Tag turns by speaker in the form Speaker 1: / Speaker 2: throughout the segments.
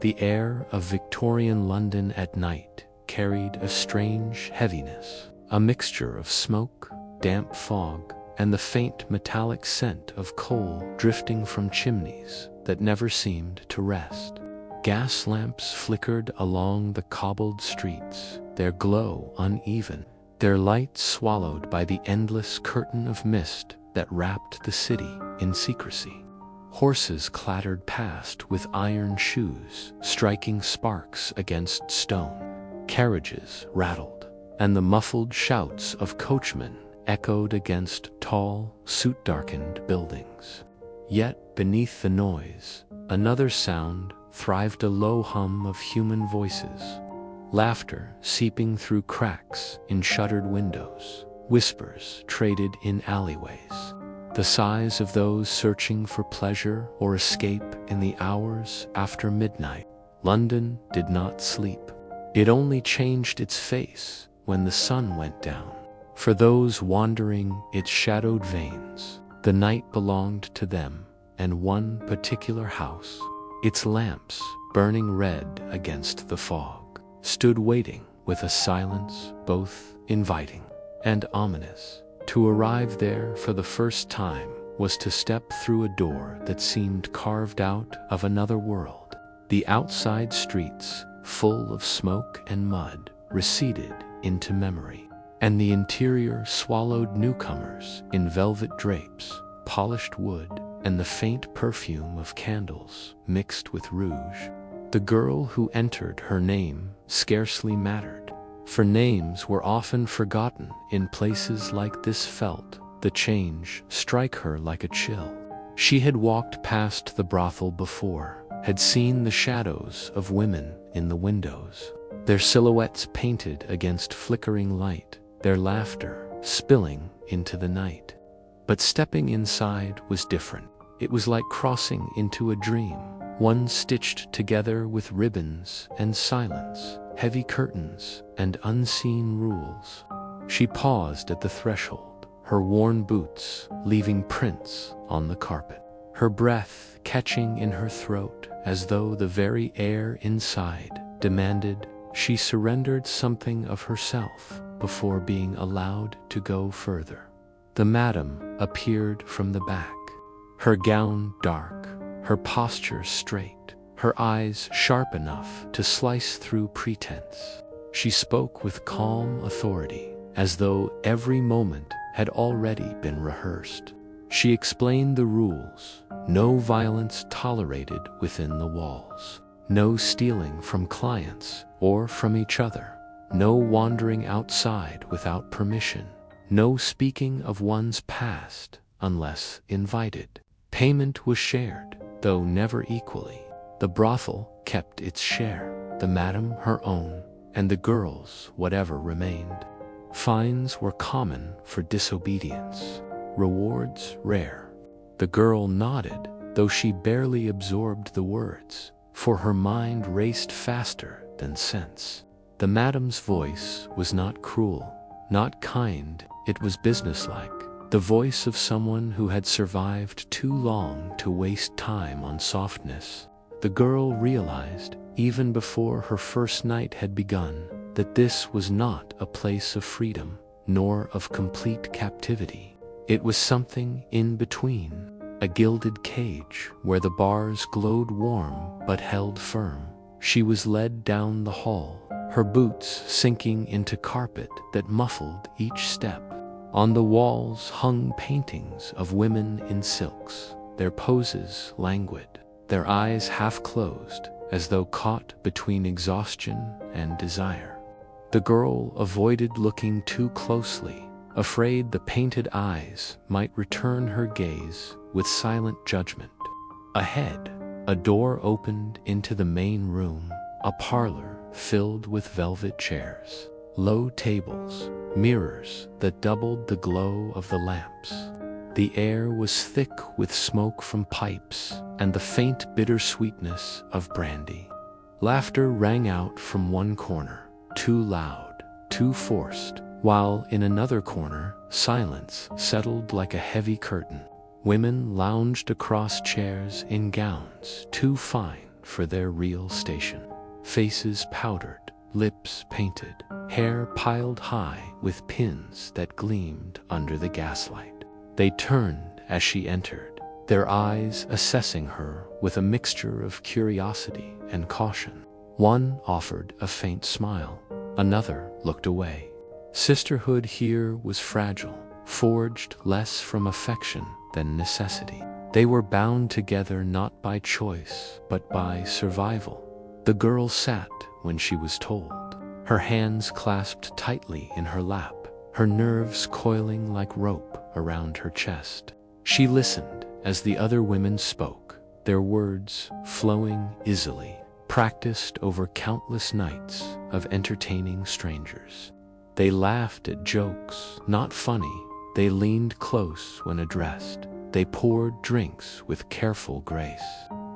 Speaker 1: The air of Victorian London at night carried a strange heaviness, a mixture of smoke, damp fog, and the faint metallic scent of coal drifting from chimneys that never seemed to rest. Gas lamps flickered along the cobbled streets, their glow uneven, their light swallowed by the endless curtain of mist that wrapped the city in secrecy. Horses clattered past with iron shoes, striking sparks against stone. Carriages rattled, and the muffled shouts of coachmen echoed against tall, soot-darkened buildings. Yet beneath the noise, another sound thrived, a low hum of human voices. Laughter seeping through cracks in shuttered windows, whispers traded in alleyways. The sighs of those searching for pleasure or escape in the hours after midnight. London did not sleep. It only changed its face when the sun went down. For those wandering its shadowed veins, the night belonged to them and one particular house. Its lamps, burning red against the fog, stood waiting with a silence both inviting and ominous. To arrive there for the first time was to step through a door that seemed carved out of another world. The outside streets, full of smoke and mud, receded into memory, and the interior swallowed newcomers in velvet drapes, polished wood, and the faint perfume of candles mixed with rouge. The girl who entered, her name scarcely mattered, for names were often forgotten in places like this. Felt the change strike her like a chill. She had walked past the brothel before, had seen the shadows of women in the windows, their silhouettes painted against flickering light, their laughter spilling into the night. But stepping inside was different. It was like crossing into a dream, one stitched together with ribbons and silence, heavy curtains and unseen rules. She paused at the threshold, her worn boots leaving prints on the carpet, her breath catching in her throat as though the very air inside demanded she surrendered something of herself before being allowed to go further. The madam appeared from the back, her gown dark, her posture straight, her eyes sharp enough to slice through pretense. She spoke with calm authority, as though every moment had already been rehearsed. She explained the rules: no violence tolerated within the walls, no stealing from clients or from each other, no wandering outside without permission, no speaking of one's past unless invited. Payment was shared, though never equally. The brothel kept its share, the madam her own, and the girls whatever remained. Fines were common for disobedience, rewards rare. The girl nodded, though she barely absorbed the words, for her mind raced faster than sense. The madam's voice was not cruel, not kind, it was businesslike, the voice of someone who had survived too long to waste time on softness. The girl realized, even before her first night had begun, that this was not a place of freedom, nor of complete captivity. It was something in between, a gilded cage where the bars glowed warm but held firm. She was led down the hall, her boots sinking into carpet that muffled each step. On the walls hung paintings of women in silks, their poses languid, their eyes half closed, as though caught between exhaustion and desire. The girl avoided looking too closely, afraid the painted eyes might return her gaze with silent judgment. Ahead, a door opened into the main room, a parlor filled with velvet chairs, low tables, mirrors that doubled the glow of the lamps. The air was thick with smoke from pipes and the faint bittersweetness of brandy. Laughter rang out from one corner, too loud, too forced, while in another corner, silence settled like a heavy curtain. Women lounged across chairs in gowns too fine for their real station. Faces powdered, lips painted, hair piled high with pins that gleamed under the gaslight. They turned as she entered, their eyes assessing her with a mixture of curiosity and caution. One offered a faint smile, another looked away. Sisterhood here was fragile, forged less from affection than necessity. They were bound together not by choice, but by survival. The girl sat when she was told, her hands clasped tightly in her lap, her nerves coiling like rope around her chest. She listened as the other women spoke, their words flowing easily, practiced over countless nights of entertaining strangers. They laughed at jokes, not funny. They leaned close when addressed. They poured drinks with careful grace.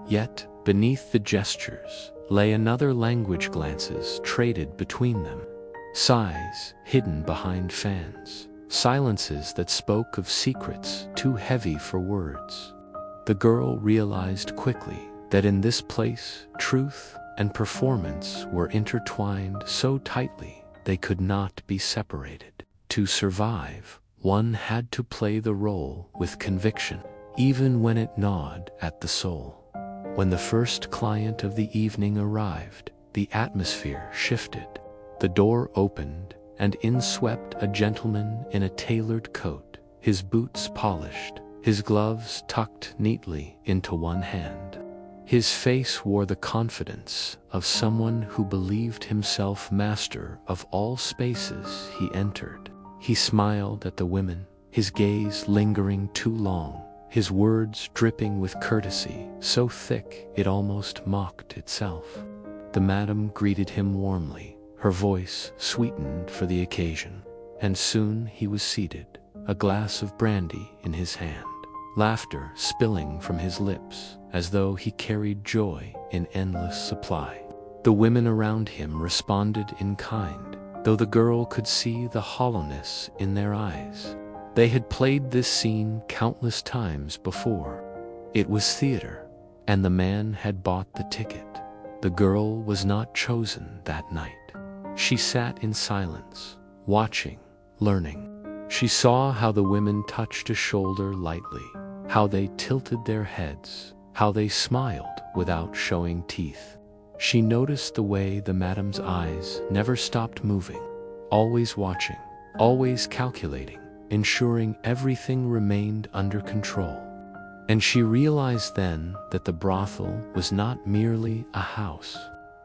Speaker 1: Yet, beneath the gestures, lay another language, glances traded between them. Sighs hidden behind fans. Silences that spoke of secrets too heavy for words. The girl realized quickly that in this place, truth and performance were intertwined so tightly they could not be separated. To survive, one had to play the role with conviction, even when it gnawed at the soul. When the first client of the evening arrived, the atmosphere shifted. The door opened, and in swept a gentleman in a tailored coat, his boots polished, his gloves tucked neatly into one hand. His face wore the confidence of someone who believed himself master of all spaces he entered. He smiled at the women, his gaze lingering too long, his words dripping with courtesy, so thick it almost mocked itself. The madam greeted him warmly, her voice sweetened for the occasion, and soon he was seated, a glass of brandy in his hand, laughter spilling from his lips as though he carried joy in endless supply. The women around him responded in kind, though the girl could see the hollowness in their eyes. They had played this scene countless times before. It was theater, and the man had bought the ticket. The girl was not chosen that night. She sat in silence, watching, learning. She saw how the women touched a shoulder lightly, how they tilted their heads, how they smiled without showing teeth. She noticed the way the madam's eyes never stopped moving, always watching, always calculating, ensuring everything remained under control. And she realized then that the brothel was not merely a house.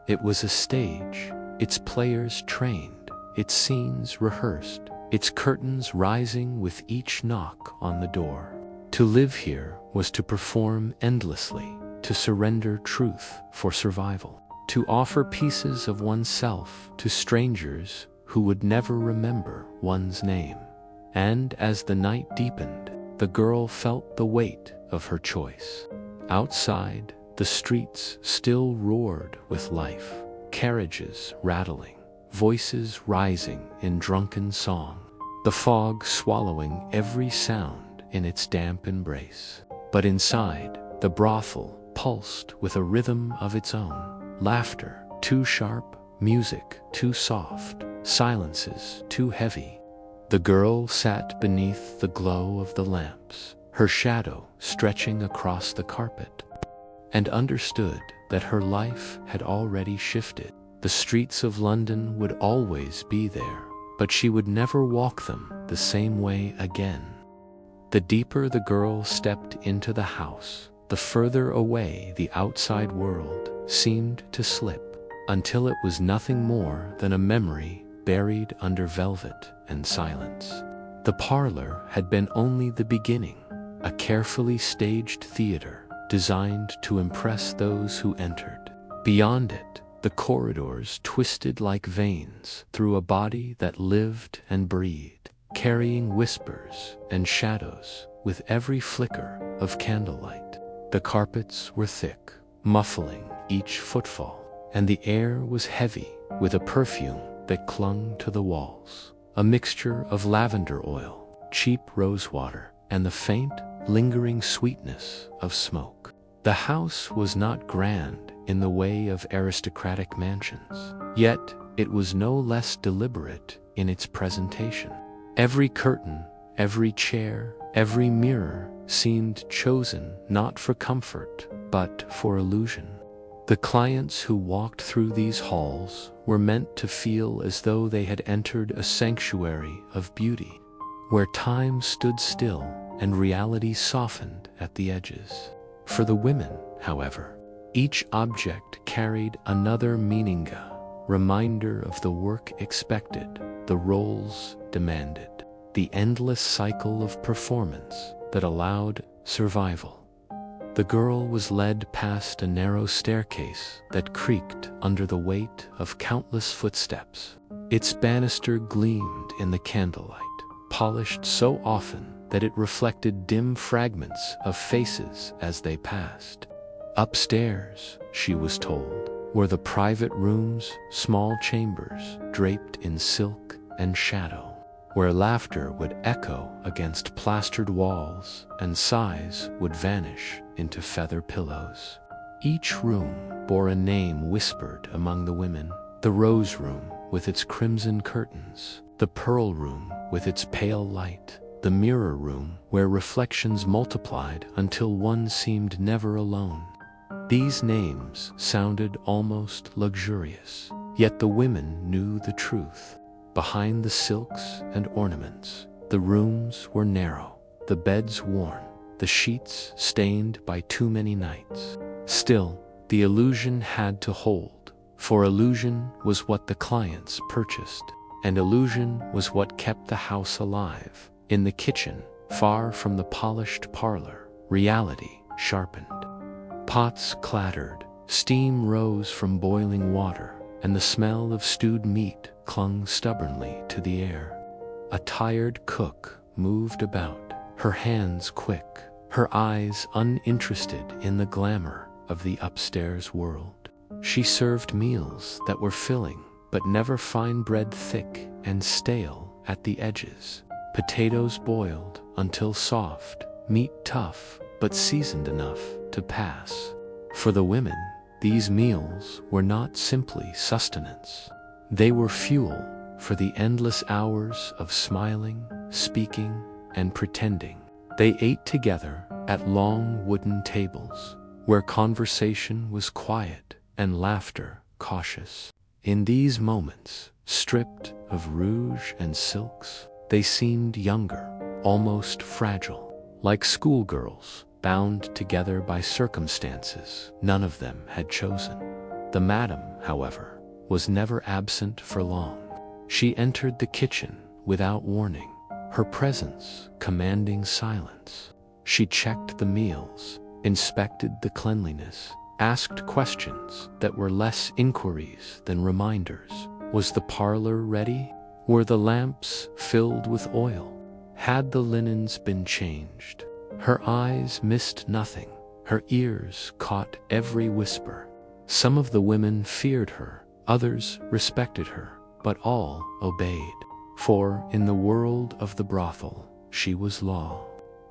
Speaker 1: It was a stage, its players trained, its scenes rehearsed, its curtains rising with each knock on the door. To live here was to perform endlessly, to surrender truth for survival, to offer pieces of oneself to strangers who would never remember one's name. And as the night deepened, the girl felt the weight of her choice. Outside, the streets still roared with life, carriages rattling, voices rising in drunken song, the fog swallowing every sound in its damp embrace. But inside, the brothel pulsed with a rhythm of its own, laughter too sharp, music too soft, silences too heavy. The girl sat beneath the glow of the lamps, her shadow stretching across the carpet, and understood that her life had already shifted. The streets of London would always be there, but she would never walk them the same way again. The deeper the girl stepped into the house, the further away the outside world seemed to slip, until it was nothing more than a memory buried under velvet and silence. The parlor had been only the beginning, a carefully staged theater designed to impress those who entered. Beyond it, the corridors twisted like veins through a body that lived and breathed, carrying whispers and shadows with every flicker of candlelight. The carpets were thick, muffling each footfall, and the air was heavy with a perfume that clung to the walls, a mixture of lavender oil, cheap rosewater, and the faint, lingering sweetness of smoke. The house was not grand in the way of aristocratic mansions. Yet, it was no less deliberate in its presentation. Every curtain, every chair, every mirror seemed chosen not for comfort, but for illusion. The clients who walked through these halls were meant to feel as though they had entered a sanctuary of beauty, where time stood still and reality softened at the edges. For the women, however, each object carried another meaninga, reminder of the work expected, the roles demanded, the endless cycle of performance that allowed survival. The girl was led past a narrow staircase that creaked under the weight of countless footsteps. Its banister gleamed in the candlelight, polished so often that it reflected dim fragments of faces as they passed. Upstairs, she was told, were the private rooms, small chambers draped in silk and shadow, where laughter would echo against plastered walls and sighs would vanish into feather pillows. Each room bore a name whispered among the women: the rose room with its crimson curtains, the pearl room with its pale light, the mirror room where reflections multiplied until one seemed never alone. These names sounded almost luxurious, yet the women knew the truth. Behind the silks and ornaments, the rooms were narrow, the beds worn, the sheets stained by too many nights. Still, the illusion had to hold, for illusion was what the clients purchased, and illusion was what kept the house alive. In the kitchen, far from the polished parlor, reality sharpened. Pots clattered, steam rose from boiling water, and the smell of stewed meat clung stubbornly to the air. A tired cook moved about, her hands quick, her eyes uninterested in the glamour of the upstairs world. She served meals that were filling, but never fine bread thick and stale at the edges. Potatoes boiled until soft, meat tough, but seasoned enough to pass. For the women, these meals were not simply sustenance. They were fuel for the endless hours of smiling, speaking, and pretending. They ate together at long wooden tables, where conversation was quiet and laughter cautious. In these moments, stripped of rouge and silks, they seemed younger, almost fragile, like schoolgirls, bound together by circumstances none of them had chosen. The madam, however, was never absent for long. She entered the kitchen without warning, her presence commanding silence. She checked the meals, inspected the cleanliness, asked questions that were less inquiries than reminders. Was the parlor ready? Were the lamps filled with oil? Had the linens been changed? Her eyes missed nothing, her ears caught every whisper. Some of the women feared her, others respected her, but all obeyed. For in the world of the brothel, she was law.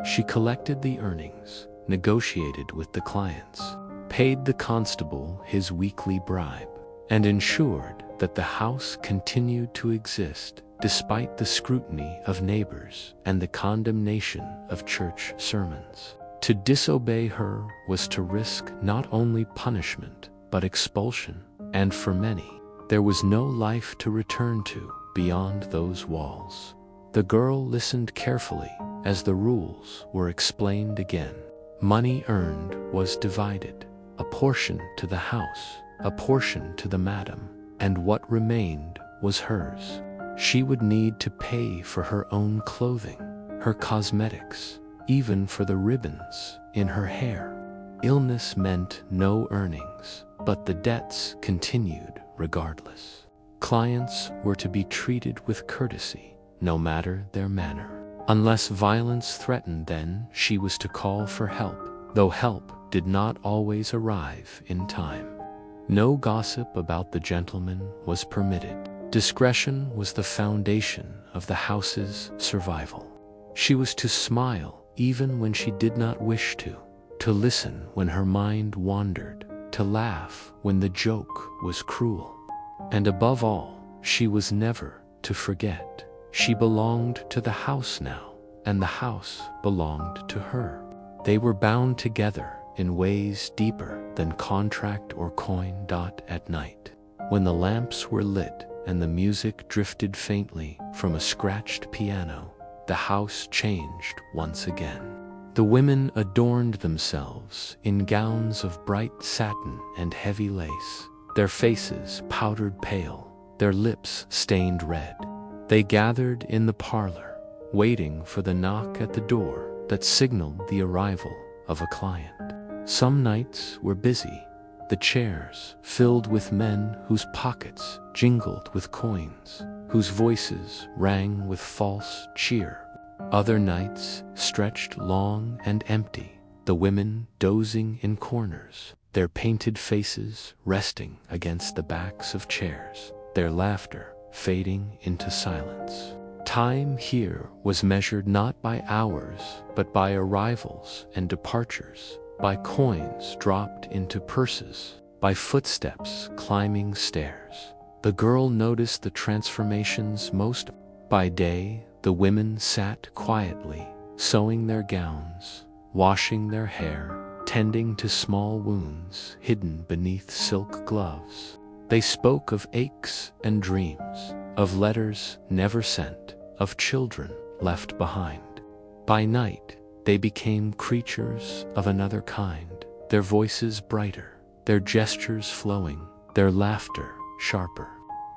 Speaker 1: She collected the earnings, negotiated with the clients, paid the constable his weekly bribe, and ensured that the house continued to exist despite the scrutiny of neighbors and the condemnation of church sermons. To disobey her was to risk not only punishment, but expulsion, and for many, there was no life to return to beyond those walls. The girl listened carefully as the rules were explained again. Money earned was divided, a portion to the house, a portion to the madam, and what remained was hers. She would need to pay for her own clothing, her cosmetics, even for the ribbons in her hair. Illness meant no earnings, but the debts continued regardless. Clients were to be treated with courtesy, no matter their manner. Unless violence threatened, then she was to call for help, though help did not always arrive in time. No gossip about the gentleman was permitted. Discretion was the foundation of the house's survival. She was to smile even when she did not wish to listen when her mind wandered, to laugh when the joke was cruel. And above all, she was never to forget. She belonged to the house now, and the house belonged to her. They were bound together in ways deeper than contract or coin. At night, when the lamps were lit and the music drifted faintly from a scratched piano, the house changed once again. The women adorned themselves in gowns of bright satin and heavy lace, their faces powdered pale, their lips stained red. They gathered in the parlor, waiting for the knock at the door that signaled the arrival of a client. Some nights were busy, the chairs filled with men whose pockets jingled with coins, whose voices rang with false cheer. Other nights stretched long and empty, the women dozing in corners, their painted faces resting against the backs of chairs, their laughter fading into silence. Time here was measured not by hours, but by arrivals and departures, by coins dropped into purses, by footsteps climbing stairs. The girl noticed the transformations most. By day, the women sat quietly, sewing their gowns, washing their hair, tending to small wounds hidden beneath silk gloves. They spoke of aches and dreams, of letters never sent, of children left behind. By night, they became creatures of another kind, their voices brighter, their gestures flowing, their laughter sharper.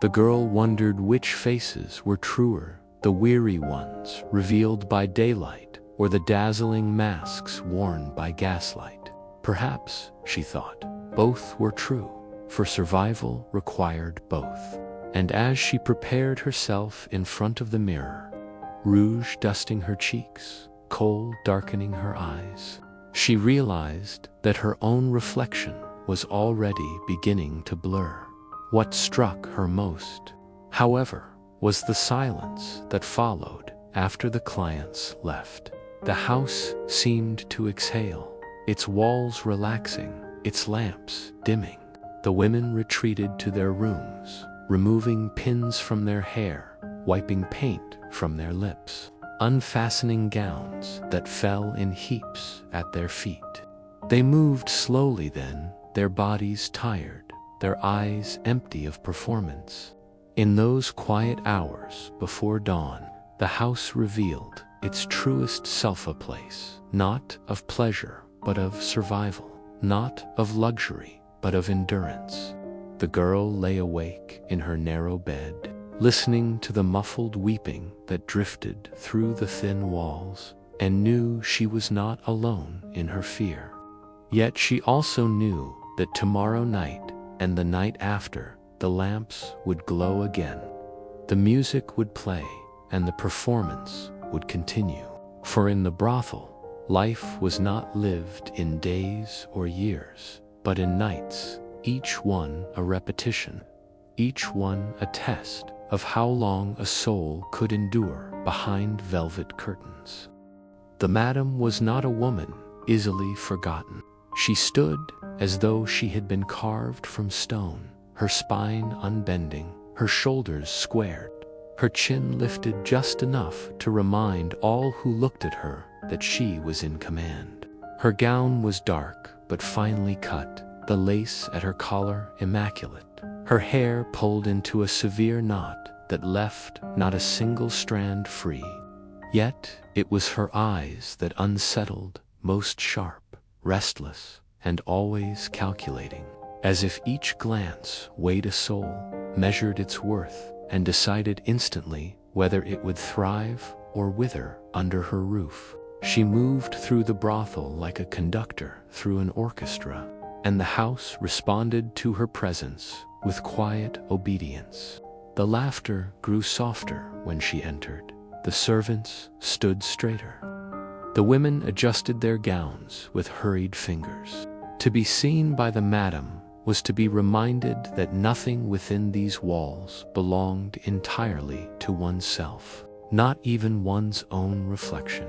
Speaker 1: The girl wondered which faces were truer, the weary ones revealed by daylight, or the dazzling masks worn by gaslight. Perhaps, she thought, both were true, for survival required both. And as she prepared herself in front of the mirror, rouge dusting her cheeks, kohl darkening her eyes, she realized that her own reflection was already beginning to blur. What struck her most, however, was the silence that followed after the clients left. The house seemed to exhale, its walls relaxing, its lamps dimming. The women retreated to their rooms, removing pins from their hair, wiping paint from their lips, unfastening gowns that fell in heaps at their feet. They moved slowly then, their bodies tired, their eyes empty of performance. In those quiet hours before dawn, the house revealed its truest self, a place, not of pleasure, but of survival, not of luxury, but of endurance. The girl lay awake in her narrow bed, listening to the muffled weeping that drifted through the thin walls, and knew she was not alone in her fear. Yet she also knew that tomorrow night and the night after, the lamps would glow again. The music would play, and the performance would continue. For in the brothel, life was not lived in days or years, but in nights, each one a repetition, each one a test of how long a soul could endure behind velvet curtains. The madam was not a woman easily forgotten. She stood as though she had been carved from stone, her spine unbending, her shoulders squared, her chin lifted just enough to remind all who looked at her that she was in command. Her gown was dark but finely cut, the lace at her collar immaculate, her hair pulled into a severe knot that left not a single strand free. Yet it was her eyes that unsettled, most sharp, restless, and always calculating, as if each glance weighed a soul, measured its worth, and decided instantly whether it would thrive or wither under her roof. She moved through the brothel like a conductor through an orchestra, and the house responded to her presence with quiet obedience. The laughter grew softer when she entered. The servants stood straighter. The women adjusted their gowns with hurried fingers. To be seen by the madam was to be reminded that nothing within these walls belonged entirely to oneself, not even one's own reflection.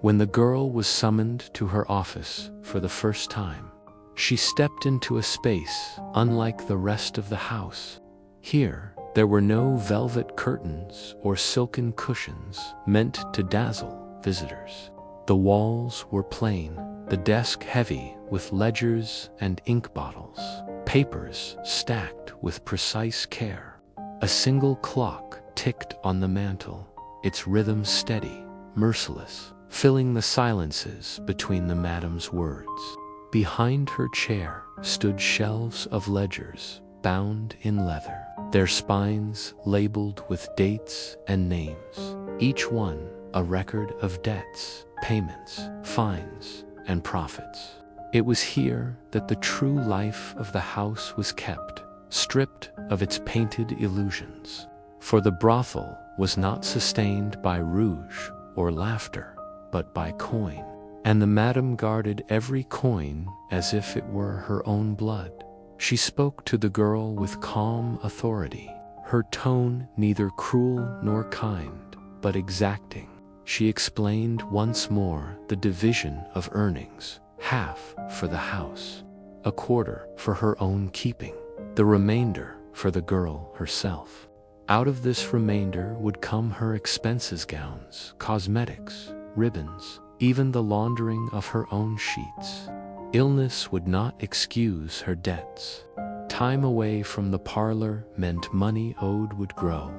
Speaker 1: When the girl was summoned to her office for the first time, She stepped into a space unlike the rest of the house. Here, there were no velvet curtains or silken cushions meant to dazzle visitors. The walls were plain, the desk heavy with ledgers and ink bottles, papers stacked with precise care. A single clock ticked on the mantel, its rhythm steady, merciless, filling the silences between the madam's words. Behind her chair stood shelves of ledgers bound in leather, their spines labeled with dates and names, each one a record of debts, payments, fines, and profits. It was here that the true life of the house was kept, stripped of its painted illusions. For the brothel was not sustained by rouge or laughter, but by coin, and the madam guarded every coin as if it were her own blood. She spoke to the girl with calm authority, her tone neither cruel nor kind, but exacting. She explained once more the division of earnings, half for the house, a quarter for her own keeping, the remainder for the girl herself. Out of this remainder would come her expenses, gowns, cosmetics, ribbons, even the laundering of her own sheets. Illness would not excuse her debts. Time away from the parlor meant money owed would grow.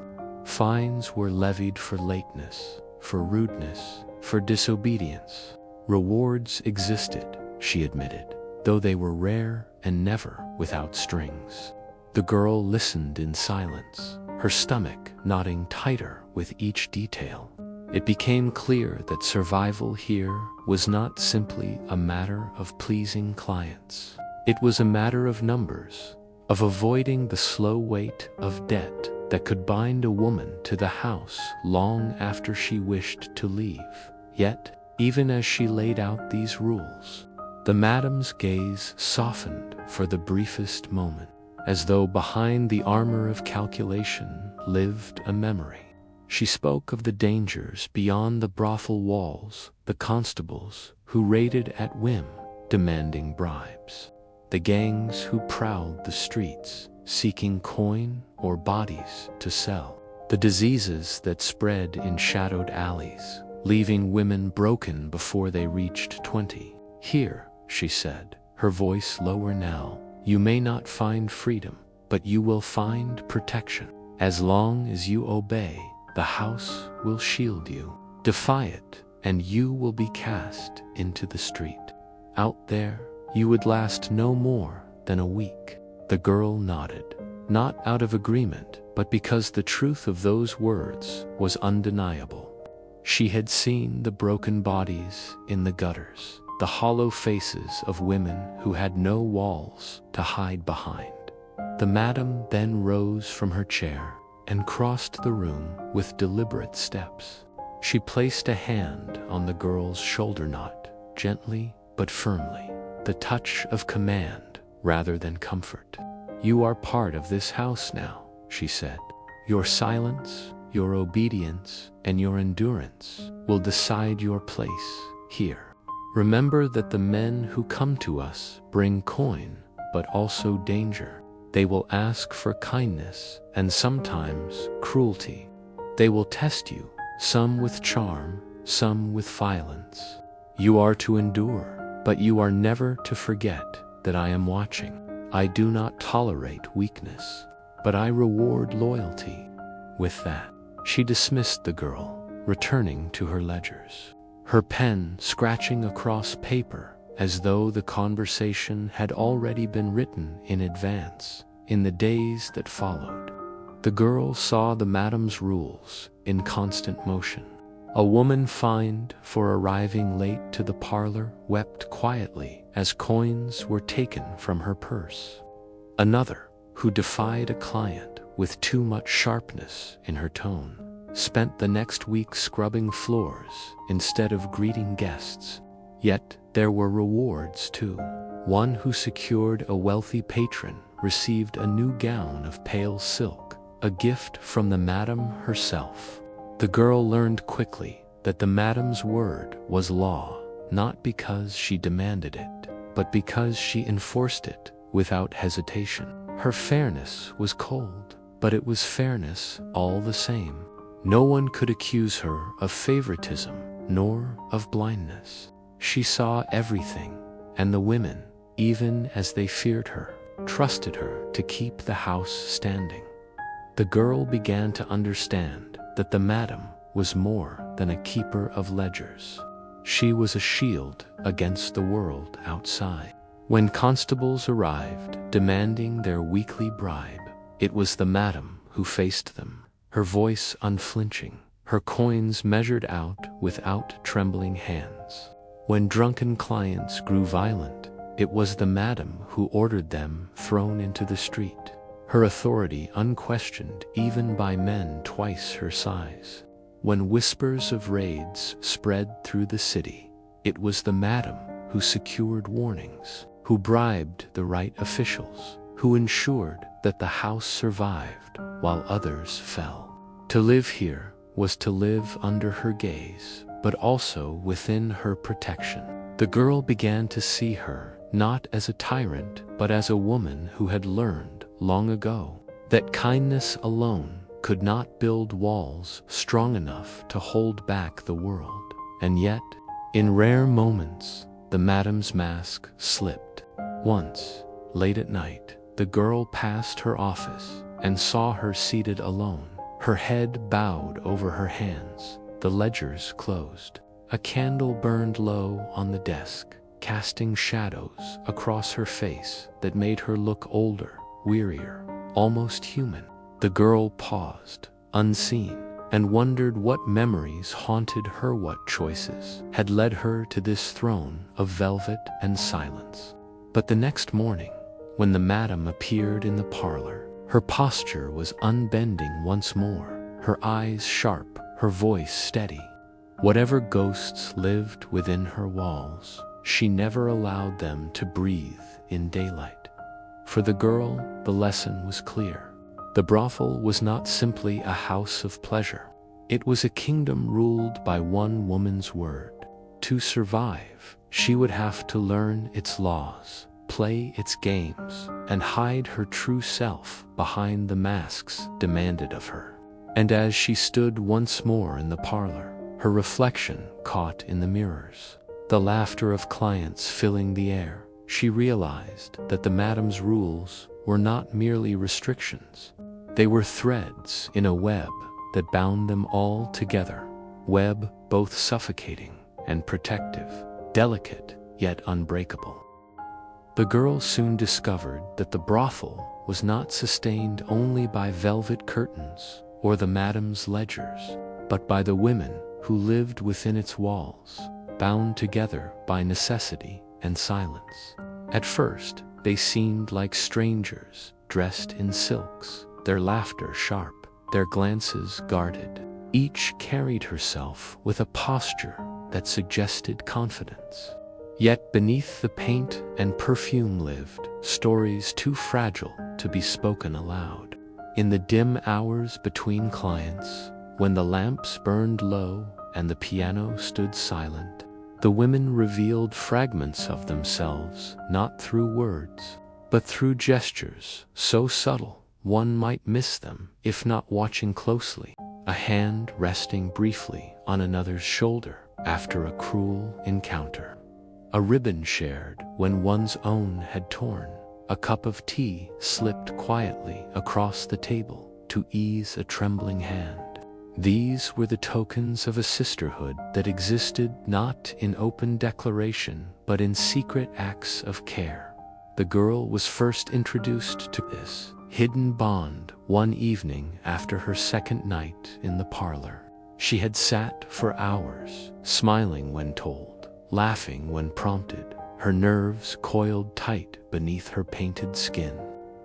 Speaker 1: Fines were levied for lateness, for rudeness, for disobedience. Rewards existed, she admitted, though they were rare and never without strings. The girl listened in silence, her stomach knotting tighter with each detail. It became clear that survival here was not simply a matter of pleasing clients. It was a matter of numbers, of avoiding the slow weight of debt that could bind a woman to the house long after she wished to leave. Yet, even as she laid out these rules, the madam's gaze softened for the briefest moment, as though behind the armor of calculation lived a memory. She spoke of the dangers beyond the brothel walls, the constables who raided at whim, demanding bribes, the gangs who prowled the streets, seeking coin or bodies to sell, the diseases that spread in shadowed alleys, leaving women broken before they reached 20. Here, she said, her voice lower now, you may not find freedom, but you will find protection. As long as you obey, the house will shield you. Defy it, and you will be cast into the street. Out there, you would last no more than a week. The girl nodded, not out of agreement, but because the truth of those words was undeniable. She had seen the broken bodies in the gutters, the hollow faces of women who had no walls to hide behind. The madam then rose from her chair and crossed the room with deliberate steps. She placed a hand on the girl's shoulder knot, gently but firmly, the touch of command rather than comfort. You are part of this house now, she said. Your silence, your obedience, and your endurance will decide your place here. Remember that the men who come to us bring coin, but also danger. They will ask for kindness and sometimes cruelty. They will test you, some with charm, some with violence. You are to endure, but you are never to forget that I am watching. I do not tolerate weakness, but I reward loyalty. With that, she dismissed the girl, returning to her ledgers, her pen scratching across paper as though the conversation had already been written in advance. In the days that followed, the girl saw the madam's rules in constant motion. A woman fined for arriving late to the parlor wept quietly as coins were taken from her purse. Another, who defied a client with too much sharpness in her tone, spent the next week scrubbing floors instead of greeting guests. Yet there were rewards too. One who secured a wealthy patron received a new gown of pale silk, a gift from the madam herself. The girl learned quickly that the madam's word was law, not because she demanded it, but because she enforced it without hesitation. Her fairness was cold, but it was fairness all the same. No one could accuse her of favoritism nor of blindness. She saw everything, and the women, even as they feared her, trusted her to keep the house standing. The girl began to understand that the madam was more than a keeper of ledgers. She was a shield against the world outside. When constables arrived, demanding their weekly bribe, it was the madam who faced them, her voice unflinching, her coins measured out without trembling hands. When drunken clients grew violent, it was the madam who ordered them thrown into the street, her authority unquestioned even by men twice her size. When whispers of raids spread through the city, it was the madam who secured warnings, who bribed the right officials, who ensured that the house survived while others fell. To live here was to live under her gaze, but also within her protection. The girl began to see her not as a tyrant, but as a woman who had learned long ago that kindness alone could not build walls strong enough to hold back the world. And yet, in rare moments, the madam's mask slipped. Once, late at night, the girl passed her office and saw her seated alone, her head bowed over her hands, the ledgers closed. A candle burned low on the desk, casting shadows across her face that made her look older, wearier, almost human. The girl paused, unseen, and wondered what memories haunted her, what choices had led her to this throne of velvet and silence. But the next morning, when the madam appeared in the parlor, her posture was unbending once more, her eyes sharp, her voice steady. Whatever ghosts lived within her walls, she never allowed them to breathe in daylight. For the girl, the lesson was clear. The brothel was not simply a house of pleasure. It was a kingdom ruled by one woman's word. To survive, she would have to learn its laws, play its games, and hide her true self behind the masks demanded of her. And as she stood once more in the parlor, her reflection caught in the mirrors, the laughter of clients filling the air, she realized that the madam's rules were not merely restrictions. They were threads in a web that bound them all together, web both suffocating and protective, delicate yet unbreakable. The girl soon discovered that the brothel was not sustained only by velvet curtains or the madam's ledgers, but by the women who lived within its walls, bound together by necessity and silence. At first, they seemed like strangers, dressed in silks, their laughter sharp, their glances guarded. Each carried herself with a posture that suggested confidence. Yet beneath the paint and perfume lived stories too fragile to be spoken aloud. In the dim hours between clients, when the lamps burned low and the piano stood silent, the women revealed fragments of themselves, not through words, but through gestures so subtle one might miss them if not watching closely. A hand resting briefly on another's shoulder after a cruel encounter. A ribbon shared when one's own had torn. A cup of tea slipped quietly across the table to ease a trembling hand. These were the tokens of a sisterhood that existed not in open declaration but in secret acts of care. The girl was first introduced to this hidden bond one evening after her second night in the parlor. She had sat for hours, smiling when told, laughing when prompted, her nerves coiled tight beneath her painted skin.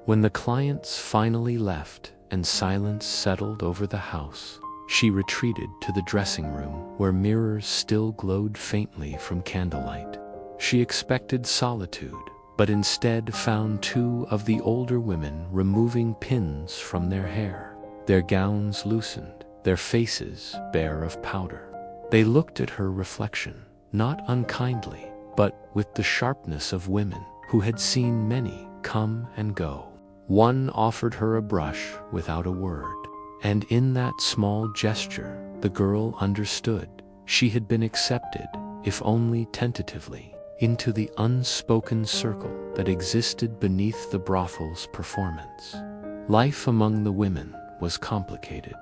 Speaker 1: When the clients finally left and silence settled over the house, she retreated to the dressing room where mirrors still glowed faintly from candlelight. She expected solitude, but instead found two of the older women removing pins from their hair, their gowns loosened, their faces bare of powder. They looked at her reflection, not unkindly, but with the sharpness of women who had seen many come and go. One offered her a brush without a word, and in that small gesture the girl understood she had been accepted, if only tentatively, into the unspoken circle that existed beneath the brothel's performance. Life among the women was complicated,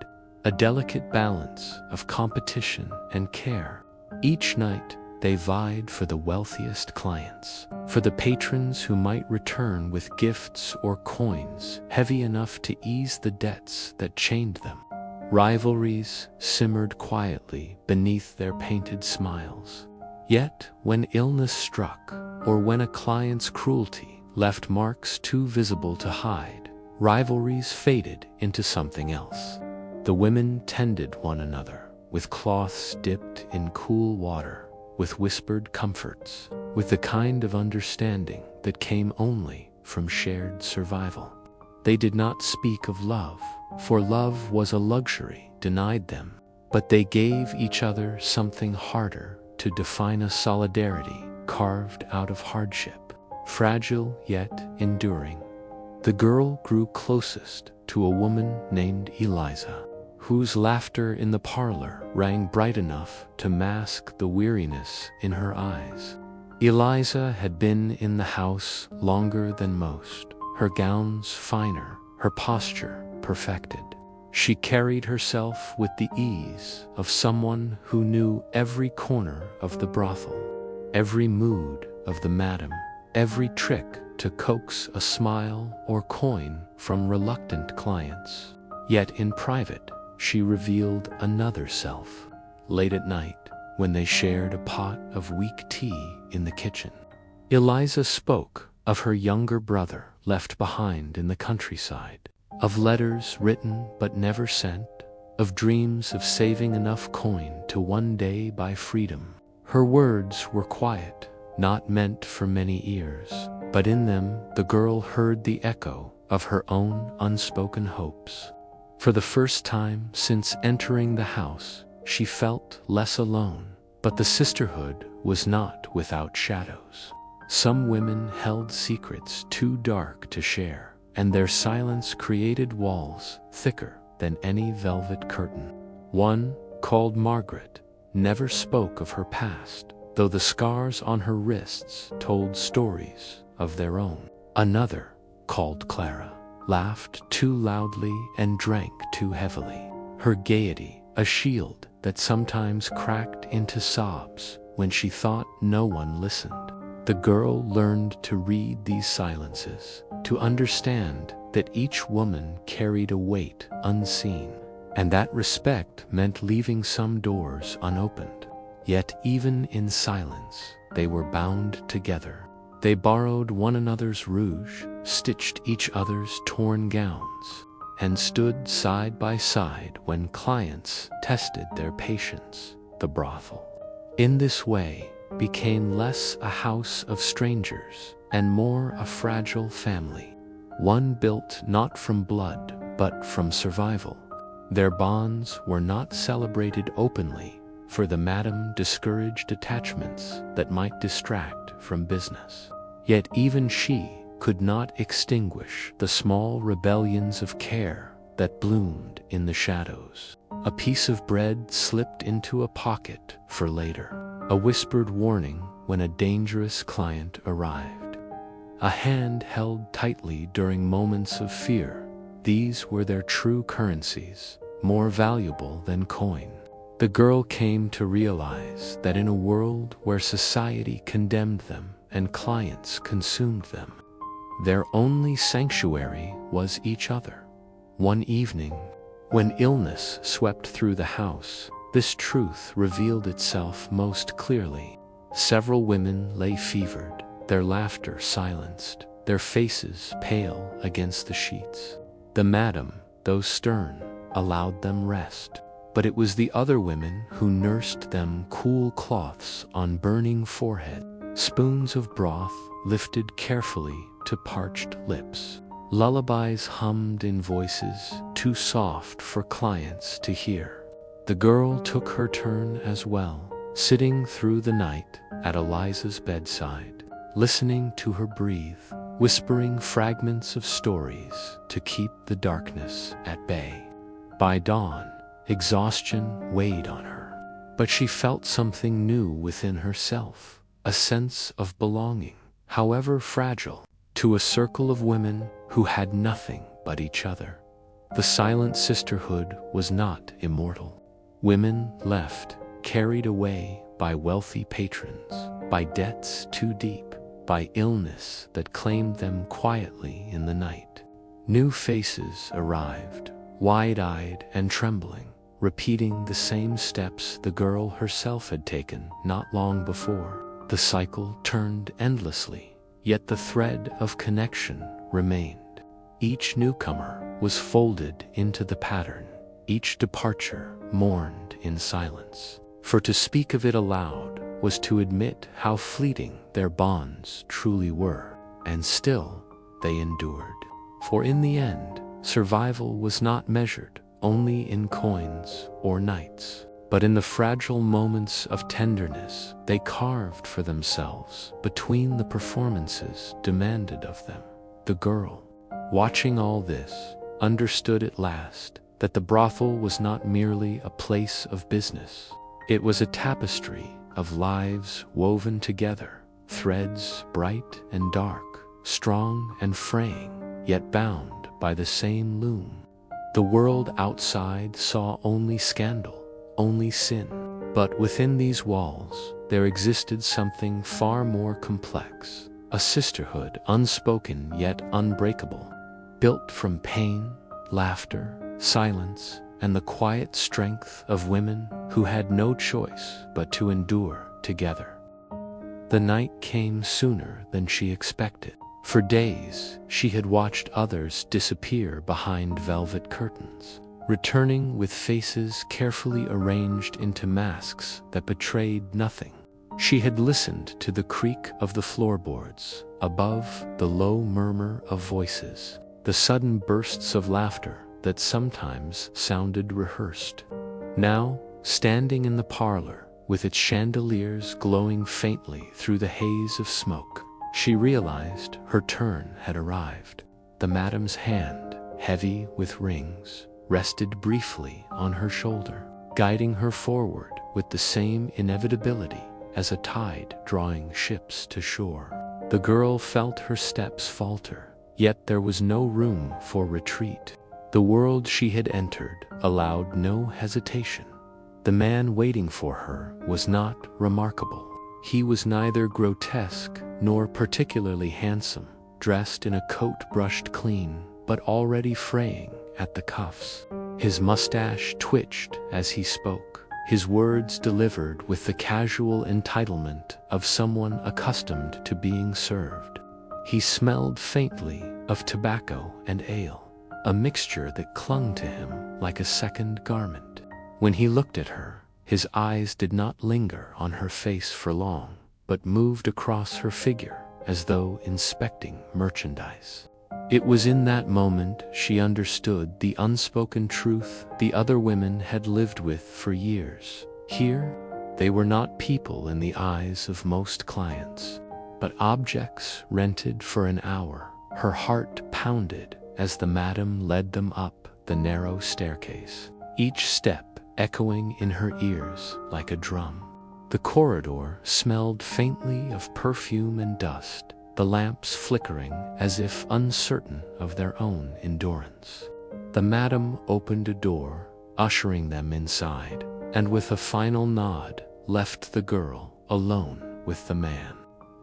Speaker 1: a delicate balance of competition and care. Each night they vied for the wealthiest clients, for the patrons who might return with gifts or coins heavy enough to ease the debts that chained them. Rivalries simmered quietly beneath their painted smiles. Yet, when illness struck, or when a client's cruelty left marks too visible to hide, rivalries faded into something else. The women tended one another, with cloths dipped in cool water, with whispered comforts, with the kind of understanding that came only from shared survival. They did not speak of love, for love was a luxury denied them, but they gave each other something harder to define, a solidarity carved out of hardship, fragile yet enduring. The girl grew closest to a woman named Eliza, whose laughter in the parlor rang bright enough to mask the weariness in her eyes. Eliza had been in the house longer than most, her gowns finer, her posture perfected. She carried herself with the ease of someone who knew every corner of the brothel, every mood of the madam, every trick to coax a smile or coin from reluctant clients. Yet in private, she revealed another self. Late at night, when they shared a pot of weak tea in the kitchen, Eliza spoke of her younger brother left behind in the countryside, of letters written but never sent, of dreams of saving enough coin to one day buy freedom. Her words were quiet, not meant for many ears, but in them the girl heard the echo of her own unspoken hopes. For the first time since entering the house, she felt less alone, but the sisterhood was not without shadows. Some women held secrets too dark to share, and their silence created walls thicker than any velvet curtain. One, called Margaret, never spoke of her past, though the scars on her wrists told stories of their own. Another, called Clara, laughed too loudly and drank too heavily, her gaiety a shield that sometimes cracked into sobs when she thought no one listened. The girl learned to read these silences, to understand that each woman carried a weight unseen, and that respect meant leaving some doors unopened. Yet even in silence, they were bound together. They borrowed one another's rouge, stitched each other's torn gowns, and stood side by side when clients tested their patience. The brothel, in this way, became less a house of strangers and more a fragile family, one built not from blood but from survival. Their bonds were not celebrated openly, for the madam discouraged attachments that might distract from business. Yet even she could not extinguish the small rebellions of care that bloomed in the shadows. A piece of bread slipped into a pocket for later, a whispered warning when a dangerous client arrived, a hand held tightly during moments of fear. These were their true currencies, more valuable than coin. The girl came to realize that in a world where society condemned them and clients consumed them, their only sanctuary was each other. One evening, when illness swept through the house, this truth revealed itself most clearly. Several women lay fevered, their laughter silenced, their faces pale against the sheets. The madam, though stern, allowed them rest, but it was the other women who nursed them cool cloths on burning forehead, spoons of broth lifted carefully to parched lips. Lullabies hummed in voices too soft for clients to hear. The girl took her turn as well, sitting through the night at Eliza's bedside, listening to her breathe, whispering fragments of stories to keep the darkness at bay. By dawn, exhaustion weighed on her, but she felt something new within herself, a sense of belonging, however fragile, to a circle of women who had nothing but each other. The silent sisterhood was not immortal. Women left, carried away by wealthy patrons, by debts too deep, by illness that claimed them quietly in the night. New faces arrived, wide-eyed and trembling, repeating the same steps the girl herself had taken not long before. The cycle turned endlessly, yet the thread of connection remained. Each newcomer was folded into the pattern, each departure mourned in silence. For to speak of it aloud was to admit how fleeting their bonds truly were, and still they endured. For in the end, survival was not measured only in coins or nights, but in the fragile moments of tenderness they carved for themselves between the performances demanded of them. The girl, watching all this, understood at last that the brothel was not merely a place of business. It was a tapestry of lives woven together, threads bright and dark, strong and fraying, yet bound by the same loom. The world outside saw only scandal, only sin, but within these walls there existed something far more complex, a sisterhood unspoken yet unbreakable, built from pain, laughter, silence, and the quiet strength of women who had no choice but to endure together. The night came sooner than she expected. For days, she had watched others disappear behind velvet curtains, returning with faces carefully arranged into masks that betrayed nothing. She had listened to the creak of the floorboards, above the low murmur of voices, the sudden bursts of laughter that sometimes sounded rehearsed. Now, standing in the parlor, with its chandeliers glowing faintly through the haze of smoke, she realized her turn had arrived. The madam's hand, heavy with rings, rested briefly on her shoulder, guiding her forward with the same inevitability as a tide drawing ships to shore. The girl felt her steps falter, yet there was no room for retreat. The world she had entered allowed no hesitation. The man waiting for her was not remarkable. He was neither grotesque nor particularly handsome, dressed in a coat brushed clean, but already fraying at the cuffs. His mustache twitched as he spoke, his words delivered with the casual entitlement of someone accustomed to being served. He smelled faintly of tobacco and ale, a mixture that clung to him like a second garment. When he looked at her, his eyes did not linger on her face for long, but moved across her figure as though inspecting merchandise. It was in that moment she understood the unspoken truth the other women had lived with for years. Here, they were not people in the eyes of most clients, but objects rented for an hour. Her heart pounded as the madam led them up the narrow staircase, each step echoing in her ears like a drum. The corridor smelled faintly of perfume and dust, the lamps flickering as if uncertain of their own endurance. The madam opened a door, ushering them inside, and with a final nod, left the girl alone with the man.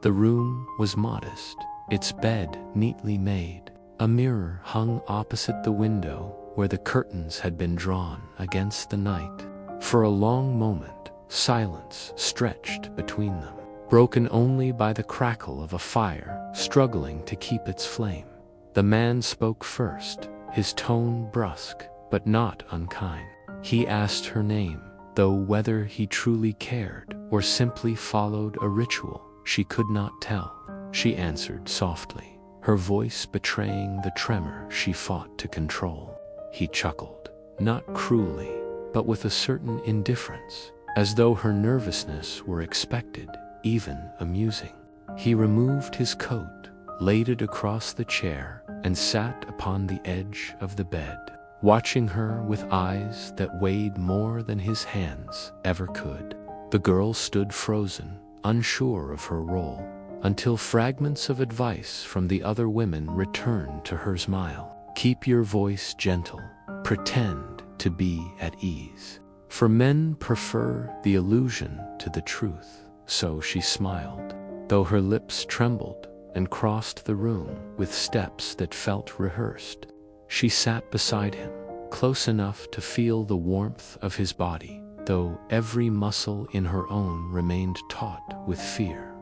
Speaker 1: The room was modest, its bed neatly made. A mirror hung opposite the window where the curtains had been drawn against the night. For a long moment, silence stretched between them, broken only by the crackle of a fire struggling to keep its flame. The man spoke first, his tone brusque, but not unkind. He asked her name, though whether he truly cared or simply followed a ritual, she could not tell. She answered softly, her voice betraying the tremor she fought to control. He chuckled, not cruelly, but with a certain indifference, as though her nervousness were expected, even amusing. He removed his coat, laid it across the chair, and sat upon the edge of the bed, watching her with eyes that weighed more than his hands ever could. The girl stood frozen, unsure of her role, until fragments of advice from the other women returned to her smile. Keep your voice gentle. Pretend to be at ease. For men prefer the illusion to the truth. So she smiled, though her lips trembled, and crossed the room with steps that felt rehearsed. She sat beside him, close enough to feel the warmth of his body, though every muscle in her own remained taut with fear.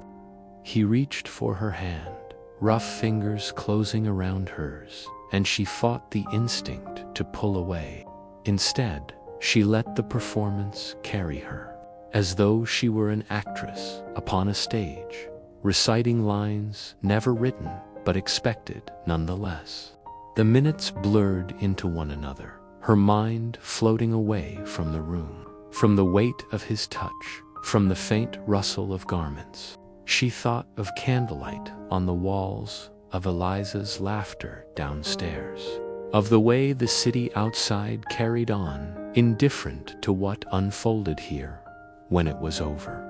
Speaker 1: He reached for her hand, rough fingers closing around hers, and she fought the instinct to pull away. Instead, she let the performance carry her, as though she were an actress upon a stage, reciting lines never written but expected nonetheless. The minutes blurred into one another, her mind floating away from the room, from the weight of his touch, from the faint rustle of garments. She thought of candlelight on the walls, of Eliza's laughter downstairs, of the way the city outside carried on, indifferent to what unfolded here when it was over.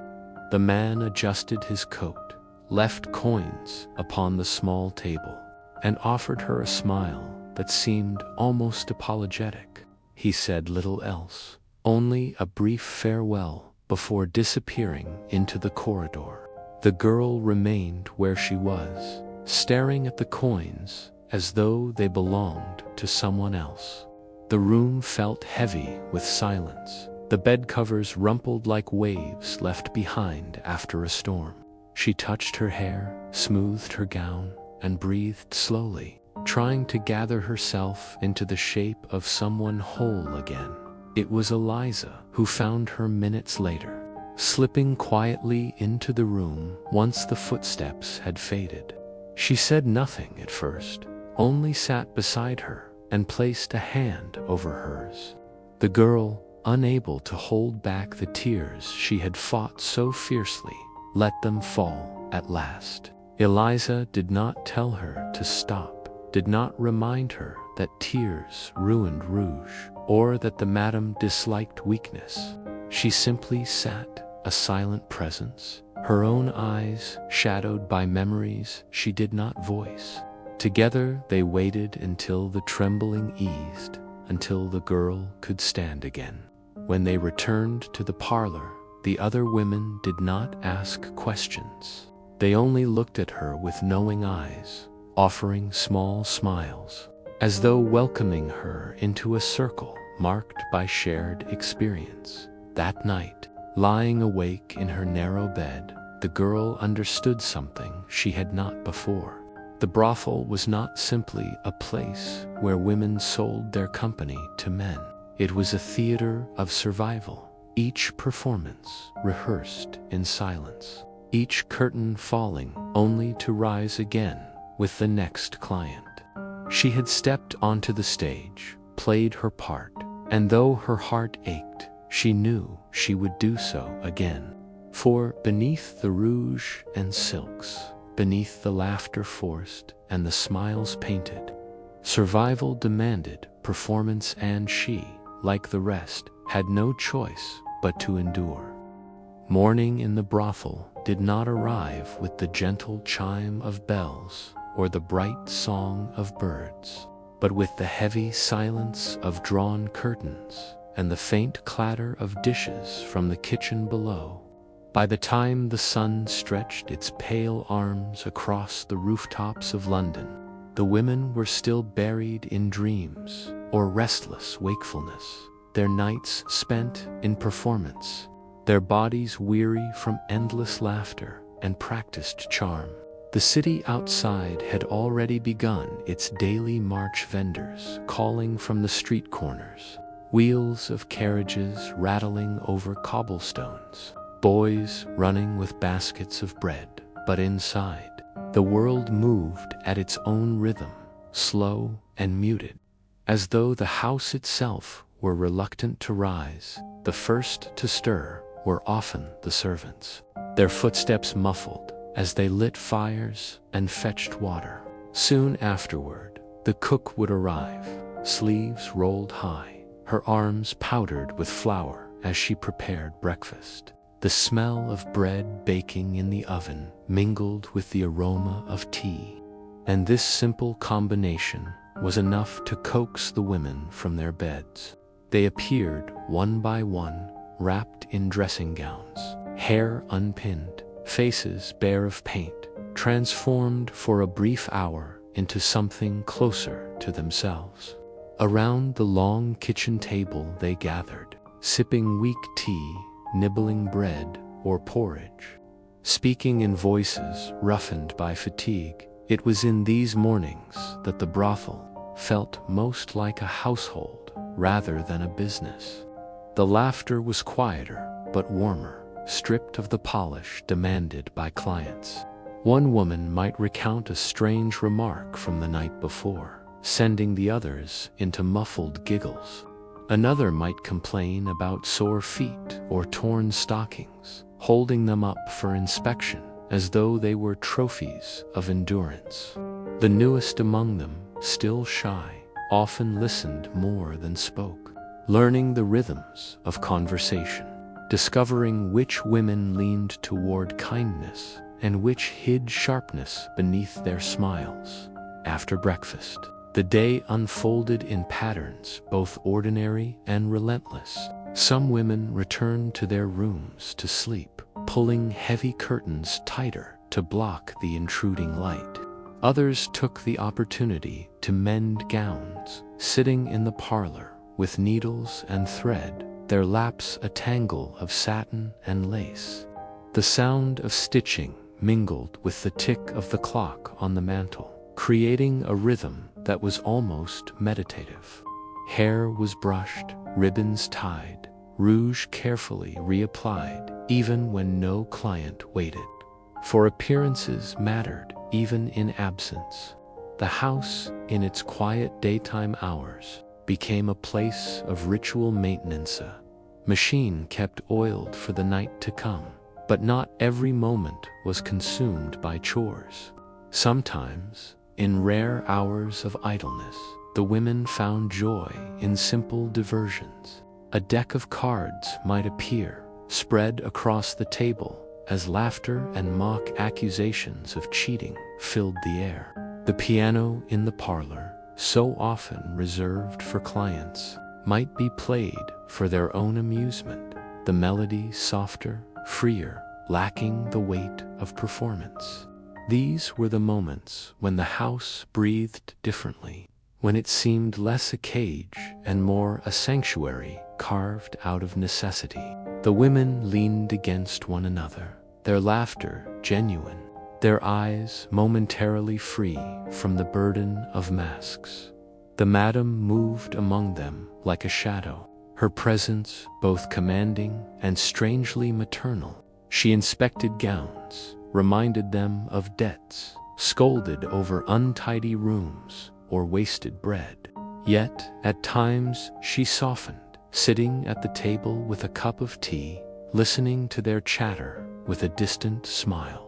Speaker 1: The man adjusted his coat, left coins upon the small table, and offered her a smile that seemed almost apologetic. He said little else, only a brief farewell before disappearing into the corridor. The girl remained where she was, staring at the coins as though they belonged to someone else. The room felt heavy with silence, the bed covers rumpled like waves left behind after a storm. She touched her hair, smoothed her gown, and breathed slowly, trying to gather herself into the shape of someone whole again. It was Eliza who found her minutes later, slipping quietly into the room once the footsteps had faded. She said nothing at first, only sat beside her and placed a hand over hers. The girl, unable to hold back the tears she had fought so fiercely, let them fall at last. Eliza did not tell her to stop, did not remind her that tears ruined rouge, or that the madam disliked weakness. She simply sat, a silent presence, her own eyes shadowed by memories she did not voice. Together they waited until the trembling eased, until the girl could stand again. When they returned to the parlor, the other women did not ask questions. They only looked at her with knowing eyes, offering small smiles, as though welcoming her into a circle marked by shared experience. That night, lying awake in her narrow bed, the girl understood something she had not before. The brothel was not simply a place where women sold their company to men. It was a theater of survival, each performance rehearsed in silence, each curtain falling only to rise again with the next client. She had stepped onto the stage, played her part, and though her heart ached, she knew she would do so again. For beneath the rouge and silks, beneath the laughter forced and the smiles painted, survival demanded performance, and she, like the rest, had no choice but to endure. Morning in the brothel did not arrive with the gentle chime of bells or the bright song of birds, but with the heavy silence of drawn curtains and the faint clatter of dishes from the kitchen below. By the time the sun stretched its pale arms across the rooftops of London, the women were still buried in dreams or restless wakefulness, their nights spent in performance, their bodies weary from endless laughter and practiced charm. The city outside had already begun its daily march, vendors calling from the street corners, wheels of carriages rattling over cobblestones, boys running with baskets of bread. But inside, the world moved at its own rhythm, slow and muted, as though the house itself were reluctant to rise. The first to stir were often the servants, their footsteps muffled as they lit fires and fetched water. Soon afterward, the cook would arrive, sleeves rolled high, her arms powdered with flour as she prepared breakfast. The smell of bread baking in the oven mingled with the aroma of tea, and this simple combination was enough to coax the women from their beds. They appeared one by one, wrapped in dressing gowns, hair unpinned, faces bare of paint, transformed for a brief hour into something closer to themselves. Around the long kitchen table they gathered, sipping weak tea, nibbling bread or porridge, speaking in voices roughened by fatigue. It was in these mornings that the brothel felt most like a household rather than a business. The laughter was quieter but warmer, stripped of the polish demanded by clients. One woman might recount a strange remark from the night before, sending the others into muffled giggles. Another might complain about sore feet or torn stockings, holding them up for inspection as though they were trophies of endurance. The newest among them, still shy, often listened more than spoke, learning the rhythms of conversation, discovering which women leaned toward kindness and which hid sharpness beneath their smiles. After breakfast, the day unfolded in patterns both ordinary and relentless. Some women returned to their rooms to sleep, pulling heavy curtains tighter to block the intruding light. Others took the opportunity to mend gowns, sitting in the parlor with needles and thread, their laps a tangle of satin and lace. The sound of stitching mingled with the tick of the clock on the mantel, creating a rhythm that was almost meditative. Hair was brushed, ribbons tied, rouge carefully reapplied, even when no client waited. For appearances mattered even in absence. The house, in its quiet daytime hours, became a place of ritual maintenance. A machine kept oiled for the night to come, but not every moment was consumed by chores. Sometimes, in rare hours of idleness, the women found joy in simple diversions. A deck of cards might appear, spread across the table, as laughter and mock accusations of cheating filled the air. The piano in the parlor, so often reserved for clients, might be played for their own amusement, the melody softer, freer, lacking the weight of performance. These were the moments when the house breathed differently, when it seemed less a cage and more a sanctuary carved out of necessity. The women leaned against one another, their laughter genuine, their eyes momentarily free from the burden of masks. The madam moved among them like a shadow, her presence both commanding and strangely maternal. She inspected gowns, reminded them of debts, scolded over untidy rooms or wasted bread. Yet, at times, she softened, sitting at the table with a cup of tea, listening to their chatter with a distant smile.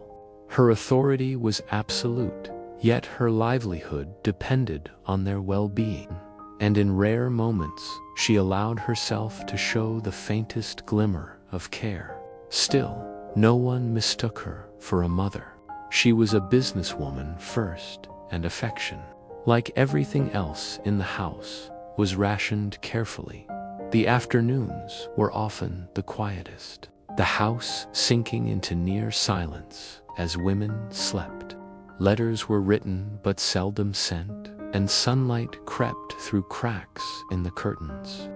Speaker 1: Her authority was absolute, yet her livelihood depended on their well-being, and in rare moments she allowed herself to show the faintest glimmer of care. Still, no one mistook her for a mother. She was a businesswoman first, and affection, like everything else in the house, was rationed carefully. The afternoons were often the quietest, the house sinking into near silence as women slept. Letters were written but seldom sent, and sunlight crept through cracks in the curtains.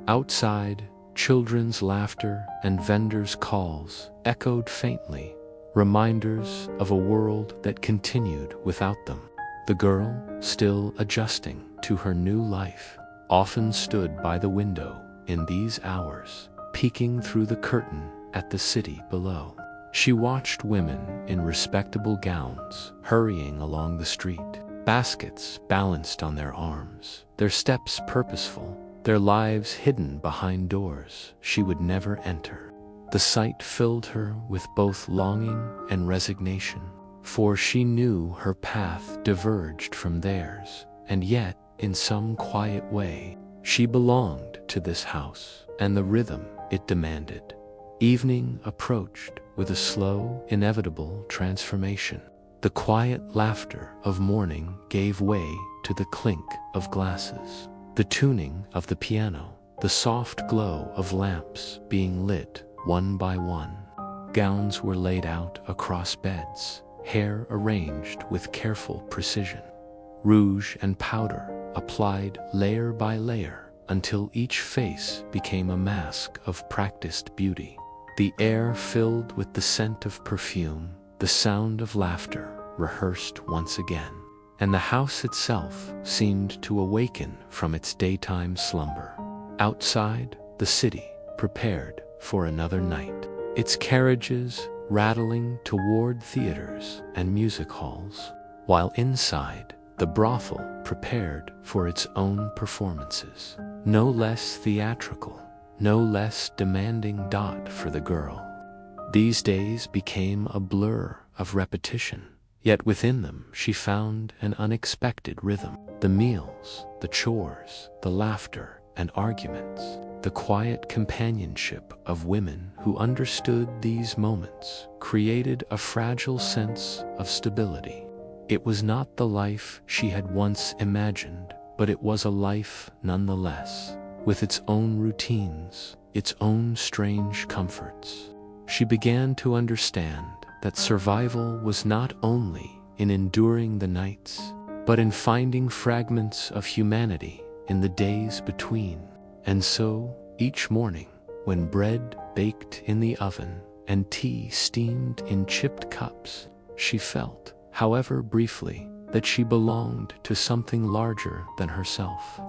Speaker 1: Outside, children's laughter and vendors' calls echoed faintly, reminders of a world that continued without them. The girl, still adjusting to her new life, often stood by the window in these hours, peeking through the curtain at the city below. She watched women in respectable gowns hurrying along the street, baskets balanced on their arms, their steps purposeful, their lives hidden behind doors she would never enter. The sight filled her with both longing and resignation, for she knew her path diverged from theirs, and yet, in some quiet way, she belonged to this house and the rhythm it demanded. Evening approached with a slow, inevitable transformation. The quiet laughter of morning gave way to the clink of glasses, the tuning of the piano, the soft glow of lamps being lit one by one. Gowns were laid out across beds, hair arranged with careful precision, rouge and powder applied layer by layer until each face became a mask of practiced beauty. The air filled with the scent of perfume, the sound of laughter rehearsed once again, and the house itself seemed to awaken from its daytime slumber. Outside, the city prepared for another night, its carriages rattling toward theaters and music halls, while inside, the brothel prepared for its own performances, no less theatrical, no less demanding. For the girl, these days became a blur of repetition, yet within them she found an unexpected rhythm. The meals, the chores, the laughter and arguments, the quiet companionship of women who understood these moments created a fragile sense of stability. It was not the life she had once imagined, but it was a life nonetheless, with its own routines, its own strange comforts. She began to understand that survival was not only in enduring the nights, but in finding fragments of humanity in the days between. And so, each morning, when bread baked in the oven and tea steamed in chipped cups, she felt, however briefly, that she belonged to something larger than herself.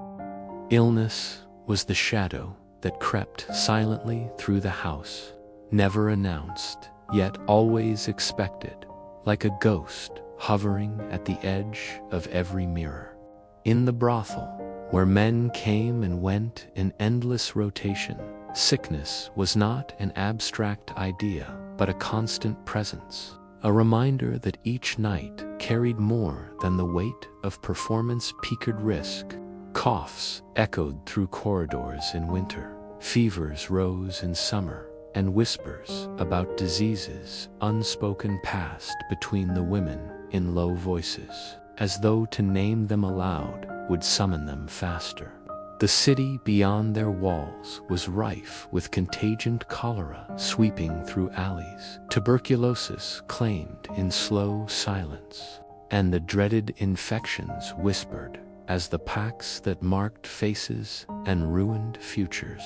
Speaker 1: Illness was the shadow that crept silently through the house, never announced, yet always expected, like a ghost hovering at the edge of every mirror. In the brothel, where men came and went in endless rotation, sickness was not an abstract idea, but a constant presence, a reminder that each night carried more than the weight of performance-peaked risk. Coughs echoed through corridors in winter, fevers rose in summer, and whispers about diseases unspoken passed between the women in low voices, as though to name them aloud would summon them faster. The city beyond their walls was rife with contagion, cholera sweeping through alleys, tuberculosis claimed in slow silence, and the dreaded infections whispered as the pacts that marked faces and ruined futures.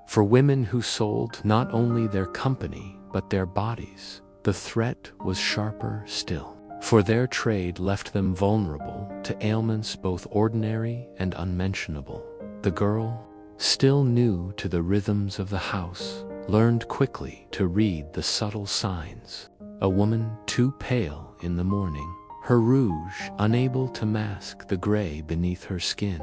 Speaker 1: For women who sold not only their company but their bodies, the threat was sharper still, for their trade left them vulnerable to ailments both ordinary and unmentionable. The girl, still new to the rhythms of the house, learned quickly to read the subtle signs. A woman too pale in the morning, her rouge unable to mask the gray beneath her skin.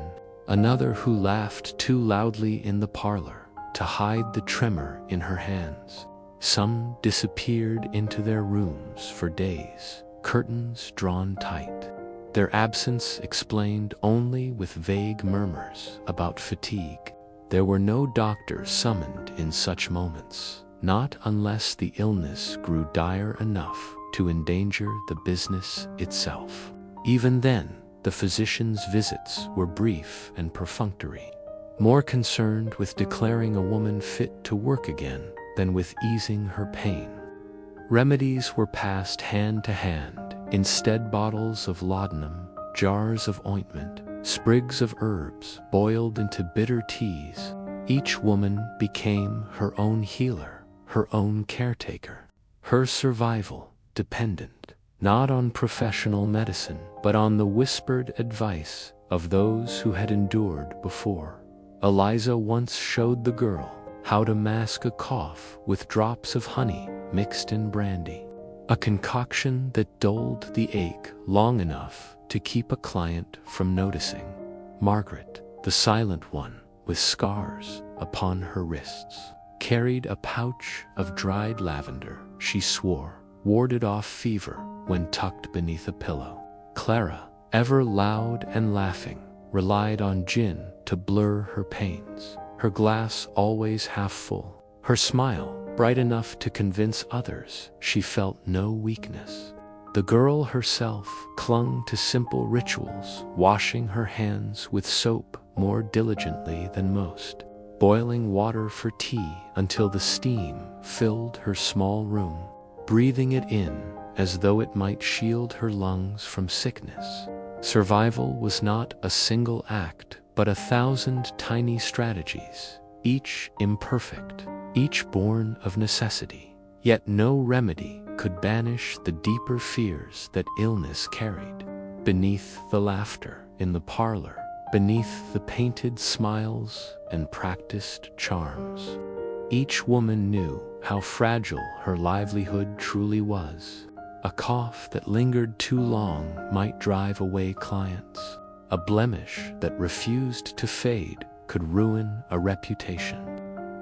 Speaker 1: Another who laughed too loudly in the parlor to hide the tremor in her hands. Some disappeared into their rooms for days, curtains drawn tight, their absence explained only with vague murmurs about fatigue. There were no doctors summoned in such moments, not unless the illness grew dire enough to endanger the business itself. Even then, the physician's visits were brief and perfunctory, more concerned with declaring a woman fit to work again than with easing her pain. Remedies were passed hand to hand, instead bottles of laudanum, jars of ointment, sprigs of herbs boiled into bitter teas. Each woman became her own healer, her own caretaker, her survival dependent not on professional medicine, but on the whispered advice of those who had endured before. Eliza once showed the girl how to mask a cough with drops of honey mixed in brandy, a concoction that dulled the ache long enough to keep a client from noticing. Margaret, the silent one, with scars upon her wrists, carried a pouch of dried lavender, she swore, warded off fever when tucked beneath a pillow. Clara, ever loud and laughing, relied on gin to blur her pains, her glass always half full, her smile bright enough to convince others she felt no weakness. The girl herself clung to simple rituals, washing her hands with soap more diligently than most, boiling water for tea until the steam filled her small room, breathing it in as though it might shield her lungs from sickness. Survival was not a single act, but 1,000 tiny strategies, each imperfect, each born of necessity. Yet no remedy could banish the deeper fears that illness carried. Beneath the laughter in the parlor, beneath the painted smiles and practiced charms, each woman knew how fragile her livelihood truly was. A cough that lingered too long might drive away clients. A blemish that refused to fade could ruin a reputation.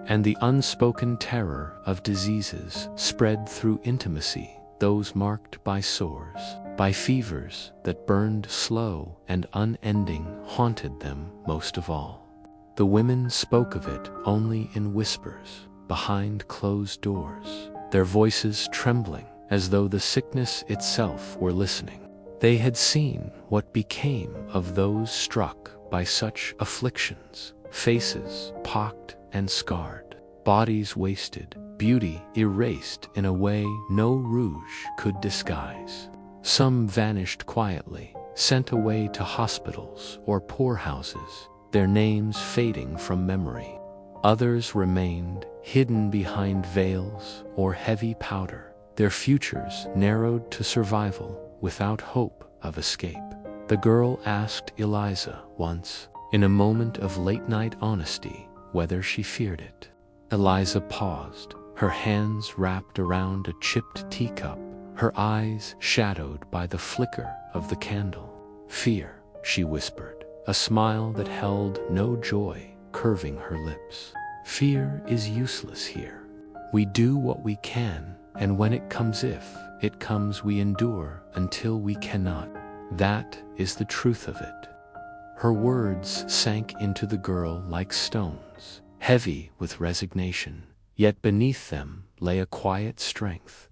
Speaker 1: And the unspoken terror of diseases spread through intimacy, those marked by sores, by fevers that burned slow and unending, haunted them most of all. The women spoke of it only in whispers, behind closed doors, their voices trembling as though the sickness itself were listening. They had seen what became of those struck by such afflictions, faces pocked and scarred, bodies wasted, beauty erased in a way no rouge could disguise. Some vanished quietly, sent away to hospitals or poorhouses, their names fading from memory. Others remained, hidden behind veils or heavy powder, their futures narrowed to survival without hope of escape. The girl asked Eliza once, in a moment of late-night honesty, whether she feared it. Eliza paused, her hands wrapped around a chipped teacup, her eyes shadowed by the flicker of the candle. "Fear," she whispered, a smile that held no joy curving her lips. "Fear is useless here. We do what we can, and when it comes, if it comes, we endure until we cannot. That is the truth of it." Her words sank into the girl like stones, heavy with resignation, yet beneath them lay a quiet strength.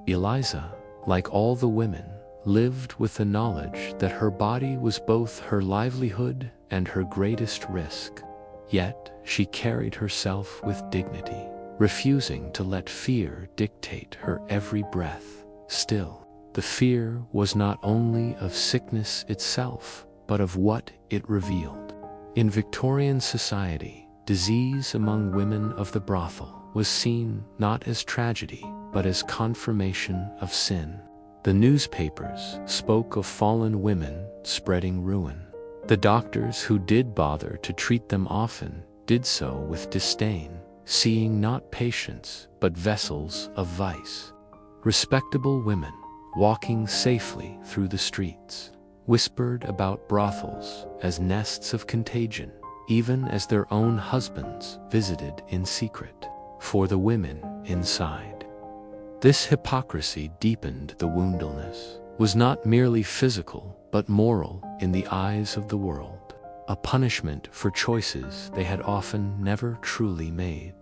Speaker 1: Eliza, like all the women, lived with the knowledge that her body was both her livelihood and her greatest risk. Yet she carried herself with dignity, refusing to let fear dictate her every breath. Still, the fear was not only of sickness itself, but of what it revealed. In Victorian society, disease among women of the brothel was seen not as tragedy, but as confirmation of sin. The newspapers spoke of fallen women spreading ruin. The doctors who did bother to treat them often did so with disdain, seeing not patients but vessels of vice. Respectable women, walking safely through the streets, whispered about brothels as nests of contagion, even as their own husbands visited in secret for the women inside. This hypocrisy deepened the woundedness, was not merely physical but moral in the eyes of the world, a punishment for choices they had often never truly made.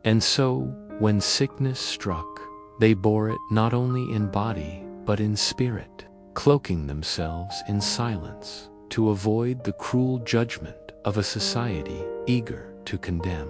Speaker 1: And so, when sickness struck, they bore it not only in body but in spirit, cloaking themselves in silence to avoid the cruel judgment of a society eager to condemn.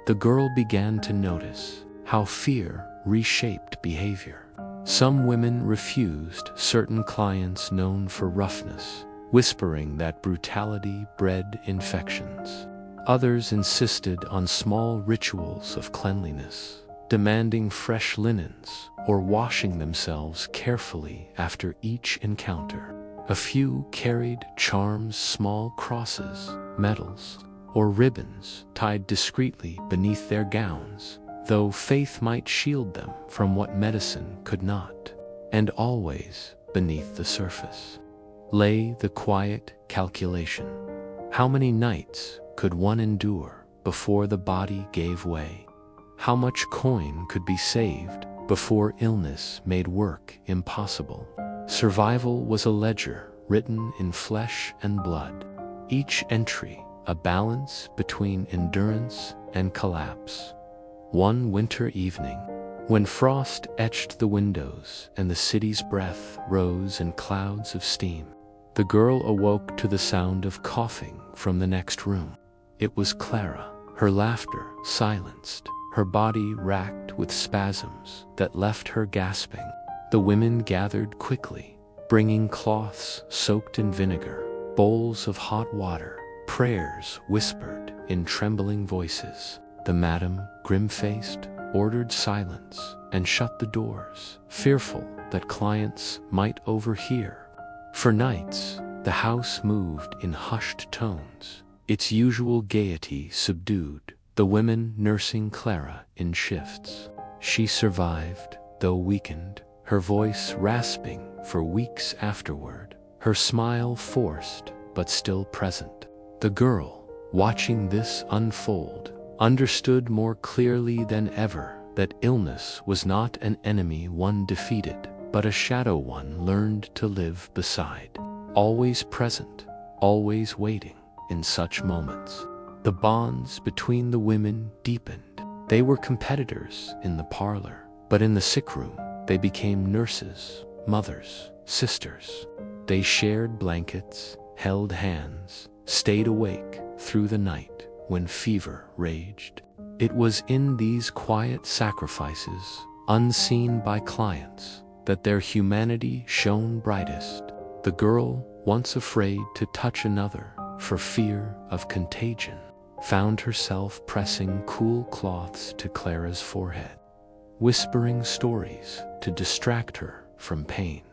Speaker 1: The girl began to notice how fear reshaped behavior. Some women refused certain clients known for roughness, whispering that brutality bred infections. Others insisted on small rituals of cleanliness, demanding fresh linens or washing themselves carefully after each encounter. A few carried charms, small crosses, medals, or ribbons tied discreetly beneath their gowns, though faith might shield them from what medicine could not. And always, beneath the surface, lay the quiet calculation. How many nights could one endure before the body gave way? how much coin could be saved before illness made work impossible. Survival was a ledger written in flesh and blood, each entry a balance between endurance and collapse. One winter evening, when frost etched the windows and the city's breath rose in clouds of steam, the girl awoke to the sound of coughing from the next room. It was Clara, her laughter silenced, her body racked with spasms that left her gasping. The women gathered quickly, bringing cloths soaked in vinegar, bowls of hot water, prayers whispered in trembling voices. The madam, grim-faced, ordered silence and shut the doors, fearful that clients might overhear. For nights, the house moved in hushed tones, its usual gaiety subdued, the women nursing Clara in shifts. She survived, though weakened, her voice rasping for weeks afterward, her smile forced but still present. The girl, watching this unfold, understood more clearly than ever that illness was not an enemy one defeated, but a shadow one learned to live beside, always present, always waiting in such moments. The bonds between the women deepened. They were competitors in the parlor, but in the sick room, they became nurses, mothers, sisters. They shared blankets, held hands, stayed awake through the night when fever raged. It was in these quiet sacrifices, unseen by clients, that their humanity shone brightest. The girl, once afraid to touch another for fear of contagion, found herself pressing cool cloths to Clara's forehead, whispering stories to distract her from pain,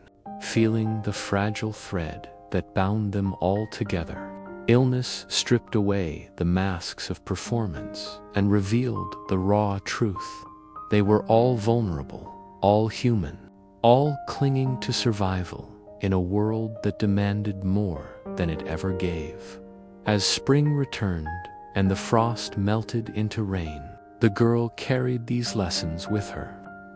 Speaker 1: feeling the fragile thread that bound them all together. Illness stripped away the masks of performance and revealed the raw truth. They were all vulnerable, all human, all clinging to survival in a world that demanded more than it ever gave. As spring returned and the frost melted into rain, the girl carried these lessons with her.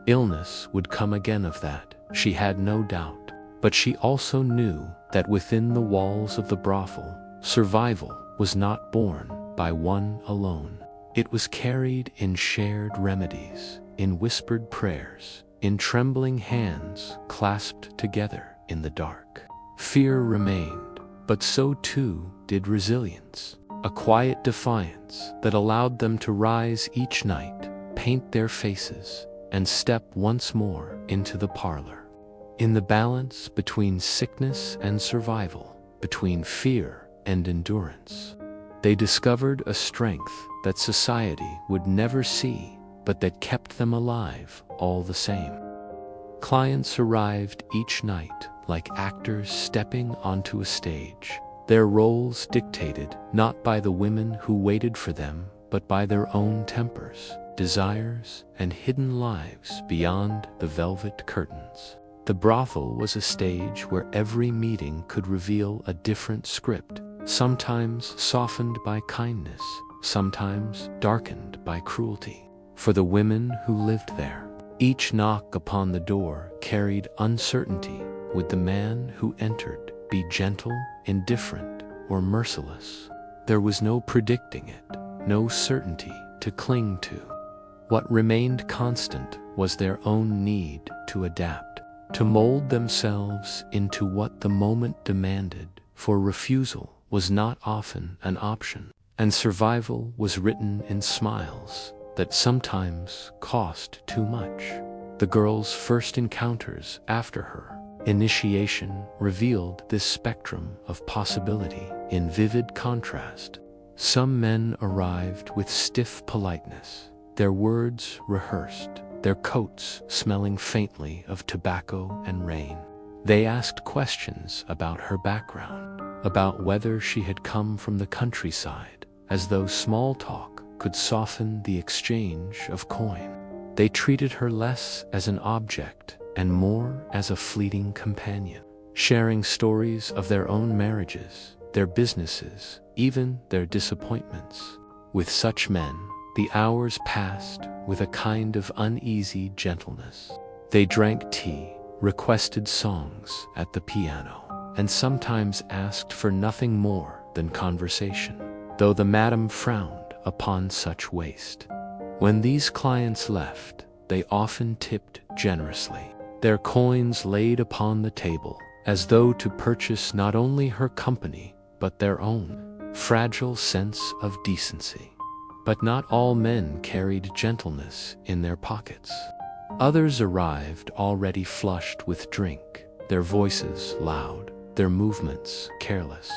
Speaker 1: Illness would come again of that, she had no doubt, but she also knew that within the walls of the brothel, survival was not born by one alone. It was carried in shared remedies, in whispered prayers, in trembling hands clasped together in the dark. Fear remained, but so too did resilience, a quiet defiance that allowed them to rise each night, paint their faces, and step once more into the parlor. In the balance between sickness and survival, between fear and endurance, they discovered a strength that society would never see, but that kept them alive all the same. Clients arrived each night like actors stepping onto a stage, their roles dictated not by the women who waited for them, but by their own tempers, desires, and hidden lives beyond the velvet curtains. The brothel was a stage where every meeting could reveal a different script, sometimes softened by kindness, sometimes darkened by cruelty. For the women who lived there, each knock upon the door carried uncertainty. Would the man who entered be gentle, indifferent, or merciless? There was no predicting it, no certainty to cling to. What remained constant was their own need to adapt, to mold themselves into what the moment demanded, for refusal was not often an option, and survival was written in smiles that sometimes cost too much. The girl's first encounters after her initiation revealed this spectrum of possibility in vivid contrast. Some men arrived with stiff politeness, their words rehearsed, their coats smelling faintly of tobacco and rain. They asked questions about her background, about whether she had come from the countryside, as though small talk could soften the exchange of coin. They treated her less as an object and more as a fleeting companion, sharing stories of their own marriages, their businesses, even their disappointments. With such men, The hours passed with a kind of uneasy gentleness. They drank tea, requested songs at the piano, and sometimes asked for nothing more than conversation, though the madam frowned upon such waste. When these clients left, they often tipped generously, their coins laid upon the table, as though to purchase not only her company, but their own fragile sense of decency. But not all men carried gentleness in their pockets. Others arrived already flushed with drink, their voices loud, their movements careless.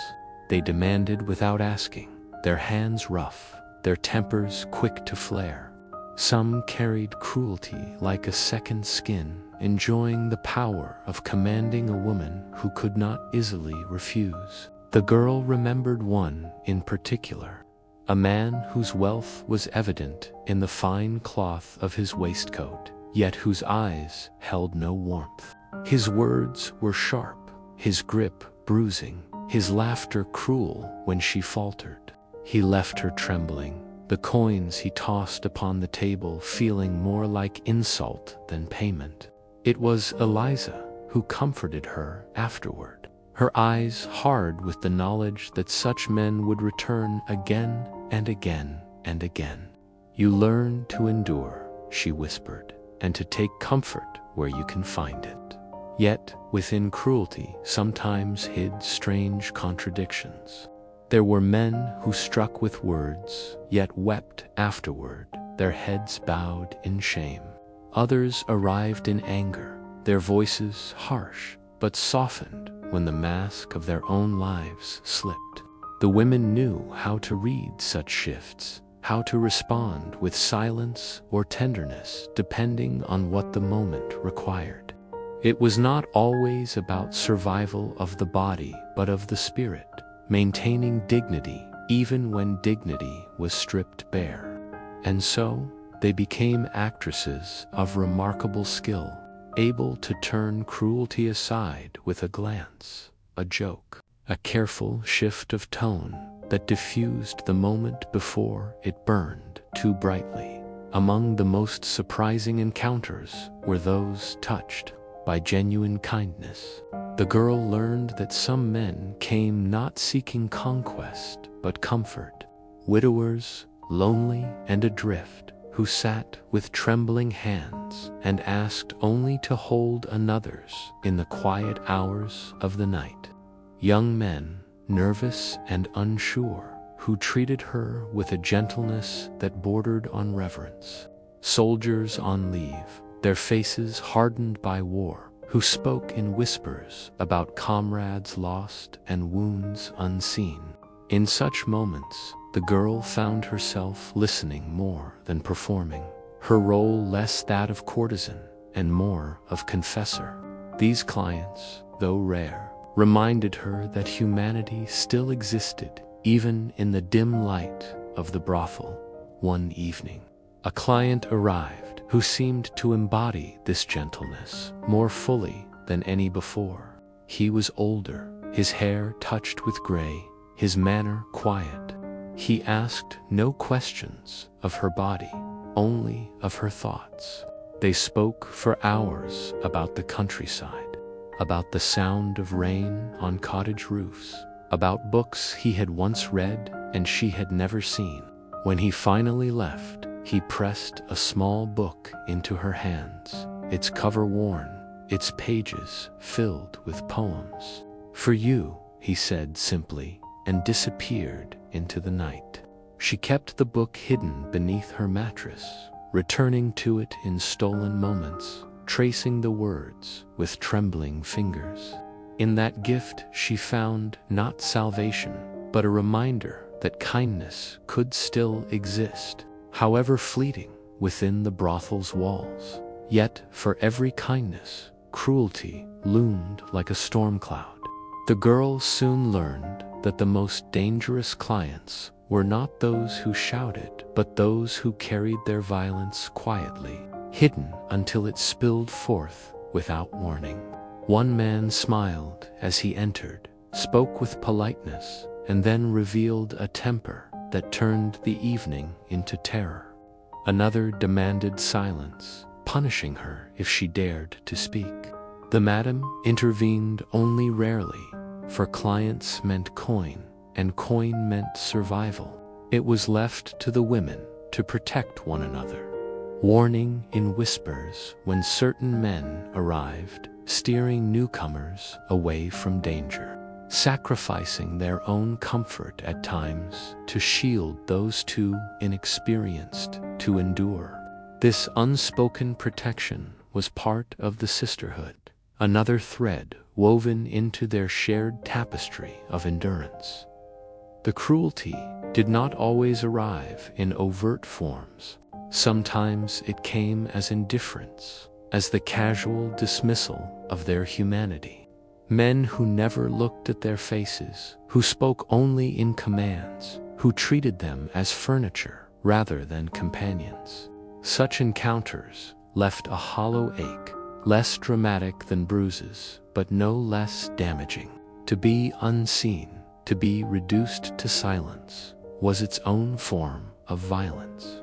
Speaker 1: They demanded without asking, their hands rough, their tempers quick to flare. Some carried cruelty like a second skin, enjoying the power of commanding a woman who could not easily refuse. The girl remembered one in particular, a man whose wealth was evident in the fine cloth of his waistcoat, yet whose eyes held no warmth. His words were sharp, his grip bruising, his laughter cruel when she faltered. He left her trembling, the coins he tossed upon the table feeling more like insult than payment. It was Eliza who comforted her afterward, her eyes hard with the knowledge that such men would return again and again and again. "You learn to endure," she whispered, "and to take comfort where you can find it." Yet, within cruelty sometimes hid strange contradictions. There were men who struck with words, yet wept afterward, their heads bowed in shame. Others arrived in anger, their voices harsh, but softened when the mask of their own lives slipped. The women knew how to read such shifts, how to respond with silence or tenderness depending on what the moment required. It was not always about survival of the body but of the spirit, maintaining dignity even when dignity was stripped bare. And so, they became actresses of remarkable skill, able to turn cruelty aside with a glance, a joke, a careful shift of tone that diffused the moment before it burned too brightly. Among the most surprising encounters were those touched by genuine kindness. The girl learned that some men came not seeking conquest but comfort, widowers, lonely and adrift, who sat with trembling hands and asked only to hold another's in the quiet hours of the night. Young men, nervous and unsure, who treated her with a gentleness that bordered on reverence. Soldiers on leave, their faces hardened by war, who spoke in whispers about comrades lost and wounds unseen. In such moments, the girl found herself listening more than performing, her role less that of courtesan and more of confessor. These clients, though rare, reminded her that humanity still existed even in the dim light of the brothel. One evening, a client arrived who seemed to embody this gentleness more fully than any before. He was older, his hair touched with gray, his manner quiet. He asked no questions of her body, only of her thoughts. They spoke for hours about the countryside, about the sound of rain on cottage roofs, about books he had once read and she had never seen. When he finally left, he pressed a small book into her hands, its cover worn, its pages filled with poems. "For you," he said simply, and disappeared into the night. She kept the book hidden beneath her mattress, returning to it in stolen moments, tracing the words with trembling fingers. In that gift she found not salvation, but a reminder that kindness could still exist, however fleeting, within the brothel's walls. Yet, for every kindness, cruelty loomed like a storm cloud. The girl soon learned that the most dangerous clients were not those who shouted, but those who carried their violence quietly, hidden until it spilled forth without warning. One man smiled as he entered, spoke with politeness, and then revealed a temper that turned the evening into terror. Another demanded silence, punishing her if she dared to speak. The madam intervened only rarely, for clients meant coin, and coin meant survival. It was left to the women to protect one another, warning in whispers when certain men arrived, steering newcomers away from danger, sacrificing their own comfort at times to shield those too inexperienced to endure. This unspoken protection was part of the sisterhood, another thread woven into their shared tapestry of endurance. The cruelty did not always arrive in overt forms. Sometimes it came as indifference, as the casual dismissal of their humanity. Men who never looked at their faces, who spoke only in commands, who treated them as furniture rather than companions. Such encounters left a hollow ache, less dramatic than bruises, but no less damaging. To be unseen, to be reduced to silence, was its own form of violence.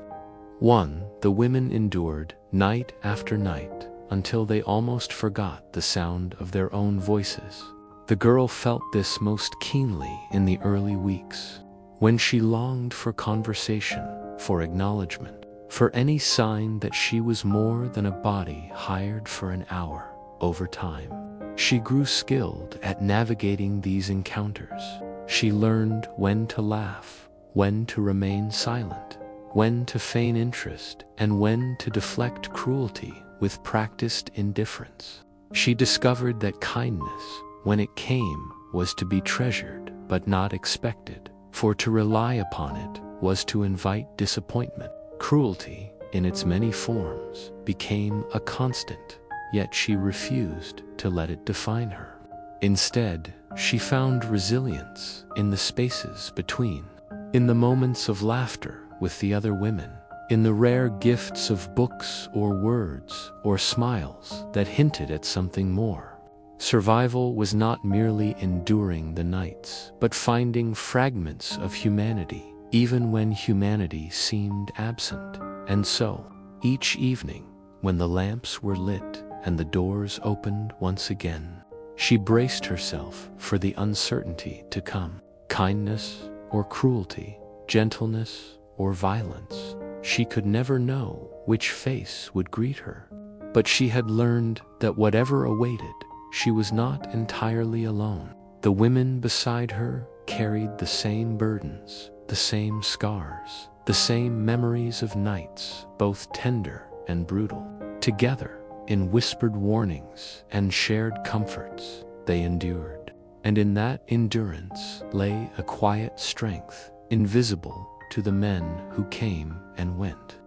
Speaker 1: One the women endured night after night until they almost forgot the sound of their own voices. The girl felt this most keenly in the early weeks, when she longed for conversation, for acknowledgement, for any sign that she was more than a body hired for an hour. Over time, she grew skilled at navigating these encounters. She learned when to laugh, when to remain silent, when to feign interest, and when to deflect cruelty with practiced indifference. She discovered that kindness, when it came, was to be treasured but not expected, for to rely upon it was to invite disappointment. Cruelty, in its many forms, became a constant, yet she refused to let it define her. Instead, she found resilience in the spaces between, in the moments of laughter with the other women, in the rare gifts of books or words or smiles that hinted at something more. Survival was not merely enduring the nights, but finding fragments of humanity, even when humanity seemed absent. And so, each evening, when the lamps were lit and the doors opened once again, she braced herself for the uncertainty to come. Kindness or cruelty, gentleness or violence, she could never know which face would greet her. But she had learned that whatever awaited, she was not entirely alone. The women beside her carried the same burdens, the same scars, the same memories of nights, both tender and brutal. Together, in whispered warnings and shared comforts, they endured. And in that endurance lay a quiet strength, invisible to the men who came and went,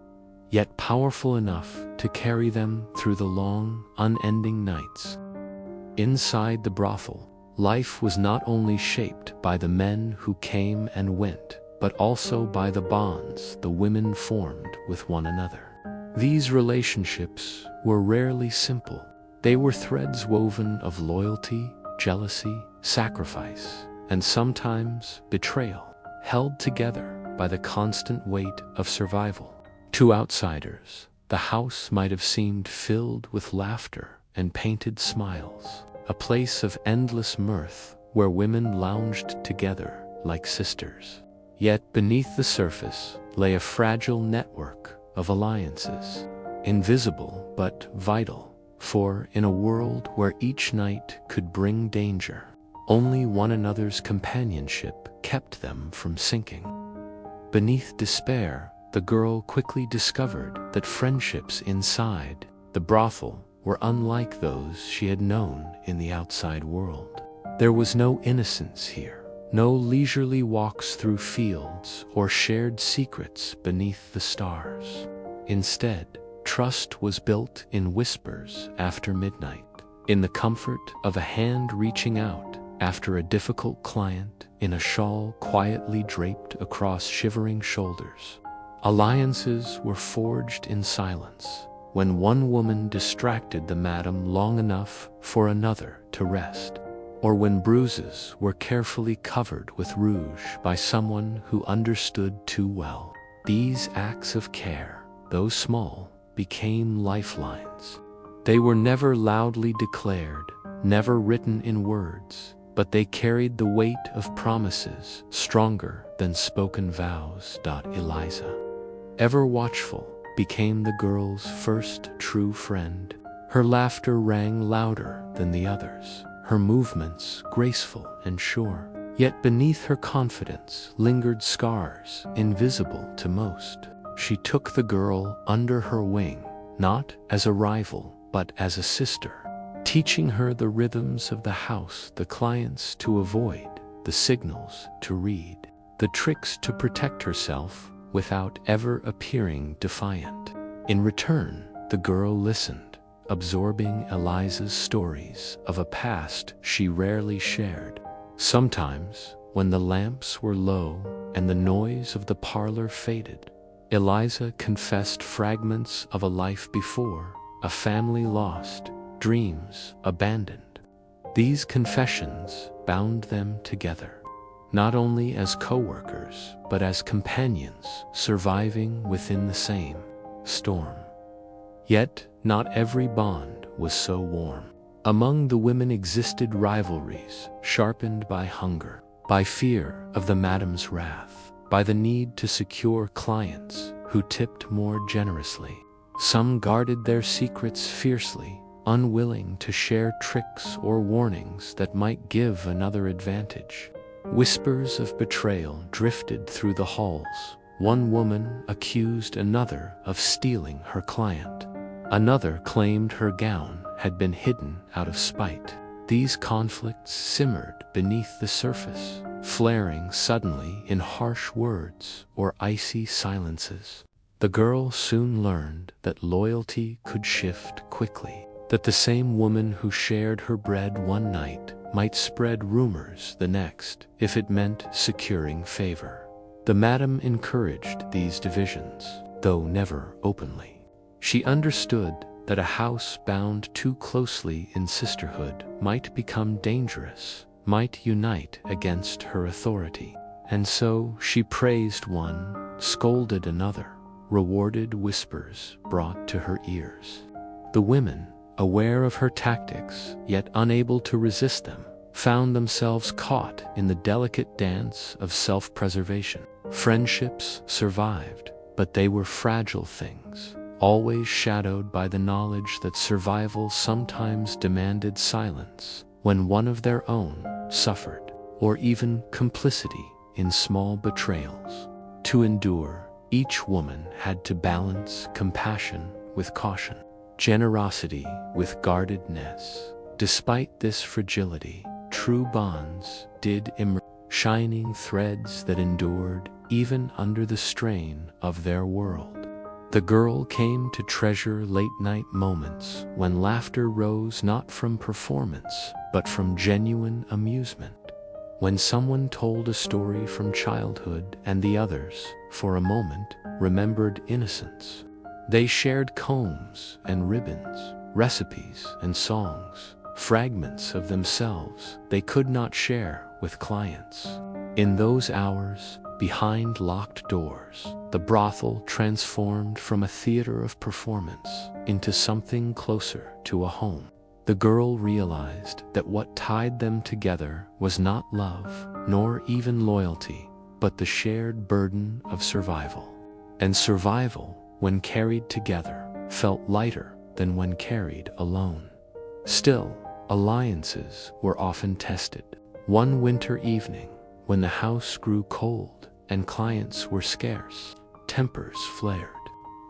Speaker 1: yet powerful enough to carry them through the long, unending nights. Inside the brothel, life was not only shaped by the men who came and went, but also by the bonds the women formed with one another. These relationships were rarely simple. They were threads woven of loyalty, jealousy, sacrifice, and sometimes betrayal, held together by the constant weight of survival. To outsiders, the house might have seemed filled with laughter and painted smiles, a place of endless mirth where women lounged together like sisters. Yet beneath the surface lay a fragile network of alliances, invisible but vital, for in a world where each night could bring danger, only one another's companionship kept them from sinking. Beneath despair, the girl quickly discovered that friendships inside the brothel were unlike those she had known in the outside world. There was no innocence here, no leisurely walks through fields or shared secrets beneath the stars. Instead, trust was built in whispers after midnight, in the comfort of a hand reaching out after a difficult client, in a shawl quietly draped across shivering shoulders. Alliances were forged in silence, when one woman distracted the madam long enough for another to rest. or when bruises were carefully covered with rouge by someone who understood too well. These acts of care, though small, became lifelines. They were never loudly declared, never written in words, but they carried the weight of promises stronger than spoken vows. Eliza, ever watchful, became the girl's first true friend. Her laughter rang louder than the others, her movements graceful and sure. Yet beneath her confidence lingered scars invisible to most. She took the girl under her wing, not as a rival, but as a sister, teaching her the rhythms of the house, the clients to avoid, the signals to read, the tricks to protect herself without ever appearing defiant. In return, the girl listened, absorbing Eliza's stories of a past she rarely shared. Sometimes, when the lamps were low and the noise of the parlor faded, Eliza confessed fragments of a life before, a family lost, dreams abandoned. These confessions bound them together, not only as co-workers, but as companions surviving within the same storm. Yet, not every bond was so warm. Among the women existed rivalries sharpened by hunger, by fear of the madam's wrath, by the need to secure clients who tipped more generously. Some guarded their secrets fiercely, unwilling to share tricks or warnings that might give another advantage. Whispers of betrayal drifted through the halls. One woman accused another of stealing her client. Another claimed her gown had been hidden out of spite. These conflicts simmered beneath the surface, flaring suddenly in harsh words or icy silences. The girl soon learned that loyalty could shift quickly, that the same woman who shared her bread one night might spread rumors the next if it meant securing favor. The madam encouraged these divisions, though never openly. She understood that a house bound too closely in sisterhood might become dangerous, might unite against her authority. And so she praised one, scolded another, rewarded whispers brought to her ears. The women, aware of her tactics, yet unable to resist them, found themselves caught in the delicate dance of self-preservation. Friendships survived, but they were fragile things, always shadowed by the knowledge that survival sometimes demanded silence when one of their own suffered, or even complicity in small betrayals. To endure, each woman had to balance compassion with caution, generosity with guardedness. Despite this fragility, true bonds did emerge, shining threads that endured even under the strain of their world. The girl came to treasure late-night moments when laughter rose not from performance, but from genuine amusement. When someone told a story from childhood and the others, for a moment, remembered innocence. They shared combs and ribbons, recipes and songs, fragments of themselves they could not share with clients. In those hours, behind locked doors, the brothel transformed from a theater of performance into something closer to a home. The girl realized that what tied them together was not love, nor even loyalty, but the shared burden of survival. And survival, when carried together, felt lighter than when carried alone. Still, alliances were often tested. One winter evening, when the house grew cold and clients were scarce, tempers flared.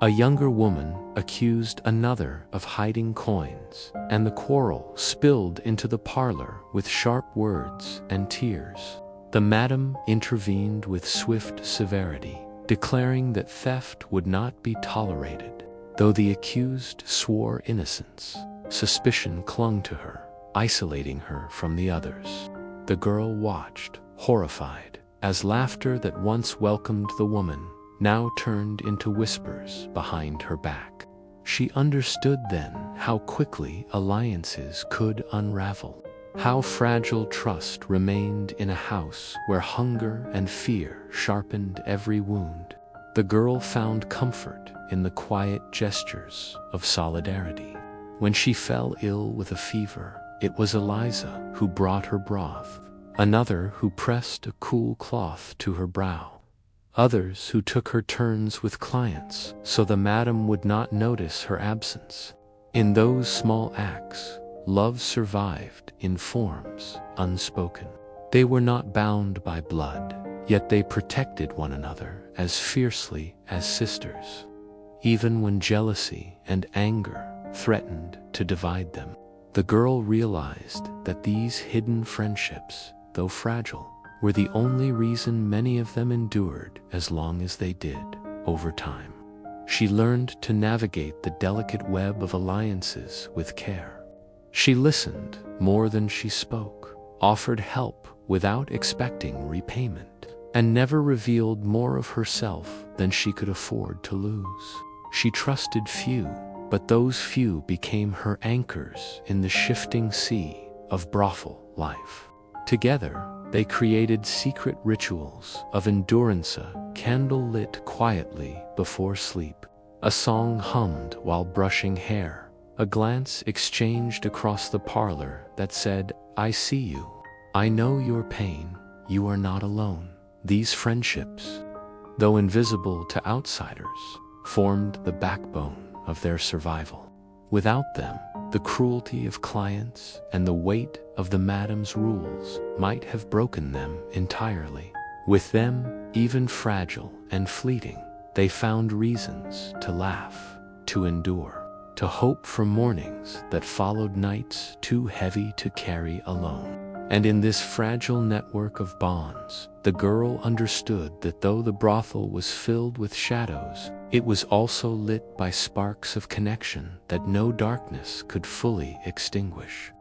Speaker 1: A younger woman accused another of hiding coins, and the quarrel spilled into the parlor with sharp words and tears. The madam intervened with swift severity, declaring that theft would not be tolerated. Though the accused swore innocence, suspicion clung to her, isolating her from the others. The girl watched, horrified, as laughter that once welcomed the woman now turned into whispers behind her back. She understood then how quickly alliances could unravel. How fragile trust remained in a house where hunger and fear sharpened every wound. The girl found comfort in the quiet gestures of solidarity. When she fell ill with a fever, it was Eliza who brought her broth, another who pressed a cool cloth to her brow, others who took her turns with clients so the madam would not notice her absence. In those small acts, love survived in forms unspoken. They were not bound by blood, yet they protected one another as fiercely as sisters, even when jealousy and anger threatened to divide them. The girl realized that these hidden friendships, though fragile, were the only reason many of them endured as long as they did over time. She learned to navigate the delicate web of alliances with care. She listened more than she spoke, offered help without expecting repayment, and never revealed more of herself than she could afford to lose. She trusted few, but those few became her anchors in the shifting sea of brothel life. Together, they created secret rituals of endurance, a candle lit quietly before sleep, a song hummed while brushing hair, a glance exchanged across the parlor that said, "I see you. I know your pain. You are not alone." These friendships, though invisible to outsiders, formed the backbone of their survival. Without them, the cruelty of clients and the weight of the madam's rules might have broken them entirely. With them, even fragile and fleeting, they found reasons to laugh, to endure, to hope for mornings that followed nights too heavy to carry alone. And in this fragile network of bonds, the girl understood that though the brothel was filled with shadows, it was also lit by sparks of connection that no darkness could fully extinguish.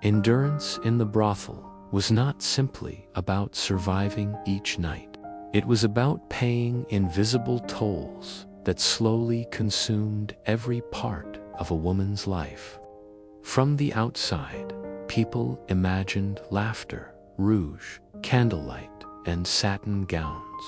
Speaker 1: Endurance in the brothel was not simply about surviving each night. It was about paying invisible tolls that slowly consumed every part of a woman's life. From the outside, people imagined laughter, rouge, candlelight, and satin gowns.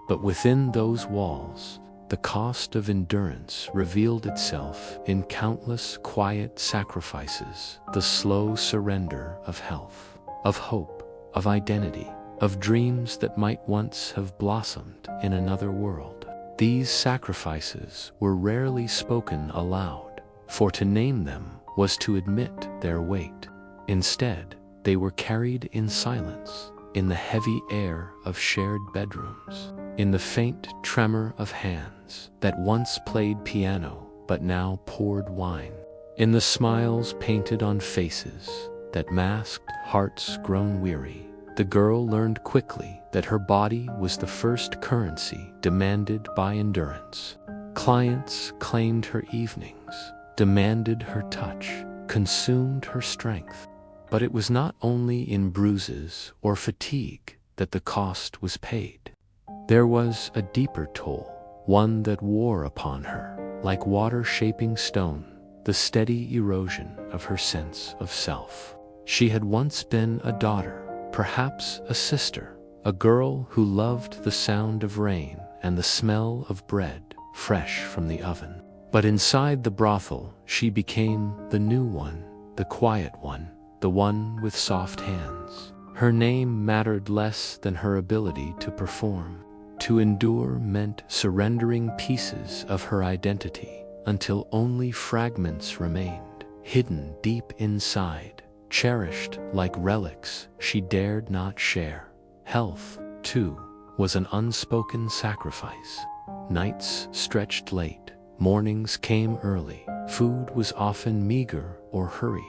Speaker 1: But within those walls, the cost of endurance revealed itself in countless quiet sacrifices, the slow surrender of health, of hope, of identity, of dreams that might once have blossomed in another world. These sacrifices were rarely spoken aloud, for to name them was to admit their weight. Instead, they were carried in silence, in the heavy air of shared bedrooms, in the faint tremor of hands that once played piano but now poured wine, in the smiles painted on faces that masked hearts grown weary. The girl learned quickly that her body was the first currency demanded by endurance. Clients claimed her evenings, demanded her touch, consumed her strength. But it was not only in bruises or fatigue that the cost was paid. There was a deeper toll, one that wore upon her, like water shaping stone, the steady erosion of her sense of self. She had once been a daughter, perhaps a sister, a girl who loved the sound of rain and the smell of bread fresh from the oven. But inside the brothel, she became the new one, the quiet one, the one with soft hands. Her name mattered less than her ability to perform. To endure meant surrendering pieces of her identity until only fragments remained, hidden deep inside, cherished like relics she dared not share. Health, too, was an unspoken sacrifice. Nights stretched late, mornings came early, food was often meager or hurried.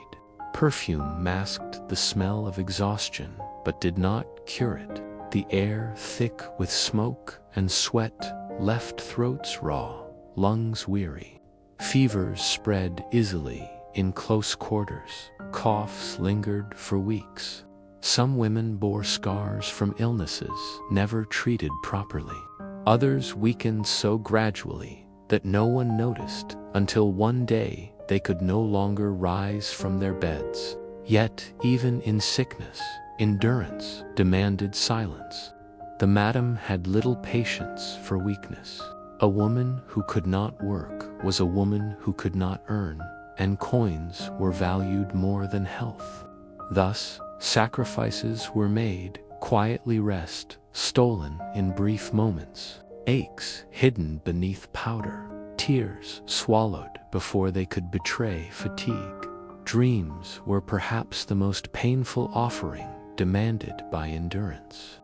Speaker 1: Perfume masked the smell of exhaustion, but did not cure it. The air, thick with smoke and sweat, left throats raw, lungs weary. Fevers spread easily in close quarters. Coughs lingered for weeks. Some women bore scars from illnesses never treated properly. Others weakened so gradually that no one noticed until one day they could no longer rise from their beds. Yet, even in sickness, endurance demanded silence. The madam had little patience for weakness. A woman who could not work was a woman who could not earn, and coins were valued more than health. Thus, sacrifices were made, quietly rest stolen in brief moments, aches hidden beneath powder, tears swallowed before they could betray fatigue. Dreams were perhaps the most painful offering demanded by endurance.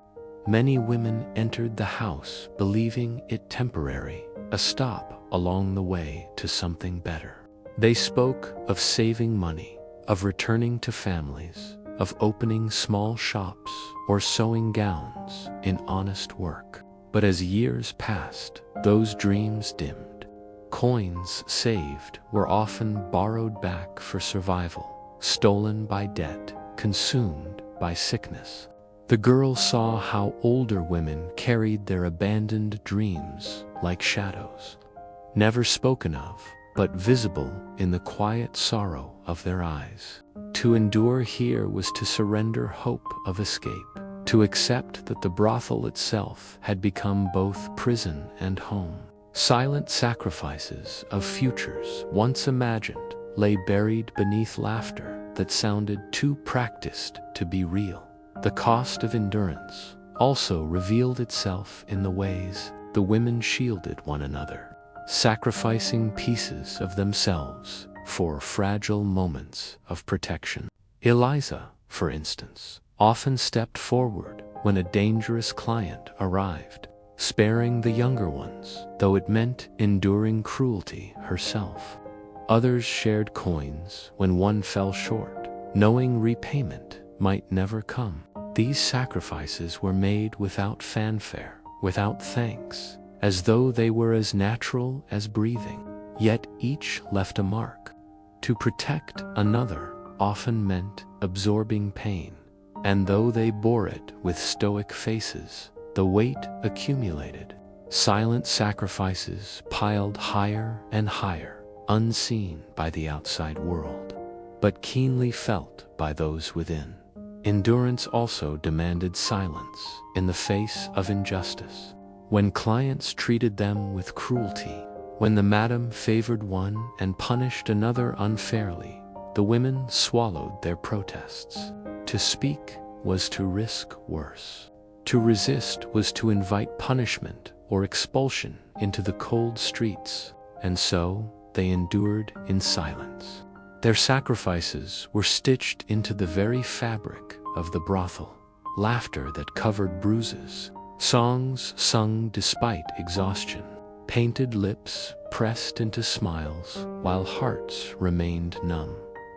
Speaker 1: Many women entered the house believing it temporary, a stop along the way to something better. They spoke of saving money, of returning to families, of opening small shops or sewing gowns in honest work. But as years passed, those dreams dimmed. Coins saved were often borrowed back for survival, stolen by debt, consumed by sickness. The girl saw how older women carried their abandoned dreams like shadows, never spoken of, but visible in the quiet sorrow of their eyes. To endure here was to surrender hope of escape, to accept that the brothel itself had become both prison and home. Silent sacrifices of futures once imagined lay buried beneath laughter that sounded too practiced to be real. The cost of endurance also revealed itself in the ways the women shielded one another, sacrificing pieces of themselves for fragile moments of protection. Eliza, for instance, often stepped forward when a dangerous client arrived, sparing the younger ones, though it meant enduring cruelty herself. Others shared coins when one fell short, knowing repayment might never come. These sacrifices were made without fanfare, without thanks, as though they were as natural as breathing. Yet each left a mark. To protect another often meant absorbing pain, and though they bore it with stoic faces, the weight accumulated. Silent sacrifices piled higher and higher, unseen by the outside world, but keenly felt by those within. Endurance also demanded silence in the face of injustice. When clients treated them with cruelty, when the madam favored one and punished another unfairly, the women swallowed their protests. To speak was to risk worse. To resist was to invite punishment or expulsion into the cold streets, and so they endured in silence. Their sacrifices were stitched into the very fabric of the brothel, laughter that covered bruises, songs sung despite exhaustion, painted lips pressed into smiles while hearts remained numb.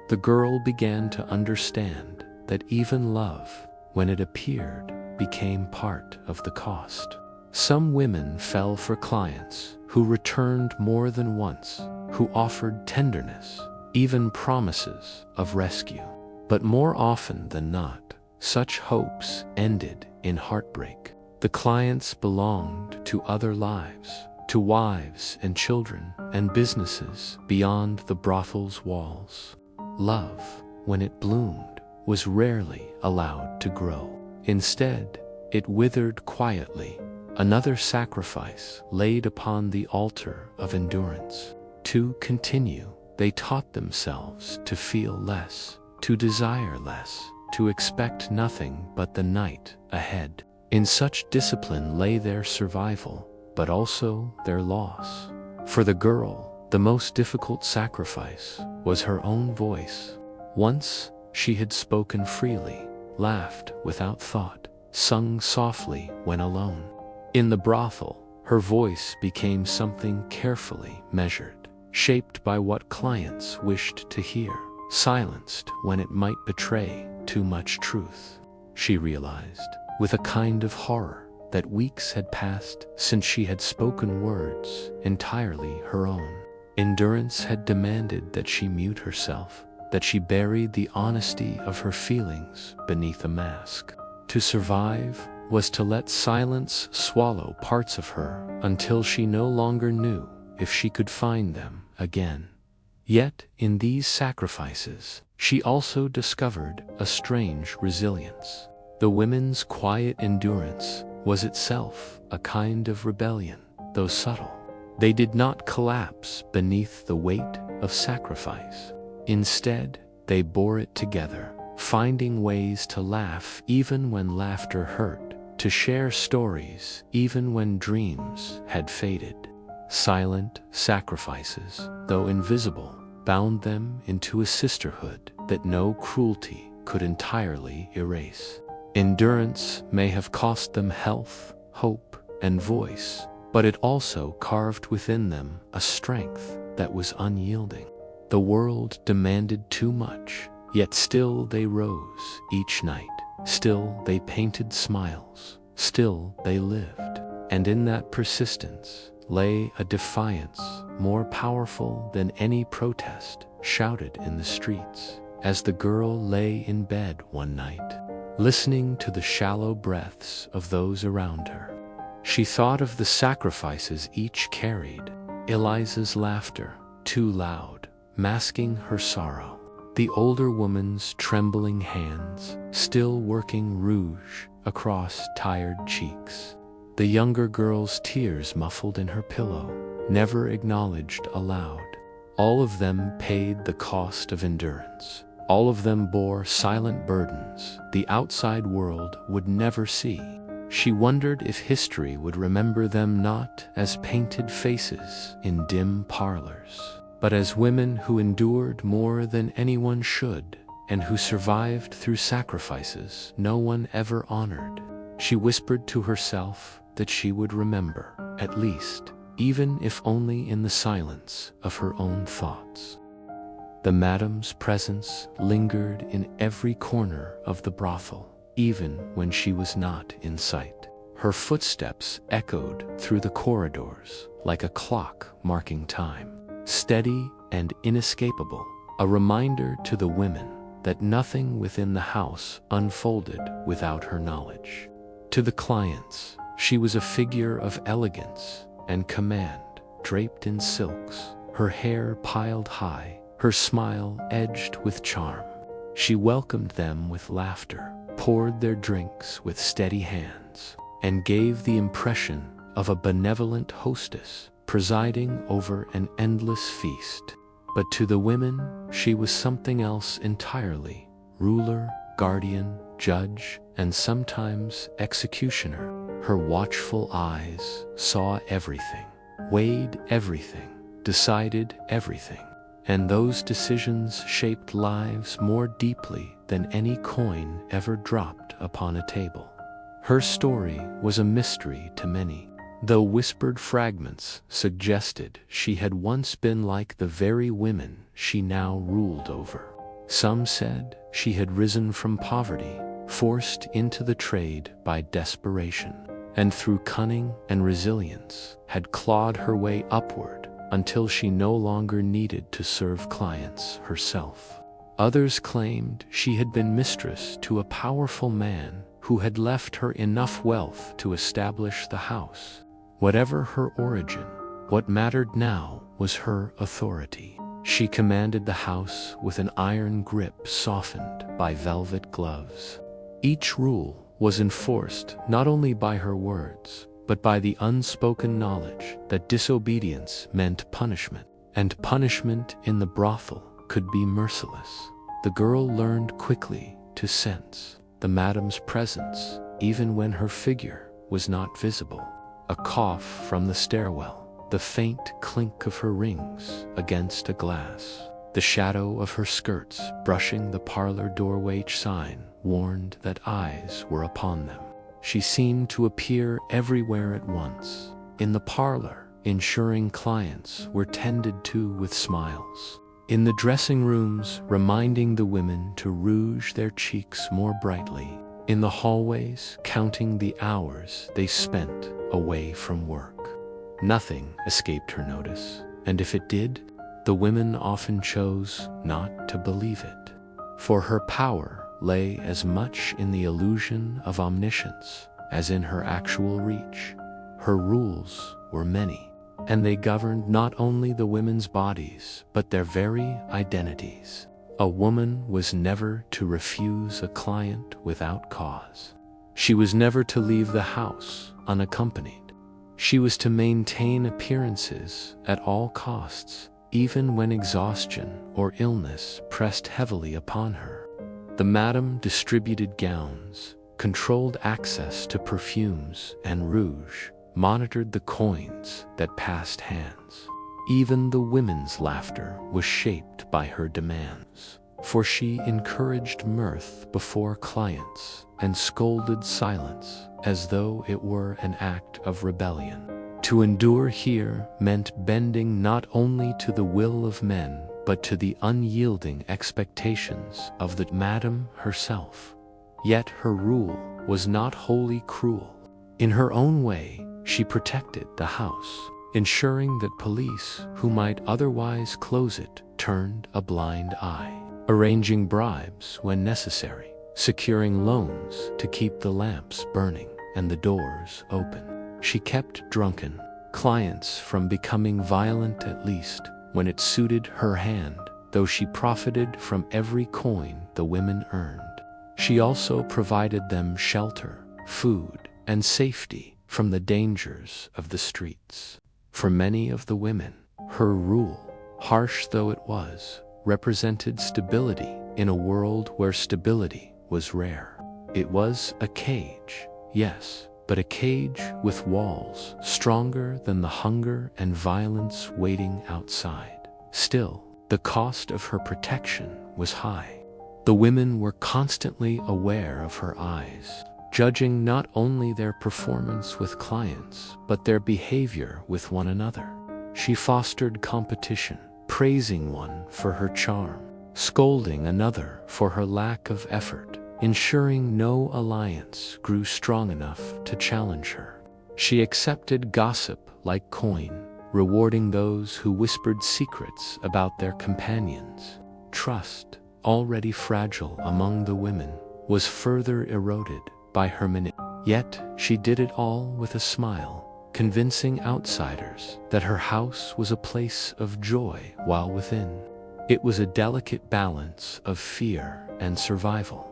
Speaker 1: The girl began to understand that even love, when it appeared, became part of the cost. Some women fell for clients who returned more than once, who offered tenderness, even promises of rescue. But more often than not, such hopes ended in heartbreak. The clients belonged to other lives, to wives and children and businesses beyond the brothel's walls. Love, when it bloomed, was rarely allowed to grow. Instead, it withered quietly, another sacrifice laid upon the altar of endurance. To continue, they taught themselves to feel less, to desire less, to expect nothing but the night ahead. In such discipline lay their survival, but also their loss. For the girl, the most difficult sacrifice was her own voice. Once, she had spoken freely, laughed without thought, sung softly when alone. In the brothel, her voice became something carefully measured, shaped by what clients wished to hear, silenced when it might betray too much truth. She realized, with a kind of horror, that weeks had passed since she had spoken words entirely her own. Endurance had demanded that she mute herself, that she buried the honesty of her feelings beneath a mask. To survive was to let silence swallow parts of her until she no longer knew if she could find them again. Yet in these sacrifices, she also discovered a strange resilience. The women's quiet endurance was itself a kind of rebellion, though subtle. They did not collapse beneath the weight of sacrifice. Instead, they bore it together, finding ways to laugh even when laughter hurt, to share stories even when dreams had faded. Silent sacrifices, though invisible, bound them into a sisterhood that no cruelty could entirely erase. Endurance may have cost them health, hope, and voice, but it also carved within them a strength that was unyielding. The world demanded too much, yet still they rose each night. Still they painted smiles. Still they lived. And in that persistence lay a defiance more powerful than any protest shouted in the streets. As the girl lay in bed one night, listening to the shallow breaths of those around her, she thought of the sacrifices each carried. Eliza's laughter, too loud, masking her sorrow. The older woman's trembling hands, still working rouge across tired cheeks. The younger girl's tears muffled in her pillow, never acknowledged aloud. All of them paid the cost of endurance. All of them bore silent burdens the outside world would never see. She wondered if history would remember them not as painted faces in dim parlors, but as women who endured more than anyone should, and who survived through sacrifices no one ever honored. She whispered to herself that she would remember, at least, even if only in the silence of her own thoughts. The madam's presence lingered in every corner of the brothel, even when she was not in sight. Her footsteps echoed through the corridors like a clock marking time, steady and inescapable, a reminder to the women that nothing within the house unfolded without her knowledge. To the clients, she was a figure of elegance and command, draped in silks, her hair piled high, her smile edged with charm. She welcomed them with laughter, poured their drinks with steady hands, and gave the impression of a benevolent hostess presiding over an endless feast. But to the women, she was something else entirely: ruler, guardian, judge, and sometimes executioner. Her watchful eyes saw everything, weighed everything, decided everything. And those decisions shaped lives more deeply than any coin ever dropped upon a table. Her story was a mystery to many, though whispered fragments suggested she had once been like the very women she now ruled over. Some said she had risen from poverty, forced into the trade by desperation, and through cunning and resilience had clawed her way upward until she no longer needed to serve clients herself. Others claimed she had been mistress to a powerful man who had left her enough wealth to establish the house. Whatever her origin, what mattered now was her authority. She commanded the house with an iron grip softened by velvet gloves. Each rule was enforced not only by her words, but by the unspoken knowledge that disobedience meant punishment, and punishment in the brothel could be merciless. The girl learned quickly to sense the madam's presence, even when her figure was not visible. A cough from the stairwell, the faint clink of her rings against a glass, the shadow of her skirts brushing the parlor doorway sign warned that eyes were upon them. She seemed to appear everywhere at once. In the parlor, ensuring clients were tended to with smiles. In the dressing rooms, reminding the women to rouge their cheeks more brightly. In the hallways, counting the hours they spent away from work. Nothing escaped her notice, and if it did, the women often chose not to believe it. For her power lay as much in the illusion of omniscience as in her actual reach. Her rules were many, and they governed not only the women's bodies, but their very identities. A woman was never to refuse a client without cause. She was never to leave the house unaccompanied. She was to maintain appearances at all costs, even when exhaustion or illness pressed heavily upon her. The madam distributed gowns, controlled access to perfumes and rouge, monitored the coins that passed hands. Even the women's laughter was shaped by her demands, for she encouraged mirth before clients and scolded silence as though it were an act of rebellion. To endure here meant bending not only to the will of men, but to the unyielding expectations of the madam herself. Yet her rule was not wholly cruel. In her own way, she protected the house, ensuring that police who might otherwise close it turned a blind eye, arranging bribes when necessary, securing loans to keep the lamps burning and the doors open. She kept drunken clients from becoming violent, at least when it suited her hand, though she profited from every coin the women earned. She also provided them shelter, food, and safety from the dangers of the streets. For many of the women, her rule, harsh though it was, represented stability in a world where stability was rare. It was a cage, yes, but a cage with walls stronger than the hunger and violence waiting outside. Still, the cost of her protection was high. The women were constantly aware of her eyes, judging not only their performance with clients, but their behavior with one another. She fostered competition, praising one for her charm, scolding another for her lack of effort, ensuring no alliance grew strong enough to challenge her. She accepted gossip like coin, rewarding those who whispered secrets about their companions. Trust, already fragile among the women, was further eroded by her manipulation. Yet she did it all with a smile, convincing outsiders that her house was a place of joy while within. It was a delicate balance of fear and survival.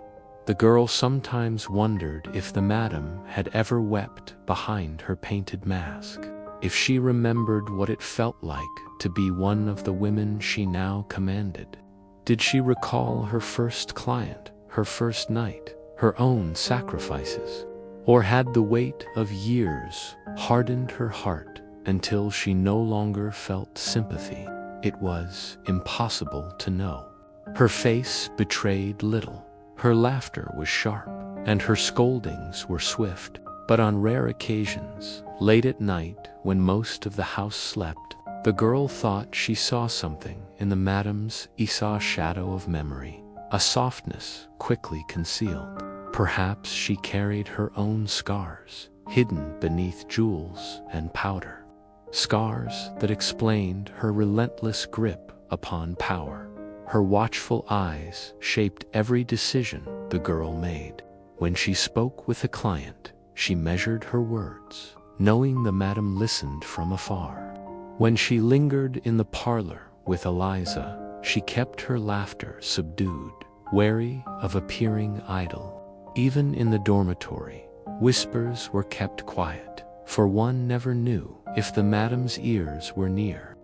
Speaker 1: The girl sometimes wondered if the madam had ever wept behind her painted mask, if she remembered what it felt like to be one of the women she now commanded. Did she recall her first client, her first night, her own sacrifices? Or had the weight of years hardened her heart until she no longer felt sympathy? It was impossible to know. Her face betrayed little. Her laughter was sharp, and her scoldings were swift. But on rare occasions, late at night when most of the house slept, the girl thought she saw something in the madam's shadow of memory, a softness quickly concealed. Perhaps she carried her own scars, hidden beneath jewels and powder. Scars that explained her relentless grip upon power. Her watchful eyes shaped every decision the girl made. When she spoke with a client, she measured her words, knowing the madam listened from afar. When she lingered in the parlor with Eliza, she kept her laughter subdued, wary of appearing idle. Even in the dormitory, whispers were kept quiet, for one never knew if the madam's ears were near.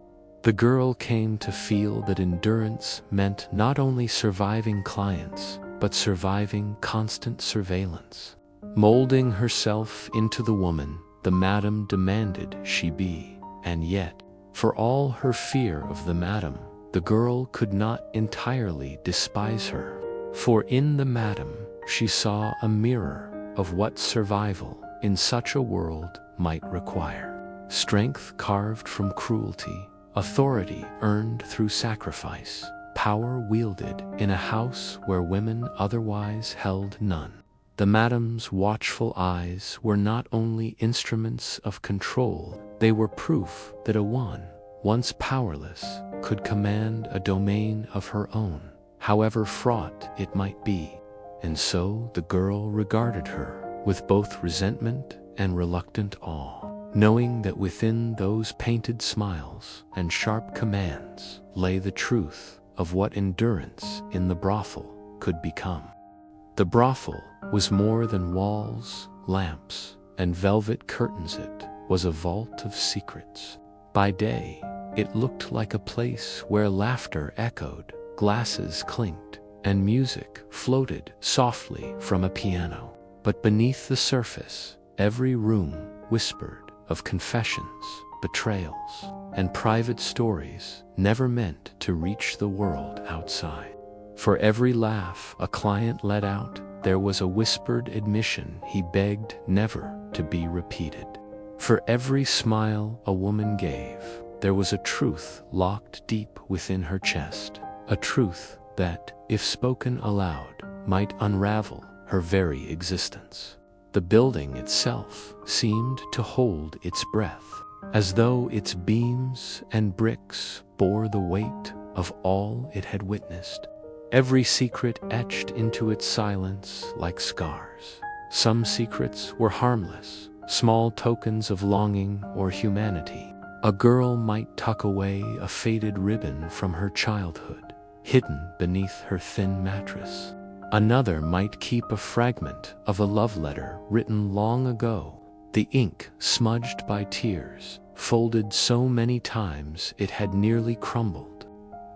Speaker 1: The girl came to feel that endurance meant not only surviving clients, but surviving constant surveillance. Molding herself into the woman the madam demanded she be, and yet, for all her fear of the madam, the girl could not entirely despise her. For in the madam, she saw a mirror of what survival in such a world might require. Strength carved from cruelty, authority earned through sacrifice, power wielded in a house where women otherwise held none. The madam's watchful eyes were not only instruments of control, they were proof that a woman, once powerless, could command a domain of her own, however fraught it might be. And so the girl regarded her with both resentment and reluctant awe, knowing that within those painted smiles and sharp commands lay the truth of what endurance in the brothel could become. The brothel was more than walls, lamps, and velvet curtains. It was a vault of secrets. By day, it looked like a place where laughter echoed, glasses clinked, and music floated softly from a piano. But beneath the surface, every room whispered of confessions, betrayals, and private stories never meant to reach the world outside. For every laugh a client let out, there was a whispered admission he begged never to be repeated. For every smile a woman gave, there was a truth locked deep within her chest, a truth that, if spoken aloud, might unravel her very existence. The building itself seemed to hold its breath, as though its beams and bricks bore the weight of all it had witnessed. Every secret etched into its silence like scars. Some secrets were harmless, small tokens of longing or humanity. A girl might tuck away a faded ribbon from her childhood, hidden beneath her thin mattress. Another might keep a fragment of a love letter written long ago, the ink smudged by tears, folded so many times it had nearly crumbled.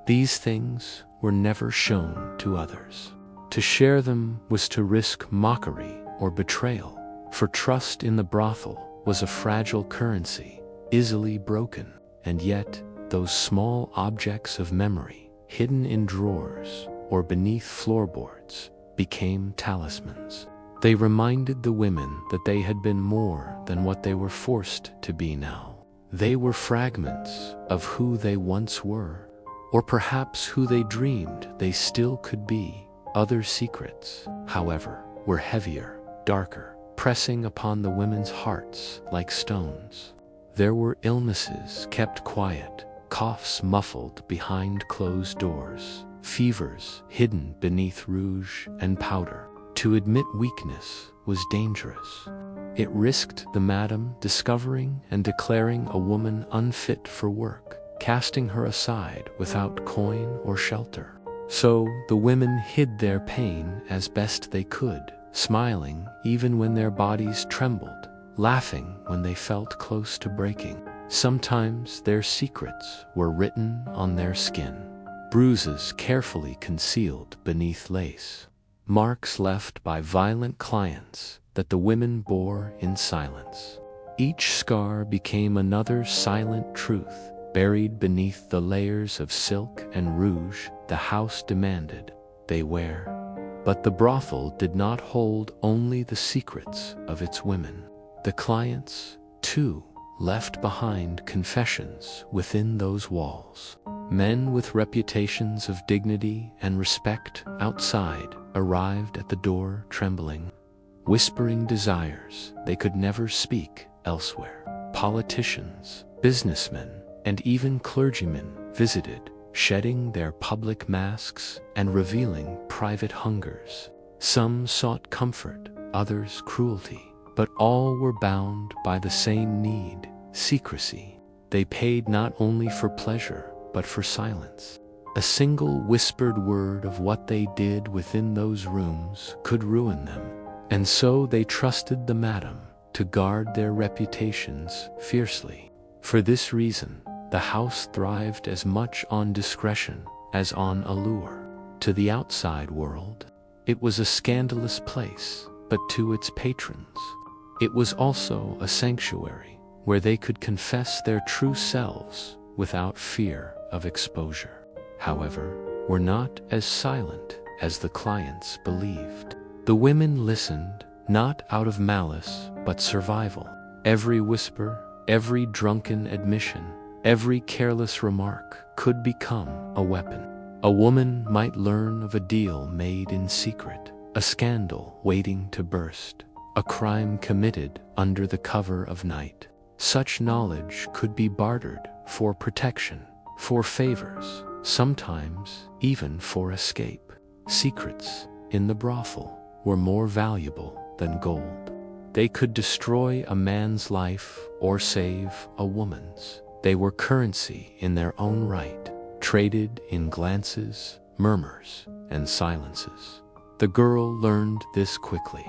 Speaker 1: These things were never shown to others. To share them was to risk mockery or betrayal, for trust in the brothel was a fragile currency, easily broken. And yet, those small objects of memory, hidden in drawers or beneath floorboards, became talismans. They reminded the women that they had been more than what they were forced to be now. They were fragments of who they once were, or perhaps who they dreamed they still could be. Other secrets, however, were heavier, darker, pressing upon the women's hearts like stones. There were illnesses kept quiet, coughs muffled behind closed doors, fevers hidden beneath rouge and powder. To admit weakness was dangerous. It risked the madam discovering and declaring a woman unfit for work, casting her aside without coin or shelter. So the women hid their pain as best they could, smiling even when their bodies trembled, laughing when they felt close to breaking. Sometimes their secrets were written on their skin, bruises carefully concealed beneath lace, marks left by violent clients that the women bore in silence. Each scar became another silent truth, buried beneath the layers of silk and rouge the house demanded they wear. But the brothel did not hold only the secrets of its women. The clients, too, left behind confessions within those walls. Men with reputations of dignity and respect outside arrived at the door trembling, whispering desires they could never speak elsewhere. Politicians, businessmen, and even clergymen visited, shedding their public masks and revealing private hungers. Some sought comfort, others cruelty, but all were bound by the same need, secrecy. They paid not only for pleasure, but for silence. A single whispered word of what they did within those rooms could ruin them, and so they trusted the madam to guard their reputations fiercely. For this reason, the house thrived as much on discretion as on allure. To the outside world, it was a scandalous place, but to its patrons, it was also a sanctuary where they could confess their true selves without fear of exposure. However, were not as silent as the clients believed. The women listened, not out of malice, but survival. Every whisper, every drunken admission, every careless remark could become a weapon. A woman might learn of a deal made in secret, a scandal waiting to burst, a crime committed under the cover of night. Such knowledge could be bartered for protection, for favors, sometimes even for escape. Secrets in the brothel were more valuable than gold. They could destroy a man's life or save a woman's. They were currency in their own right, traded in glances, murmurs, and silences. The girl learned this quickly.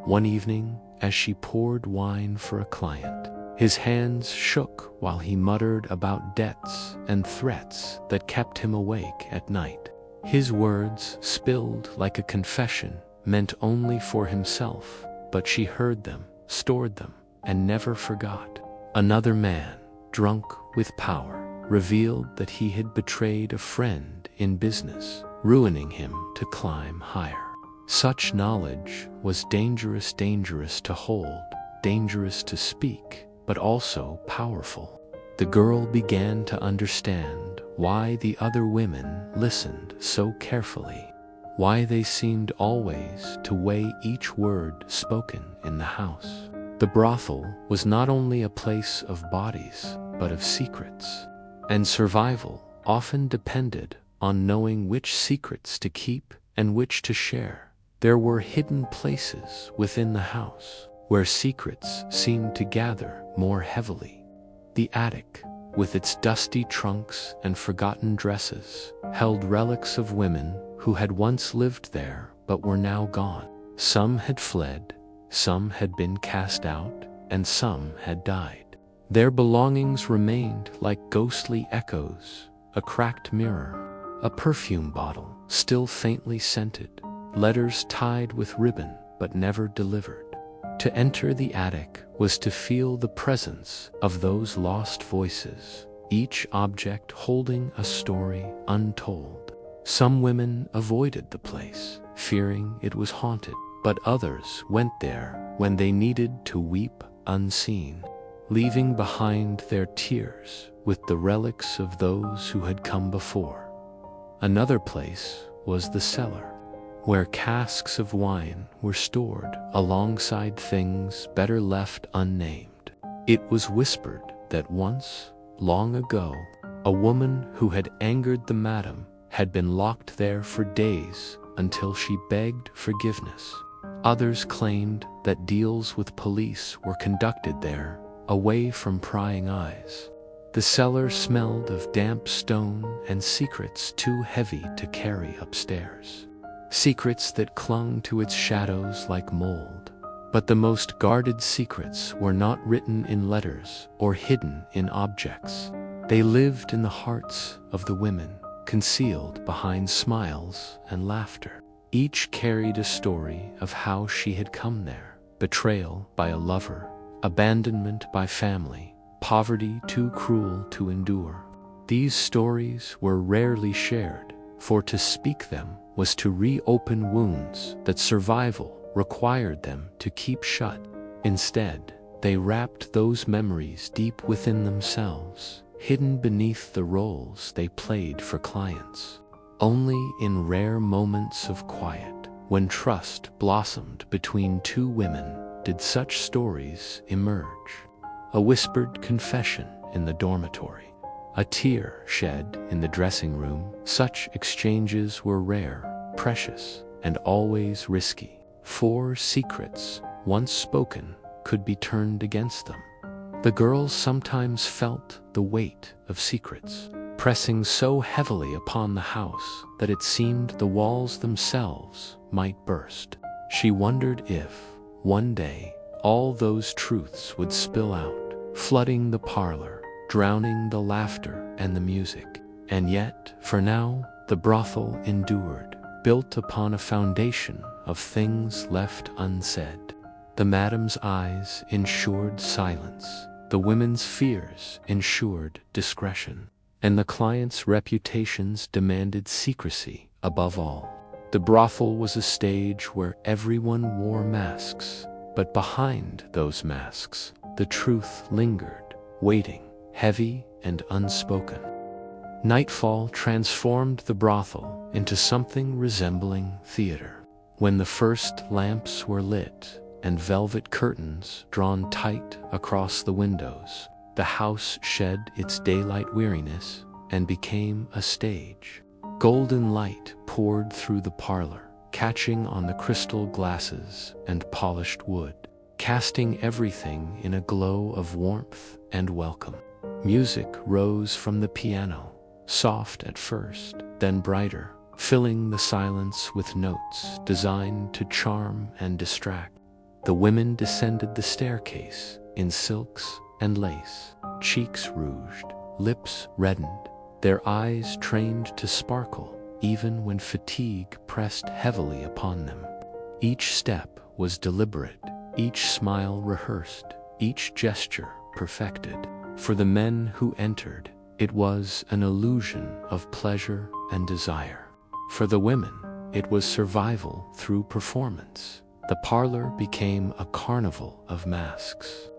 Speaker 1: One evening, as she poured wine for a client, his hands shook while he muttered about debts and threats that kept him awake at night. His words, spilled like a confession, meant only for himself, but she heard them, stored them, and never forgot. Another man, drunk with power, revealed that he had betrayed a friend in business, ruining him to climb higher. Such knowledge was dangerous to hold, dangerous to speak, but also powerful. The girl began to understand why the other women listened so carefully, why they seemed always to weigh each word spoken in the house. The brothel was not only a place of bodies, but of secrets, and survival often depended on knowing which secrets to keep and which to share. There were hidden places within the house where secrets seemed to gather more heavily. The attic, with its dusty trunks and forgotten dresses, held relics of women who had once lived there but were now gone. Some had fled, some had been cast out, and some had died. Their belongings remained like ghostly echoes, a cracked mirror, a perfume bottle still faintly scented, letters tied with ribbon but never delivered. To enter the attic was to feel the presence of those lost voices, each object holding a story untold. Some women avoided the place, fearing it was haunted, but others went there when they needed to weep unseen, leaving behind their tears with the relics of those who had come before. Another place was the cellar, where casks of wine were stored alongside things better left unnamed. It was whispered that once, long ago, a woman who had angered the madam had been locked there for days until she begged forgiveness. Others claimed that deals with police were conducted there, away from prying eyes. The cellar smelled of damp stone and secrets too heavy to carry upstairs. Secrets that clung to its shadows like mold. But the most guarded secrets were not written in letters or hidden in objects. They lived in the hearts of the women, concealed behind smiles and laughter. Each carried a story of how she had come there: betrayal by a lover, abandonment by family, poverty too cruel to endure. These stories were rarely shared, for to speak them was to reopen wounds that survival required them to keep shut. Instead, they wrapped those memories deep within themselves, hidden beneath the roles they played for clients. Only in rare moments of quiet, when trust blossomed between two women, did such stories emerge. A whispered confession in the dormitory, a tear shed in the dressing room. Such exchanges were rare, precious, and always risky. For secrets, once spoken, could be turned against them. The girls sometimes felt the weight of secrets, pressing so heavily upon the house that it seemed the walls themselves might burst. She wondered if, one day, all those truths would spill out, flooding the parlor, drowning the laughter and the music. And yet, for now, the brothel endured, built upon a foundation of things left unsaid. The madam's eyes ensured silence, the women's fears ensured discretion, and the clients' reputations demanded secrecy above all. The brothel was a stage where everyone wore masks, but behind those masks, the truth lingered, waiting, heavy and unspoken. Nightfall transformed the brothel into something resembling theater. When the first lamps were lit and velvet curtains drawn tight across the windows, the house shed its daylight weariness and became a stage. Golden light poured through the parlor, catching on the crystal glasses and polished wood, casting everything in a glow of warmth and welcome. Music rose from the piano, soft at first, then brighter, filling the silence with notes designed to charm and distract. The women descended the staircase in silks and lace, cheeks rouged, lips reddened, their eyes trained to sparkle even when fatigue pressed heavily upon them. Each step was deliberate, each smile rehearsed, each gesture perfected. For the men who entered, it was an illusion of pleasure and desire. For the women, it was survival through performance. The parlor became a carnival of masks.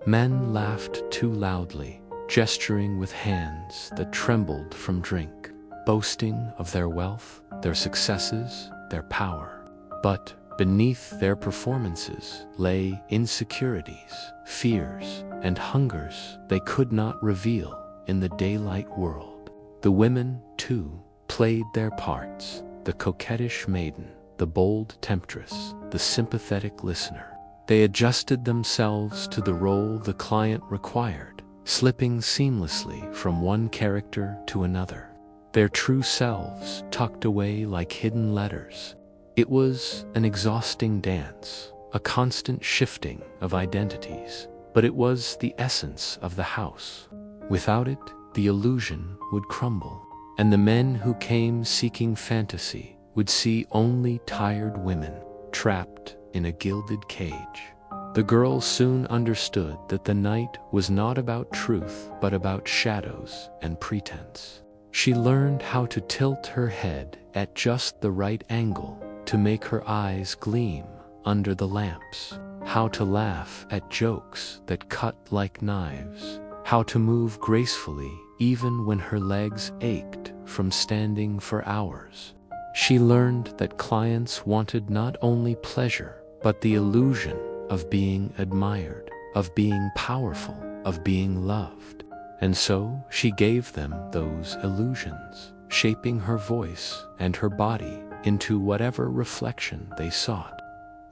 Speaker 1: Men laughed too loudly, gesturing with hands that trembled from drink, boasting of their wealth, their successes, their power. But beneath their performances lay insecurities, fears, and hungers they could not reveal in the daylight world. The women, too, played their parts, the coquettish maiden, the bold temptress, the sympathetic listener. They adjusted themselves to the role the client required, slipping seamlessly from one character to another, their true selves tucked away like hidden letters. It was an exhausting dance, a constant shifting of identities, but it was the essence of the house. Without it, the illusion would crumble, and the men who came seeking fantasy would see only tired women trapped in a gilded cage. The girl soon understood that the night was not about truth but about shadows and pretense. She learned how to tilt her head at just the right angle to make her eyes gleam under the lamps, how to laugh at jokes that cut like knives, how to move gracefully even when her legs ached from standing for hours. She learned that clients wanted not only pleasure, but the illusion of being admired, of being powerful, of being loved. And so she gave them those illusions, shaping her voice and her body into whatever reflection they sought.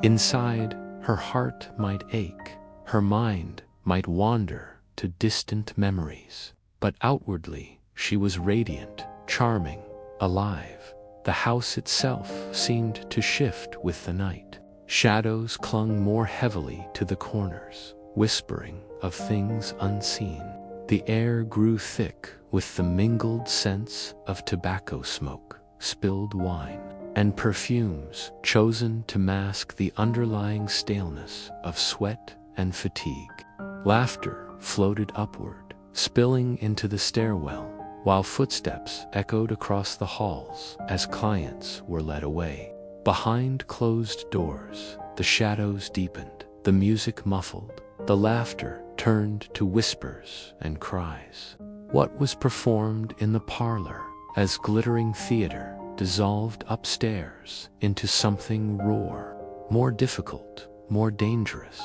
Speaker 1: Inside, her heart might ache, her mind might wander to distant memories, but outwardly she was radiant, charming, alive. The house itself seemed to shift with the night. Shadows clung more heavily to the corners, whispering of things unseen. The air grew thick with the mingled scents of tobacco smoke, spilled wine, and perfumes chosen to mask the underlying staleness of sweat and fatigue. Laughter floated upward, spilling into the stairwell, while footsteps echoed across the halls as clients were led away. Behind closed doors, the shadows deepened, the music muffled, the laughter turned to whispers and cries. What was performed in the parlor as glittering theater dissolved upstairs into something raw, more difficult, more dangerous.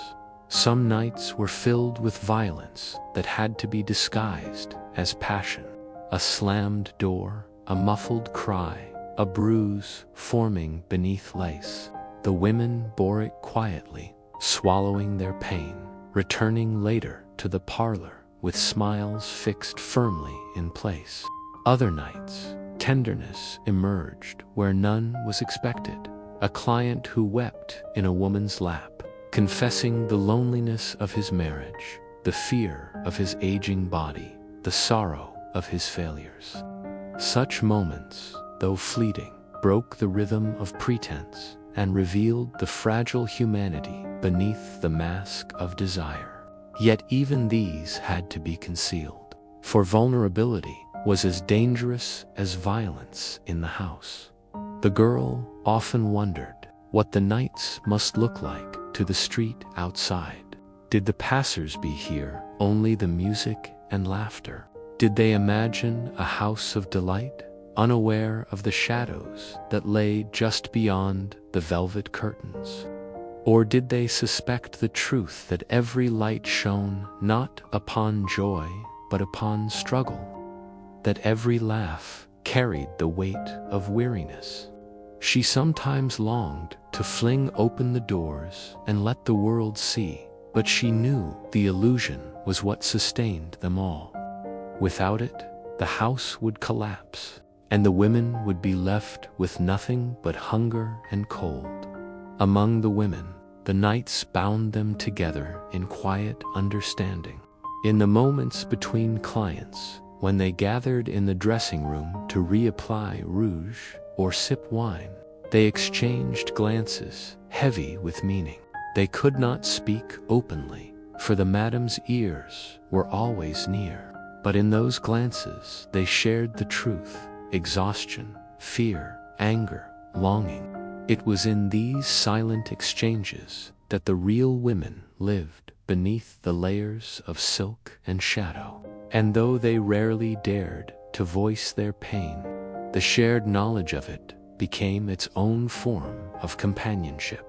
Speaker 1: Some nights were filled with violence that had to be disguised as passion. A slammed door, a muffled cry, a bruise forming beneath lace. The women bore it quietly, swallowing their pain, returning later to the parlor with smiles fixed firmly in place. Other nights, tenderness emerged where none was expected. A client who wept in a woman's lap, confessing the loneliness of his marriage, the fear of his aging body, the sorrow of his failures. Such moments, though fleeting, broke the rhythm of pretense and revealed the fragile humanity beneath the mask of desire. Yet even these had to be concealed, for vulnerability was as dangerous as violence in the house. The girl often wondered what the nights must look like to the street outside. Did the passers-by hear only the music and laughter? Did they imagine a house of delight, unaware of the shadows that lay just beyond the velvet curtains? Or did they suspect the truth that every light shone not upon joy, but upon struggle? That every laugh carried the weight of weariness? She sometimes longed to fling open the doors and let the world see, but she knew the illusion was what sustained them all. Without it, the house would collapse, and the women would be left with nothing but hunger and cold. Among the women, the nights bound them together in quiet understanding. In the moments between clients, when they gathered in the dressing room to reapply rouge or sip wine, they exchanged glances heavy with meaning. They could not speak openly, for the madame's ears were always near. But in those glances they shared the truth: exhaustion, fear, anger, longing. It was in these silent exchanges that the real women lived, beneath the layers of silk and shadow. And though they rarely dared to voice their pain, the shared knowledge of it became its own form of companionship,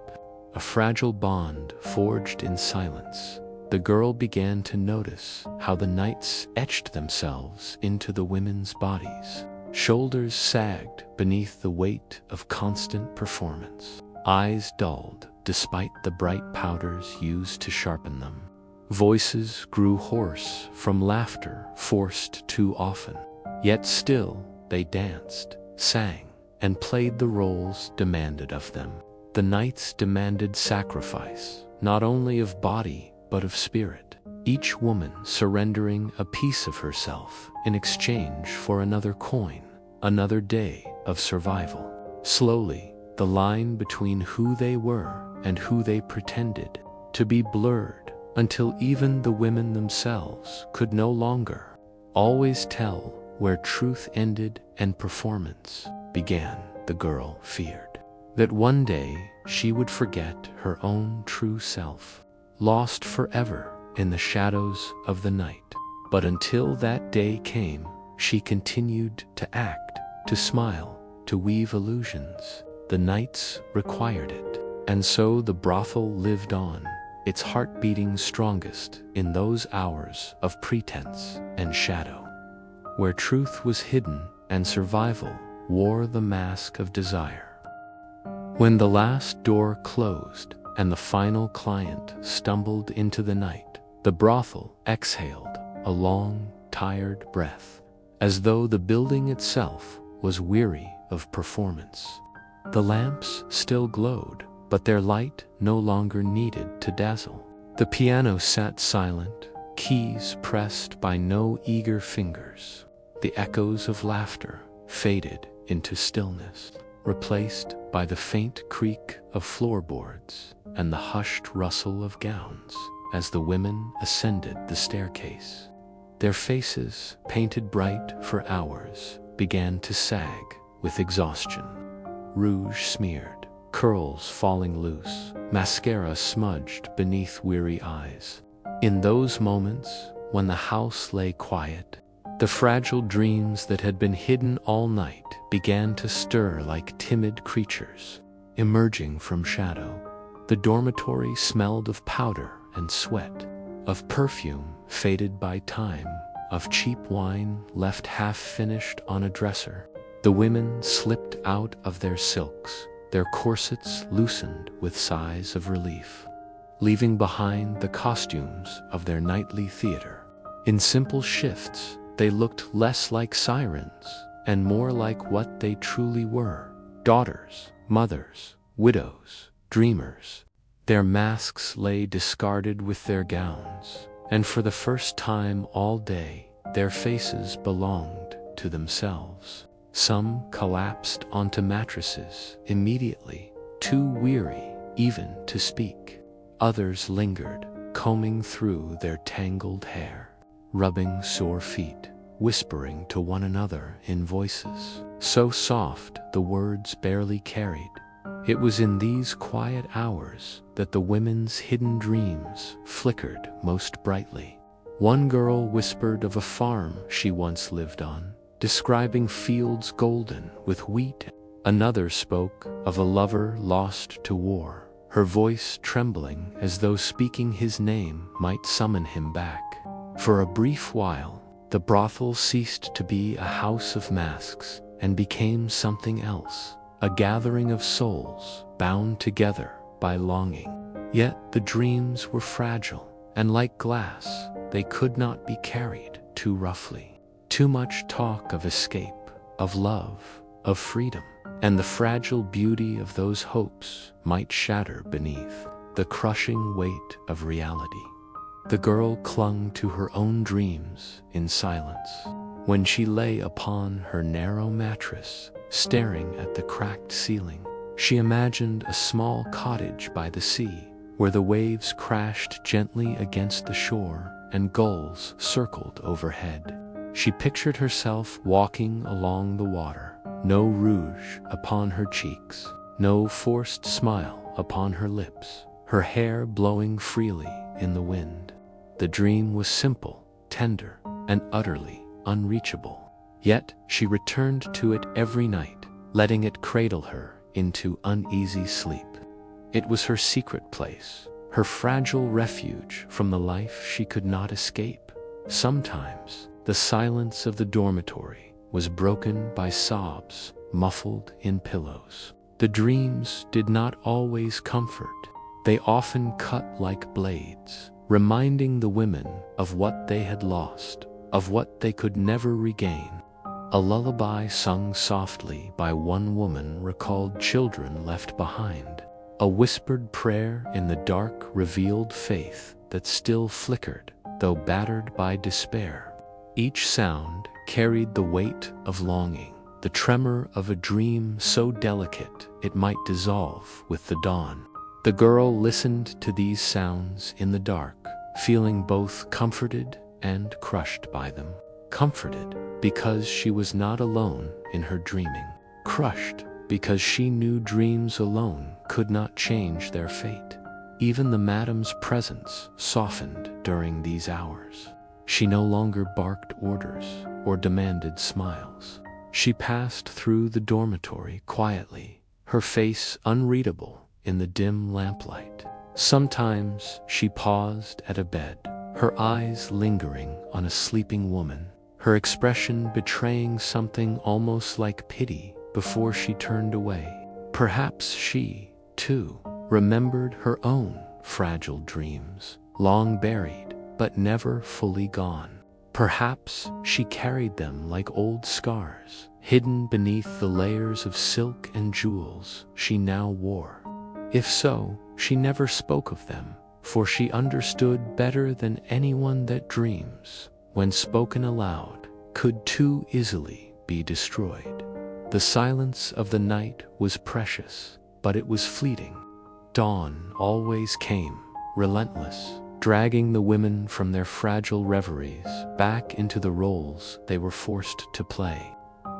Speaker 1: a fragile bond forged in silence. The girl began to notice how the nights etched themselves into the women's bodies. Shoulders sagged beneath the weight of constant performance. Eyes dulled despite the bright powders used to sharpen them. Voices grew hoarse from laughter forced too often. Yet still they danced, sang, and played the roles demanded of them. The nights demanded sacrifice, not only of body but of spirit, each woman surrendering a piece of herself in exchange for another coin, another day of survival. Slowly, the line between who they were and who they pretended to be blurred, until even the women themselves could no longer always tell where truth ended and performance began. The girl feared that one day she would forget her own true self, lost forever in the shadows of the night. But until that day came, she continued to act, to smile, to weave illusions. The nights required it, and so the brothel lived on, its heart beating strongest in those hours of pretense and shadow, where truth was hidden and survival wore the mask of desire. When the last door closed and the final client stumbled into the night, the brothel exhaled a long, tired breath, as though the building itself was weary of performance. The lamps still glowed, but their light no longer needed to dazzle. The piano sat silent, keys pressed by no eager fingers. The echoes of laughter faded into stillness, replaced by the faint creak of floorboards and the hushed rustle of gowns as the women ascended the staircase. Their faces, painted bright for hours, began to sag with exhaustion. Rouge smeared, curls falling loose, mascara smudged beneath weary eyes. In those moments, when the house lay quiet, the fragile dreams that had been hidden all night began to stir like timid creatures, emerging from shadow. The dormitory smelled of powder and sweat, of perfume faded by time, of cheap wine left half-finished on a dresser. The women slipped out of their silks, their corsets loosened with sighs of relief, leaving behind the costumes of their nightly theater. In simple shifts, they looked less like sirens and more like what they truly were: daughters, mothers, widows, dreamers. Their masks lay discarded with their gowns, and for the first time all day, their faces belonged to themselves. Some collapsed onto mattresses immediately, too weary even to speak. Others lingered, combing through their tangled hair, rubbing sore feet, whispering to one another in voices so soft the words barely carried. It was in these quiet hours that the women's hidden dreams flickered most brightly. One girl whispered of a farm she once lived on, describing fields golden with wheat. Another spoke of a lover lost to war, her voice trembling as though speaking his name might summon him back. For a brief while, the brothel ceased to be a house of masks and became something else, a gathering of souls bound together by longing. Yet the dreams were fragile, and like glass, they could not be carried too roughly. Too much talk of escape, of love, of freedom, and the fragile beauty of those hopes might shatter beneath the crushing weight of reality. The girl clung to her own dreams in silence. When she lay upon her narrow mattress, staring at the cracked ceiling, she imagined a small cottage by the sea, where the waves crashed gently against the shore and gulls circled overhead. She pictured herself walking along the water, no rouge upon her cheeks, no forced smile upon her lips, her hair blowing freely in the wind. The dream was simple, tender, and utterly unreachable. Yet she returned to it every night, letting it cradle her into uneasy sleep. It was her secret place, her fragile refuge from the life she could not escape. Sometimes, the silence of the dormitory was broken by sobs muffled in pillows. The dreams did not always comfort. They often cut like blades, reminding the women of what they had lost, of what they could never regain. A lullaby sung softly by one woman recalled children left behind. A whispered prayer in the dark revealed faith that still flickered, though battered by despair. Each sound carried the weight of longing, the tremor of a dream so delicate it might dissolve with the dawn. The girl listened to these sounds in the dark, feeling both comforted and crushed by them. Comforted because she was not alone in her dreaming. Crushed because she knew dreams alone could not change their fate. Even the madam's presence softened during these hours. She no longer barked orders or demanded smiles. She passed through the dormitory quietly, her face unreadable in the dim lamplight. Sometimes she paused at a bed, her eyes lingering on a sleeping woman, her expression betraying something almost like pity before she turned away. Perhaps she, too, remembered her own fragile dreams, long buried but never fully gone. Perhaps she carried them like old scars, hidden beneath the layers of silk and jewels she now wore. If so, she never spoke of them, for she understood better than anyone that dreams, when spoken aloud, could too easily be destroyed. The silence of the night was precious, but it was fleeting. Dawn always came, relentless, dragging the women from their fragile reveries back into the roles they were forced to play.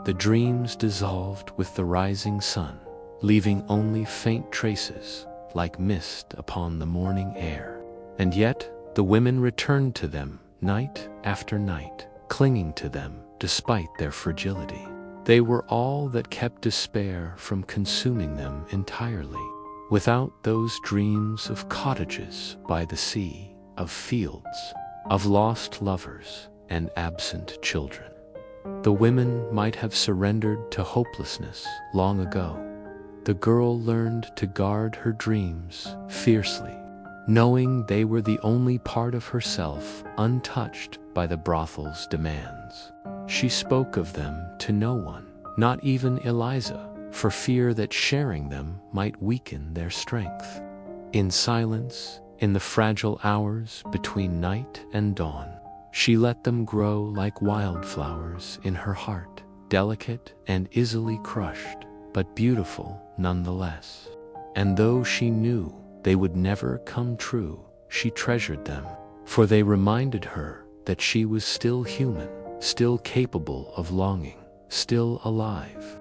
Speaker 1: The dreams dissolved with the rising sun, leaving only faint traces like mist upon the morning air. And yet, the women returned to them night after night, clinging to them despite their fragility. They were all that kept despair from consuming them entirely. Without those dreams of cottages by the sea, of fields, of lost lovers and absent children, the women might have surrendered to hopelessness long ago. The girl learned to guard her dreams fiercely, knowing they were the only part of herself untouched by the brothel's demands. She spoke of them to no one, not even Eliza, for fear that sharing them might weaken their strength. In silence, in the fragile hours between night and dawn, she let them grow like wildflowers in her heart, delicate and easily crushed, but beautiful nonetheless. And though she knew they would never come true, she treasured them, for they reminded her that she was still human, still capable of longing, still alive.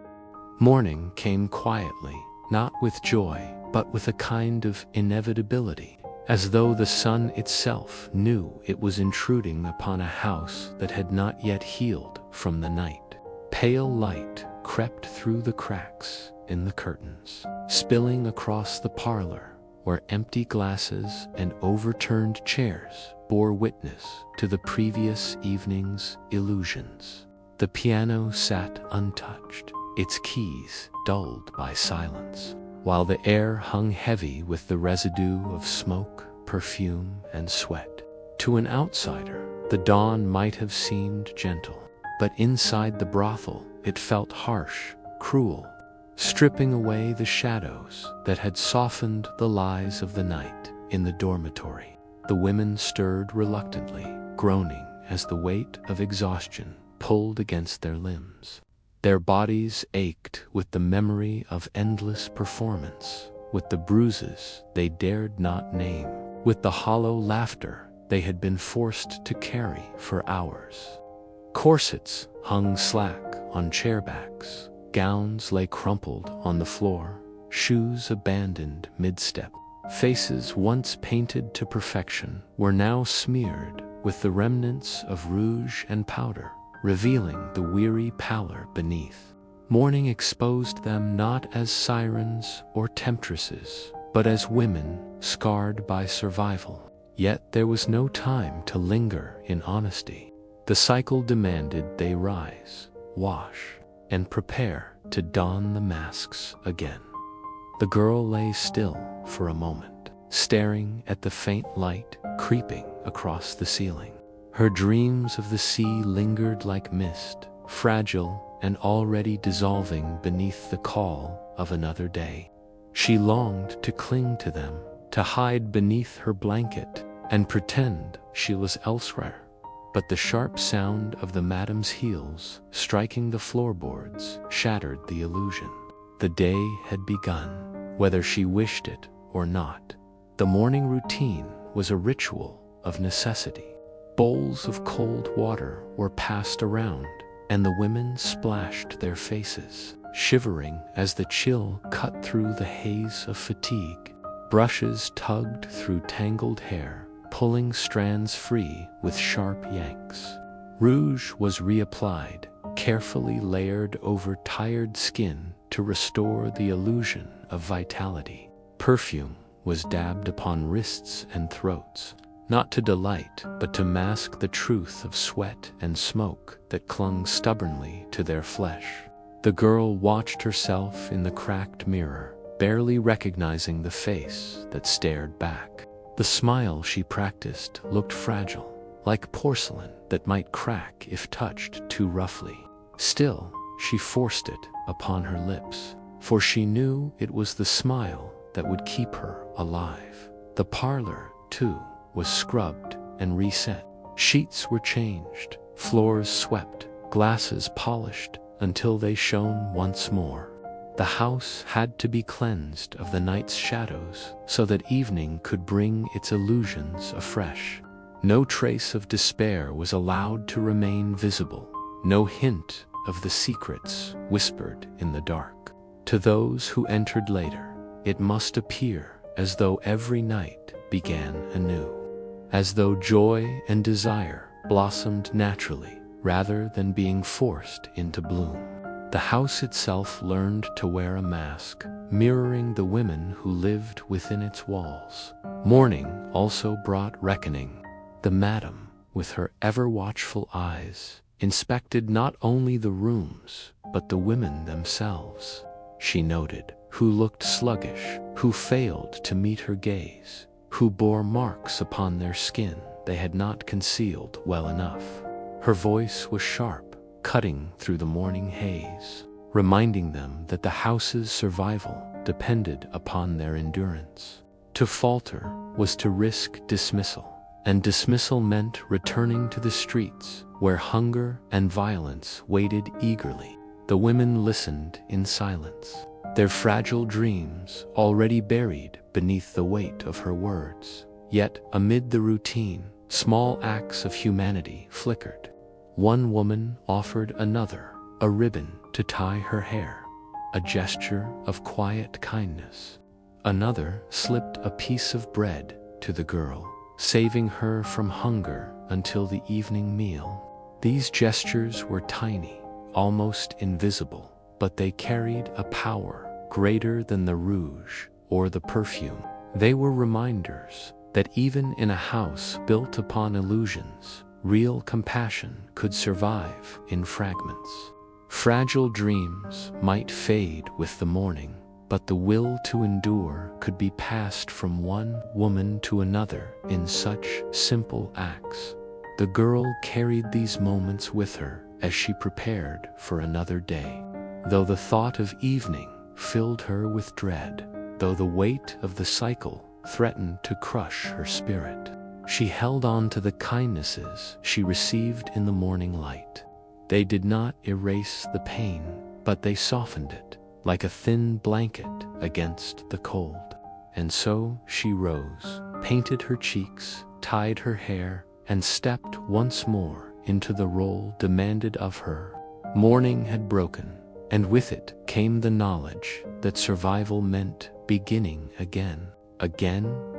Speaker 1: Morning came quietly, not with joy, but with a kind of inevitability, as though the sun itself knew it was intruding upon a house that had not yet healed from the night. Pale light crept through the cracks in the curtains, spilling across the parlor, where empty glasses and overturned chairs bore witness to the previous evening's illusions. The piano sat untouched, its keys dulled by silence, while the air hung heavy with the residue of smoke, perfume, and sweat. To an outsider, the dawn might have seemed gentle. but inside the brothel it felt harsh, cruel, stripping away the shadows that had softened the lies of the night in the dormitory. The women stirred reluctantly, groaning as the weight of exhaustion pulled against their limbs. Their bodies ached with the memory of endless performance, with the bruises they dared not name, with the hollow laughter they had been forced to carry for hours. Corsets hung slack on chairbacks, gowns lay crumpled on the floor, shoes abandoned mid-step. Faces once painted to perfection were now smeared with the remnants of rouge and powder, revealing the weary pallor beneath. Morning exposed them not as sirens or temptresses, but as women scarred by survival. Yet there was no time to linger in honesty. The cycle demanded they rise, wash, and prepare to don the masks again. The girl lay still for a moment, staring at the faint light creeping across the ceiling. Her dreams of the sea lingered like mist, fragile and already dissolving beneath the call of another day. She longed to cling to them, to hide beneath her blanket and pretend she was elsewhere. But the sharp sound of the madam's heels striking the floorboards shattered the illusion. The day had begun, whether she wished it or not. The morning routine was a ritual of necessity. Bowls of cold water were passed around, and the women splashed their faces, shivering as the chill cut through the haze of fatigue. Brushes tugged through tangled hair, pulling strands free with sharp yanks. Rouge was reapplied, carefully layered over tired skin to restore the illusion of vitality. Perfume was dabbed upon wrists and throats, not to delight, but to mask the truth of sweat and smoke that clung stubbornly to their flesh. The girl watched herself in the cracked mirror, barely recognizing the face that stared back. The smile she practiced looked fragile, like porcelain that might crack if touched too roughly. Still, she forced it upon her lips, for she knew it was the smile that would keep her alive. The parlor, too, was scrubbed and reset. Sheets were changed, floors swept, glasses polished until they shone once more. The house had to be cleansed of the night's shadows so that evening could bring its illusions afresh. No trace of despair was allowed to remain visible, no hint of the secrets whispered in the dark. To those who entered later, it must appear as though every night began anew, as though joy and desire blossomed naturally rather than being forced into bloom. The house itself learned to wear a mask, mirroring the women who lived within its walls. Morning also brought reckoning. The madam, with her ever-watchful eyes, inspected not only the rooms, but the women themselves. She noted who looked sluggish, who failed to meet her gaze, who bore marks upon their skin they had not concealed well enough. Her voice was sharp, cutting through the morning haze, reminding them that the house's survival depended upon their endurance. To falter was to risk dismissal, and dismissal meant returning to the streets where hunger and violence waited eagerly. The women listened in silence, their fragile dreams already buried beneath the weight of her words. Yet, amid the routine, small acts of humanity flickered. One woman offered another a ribbon to tie her hair, a gesture of quiet kindness. Another slipped a piece of bread to the girl, saving her from hunger until the evening meal. These gestures were tiny, almost invisible, but they carried a power greater than the rouge or the perfume. They were reminders that even in a house built upon illusions, real compassion could survive in fragments. Fragile dreams might fade with the morning, but the will to endure could be passed from one woman to another in such simple acts. The girl carried these moments with her, as she prepared for another day. Though the thought of evening filled her with dread, though the weight of the cycle threatened to crush her spirit, she held on to the kindnesses she received in the morning light. They did not erase the pain, but they softened it, like a thin blanket against the cold. And so she rose, painted her cheeks, tied her hair, and stepped once more into the role demanded of her. Morning had broken, and with it came the knowledge that survival meant beginning again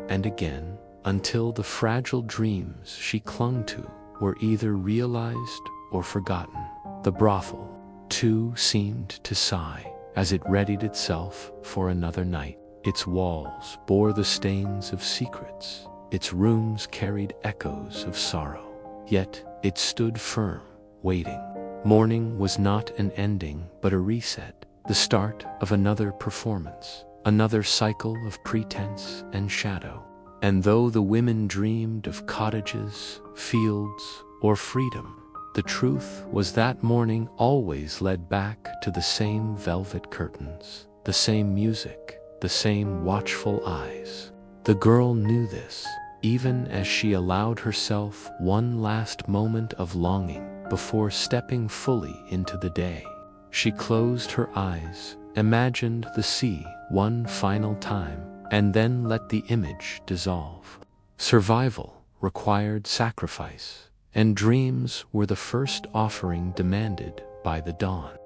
Speaker 1: and again, until the fragile dreams she clung to were either realized or forgotten. The brothel, too, seemed to sigh as it readied itself for another night. Its walls bore the stains of secrets, its rooms carried echoes of sorrow, yet it stood firm, waiting. Morning was not an ending but a reset, the start of another performance, another cycle of pretense and shadow. And though the women dreamed of cottages, fields, or freedom, the truth was that morning always led back to the same velvet curtains, the same music, the same watchful eyes. The girl knew this, even as she allowed herself one last moment of longing before stepping fully into the day. She closed her eyes, imagined the sea one final time, and then let the image dissolve. Survival required sacrifice, and dreams were the first offering demanded by the dawn.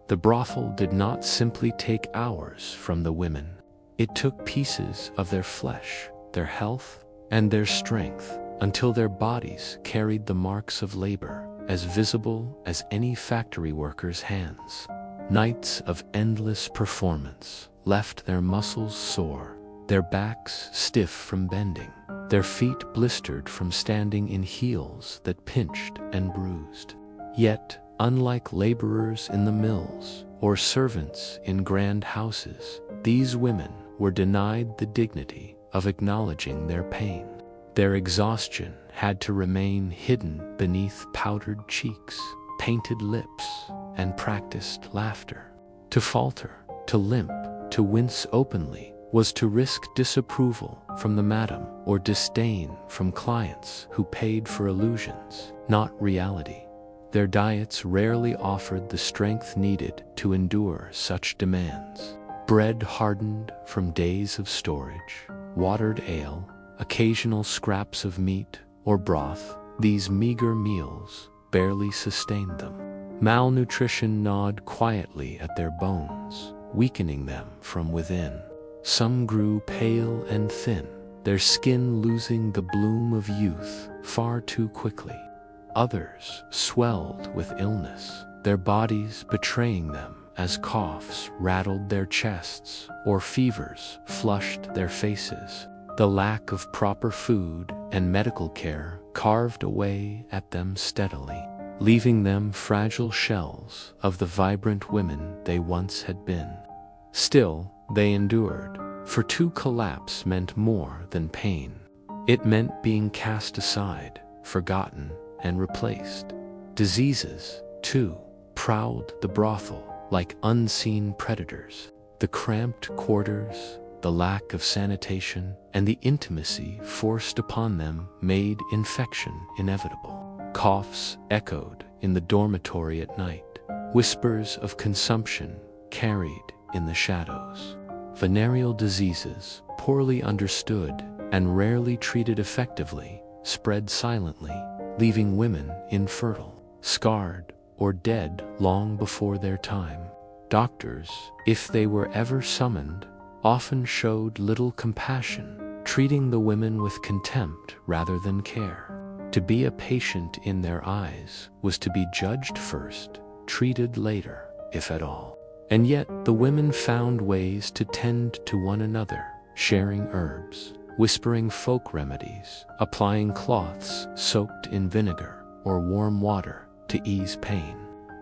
Speaker 1: The brothel did not simply take hours from the women. It took pieces of their flesh, their health, and their strength, until their bodies carried the marks of labor, as visible as any factory worker's hands. Nights of endless performance left their muscles sore, their backs stiff from bending, their feet blistered from standing in heels that pinched and bruised. Yet, unlike laborers in the mills or servants in grand houses, these women were denied the dignity of acknowledging their pain. Their exhaustion had to remain hidden beneath powdered cheeks, painted lips, and practiced laughter. To falter, to limp, to wince openly was to risk disapproval from the madam or disdain from clients who paid for illusions, not reality. Their diets rarely offered the strength needed to endure such demands. Bread hardened from days of storage, watered ale, occasional scraps of meat or broth, these meager meals barely sustained them. Malnutrition gnawed quietly at their bones, weakening them from within. Some grew pale and thin, their skin losing the bloom of youth far too quickly. Others swelled with illness, their bodies betraying them as coughs rattled their chests or fevers flushed their faces. The lack of proper food and medical care carved away at them steadily, leaving them fragile shells of the vibrant women they once had been. Still, they endured, for to collapse meant more than pain. It meant being cast aside, forgotten, and replaced. Diseases, too, prowled the brothel like unseen predators. The cramped quarters, the lack of sanitation, and the intimacy forced upon them made infection inevitable. Coughs echoed in the dormitory at night, whispers of consumption carried in the shadows. Venereal diseases, poorly understood and rarely treated effectively, spread silently, leaving women infertile, scarred, or dead long before their time. Doctors, if they were ever summoned, often showed little compassion, treating the women with contempt rather than care. To be a patient in their eyes was to be judged first, treated later, if at all. And yet the women found ways to tend to one another, sharing herbs, whispering folk remedies, applying cloths soaked in vinegar or warm water to ease pain.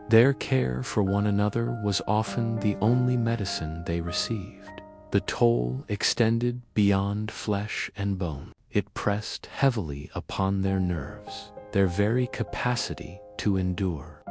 Speaker 1: Their care for one another was often the only medicine they received. The toll extended beyond flesh and bone. It pressed heavily upon their nerves, their very capacity to endure.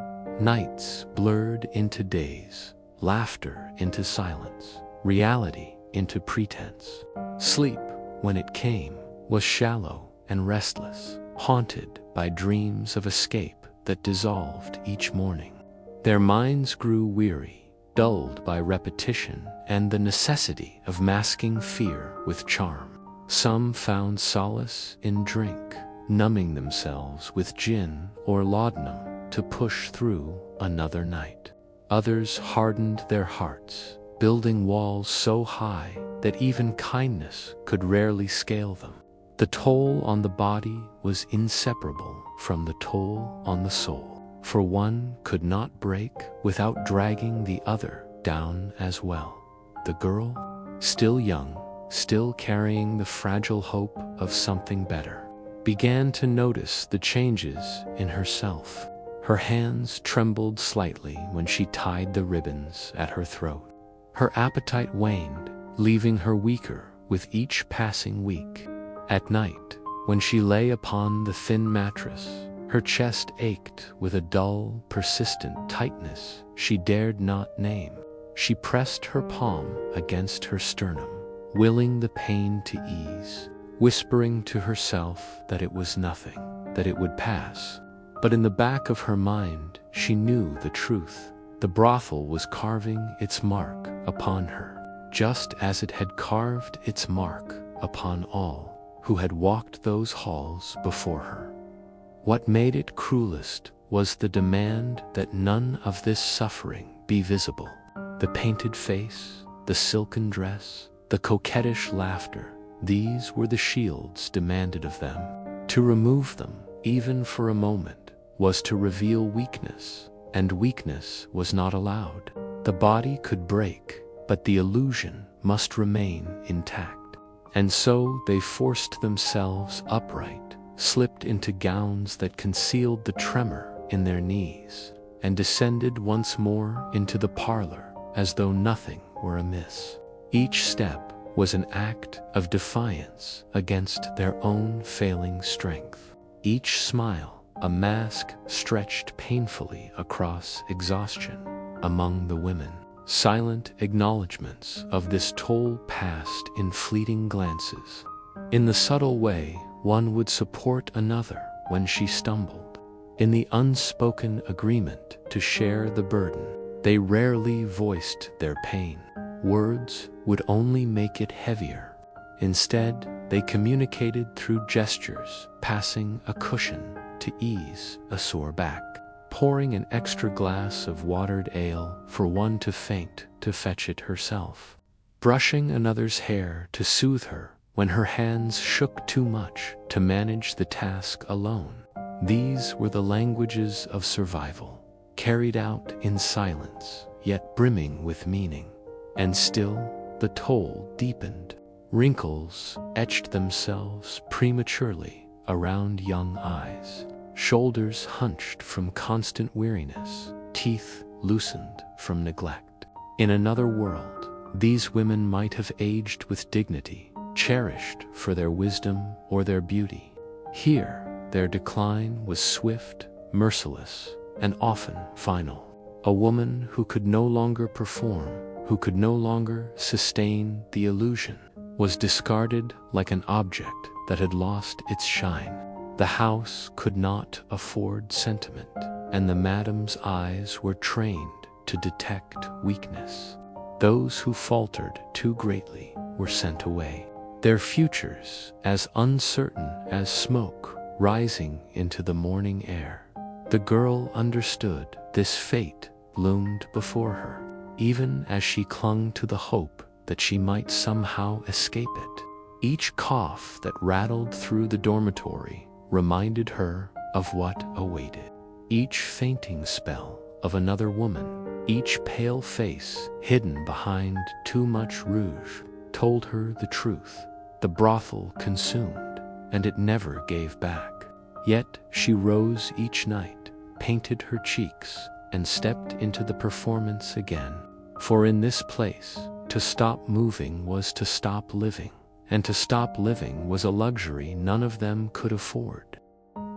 Speaker 1: Nights blurred into days, laughter into silence, reality into pretense. Sleep, when it came, was shallow and restless, haunted by dreams of escape that dissolved each morning. Their minds grew weary, dulled by repetition and the necessity of masking fear with charm. Some found solace in drink, numbing themselves with gin or laudanum to push through another night. Others hardened their hearts, building walls so high that even kindness could rarely scale them. The toll on the body was inseparable from the toll on the soul, for one could not break without dragging the other down as well. The girl, still young, still carrying the fragile hope of something better, began to notice the changes in herself. Her hands trembled slightly when she tied the ribbons at her throat. Her appetite waned, leaving her weaker with each passing week. At night, when she lay upon the thin mattress, her chest ached with a dull, persistent tightness she dared not name. She pressed her palm against her sternum, willing the pain to ease, whispering to herself that it was nothing, that it would pass. But in the back of her mind, she knew the truth. The brothel was carving its mark upon her, just as it had carved its mark upon all who had walked those halls before her. What made it cruelest was the demand that none of this suffering be visible. The painted face, the silken dress, the coquettish laughter, these were the shields demanded of them. To remove them, even for a moment, was to reveal weakness, and weakness was not allowed. The body could break, but the illusion must remain intact. And so they forced themselves upright, slipped into gowns that concealed the tremor in their knees, and descended once more into the parlor as though nothing were amiss. Each step was an act of defiance against their own failing strength. Each smile, a mask stretched painfully across exhaustion among the women. Silent acknowledgments of this toll passed in fleeting glances. In the subtle way, one would support another when she stumbled. In the unspoken agreement to share the burden, they rarely voiced their pain. Words would only make it heavier. Instead, they communicated through gestures, passing a cushion to ease a sore back, pouring an extra glass of watered ale for one to faint to fetch it herself, brushing another's hair to soothe her when her hands shook too much to manage the task alone. These were the languages of survival, carried out in silence, yet brimming with meaning. And still, the toll deepened. Wrinkles etched themselves prematurely around young eyes. Shoulders hunched from constant weariness, teeth loosened from neglect. In another world, these women might have aged with dignity, cherished for their wisdom or their beauty. Here, their decline was swift, merciless, and often final. A woman who could no longer perform, who could no longer sustain the illusion, was discarded like an object that had lost its shine. The house could not afford sentiment, and the madam's eyes were trained to detect weakness. Those who faltered too greatly were sent away, their futures as uncertain as smoke rising into the morning air. The girl understood this fate loomed before her, even as she clung to the hope that she might somehow escape it. Each cough that rattled through the dormitory reminded her of what awaited. Each fainting spell of another woman, each pale face hidden behind too much rouge, told her the truth. The brothel consumed, and it never gave back. Yet she rose each night, painted her cheeks, and stepped into the performance again. For in this place, to stop moving was to stop living, and to stop living was a luxury none of them could afford.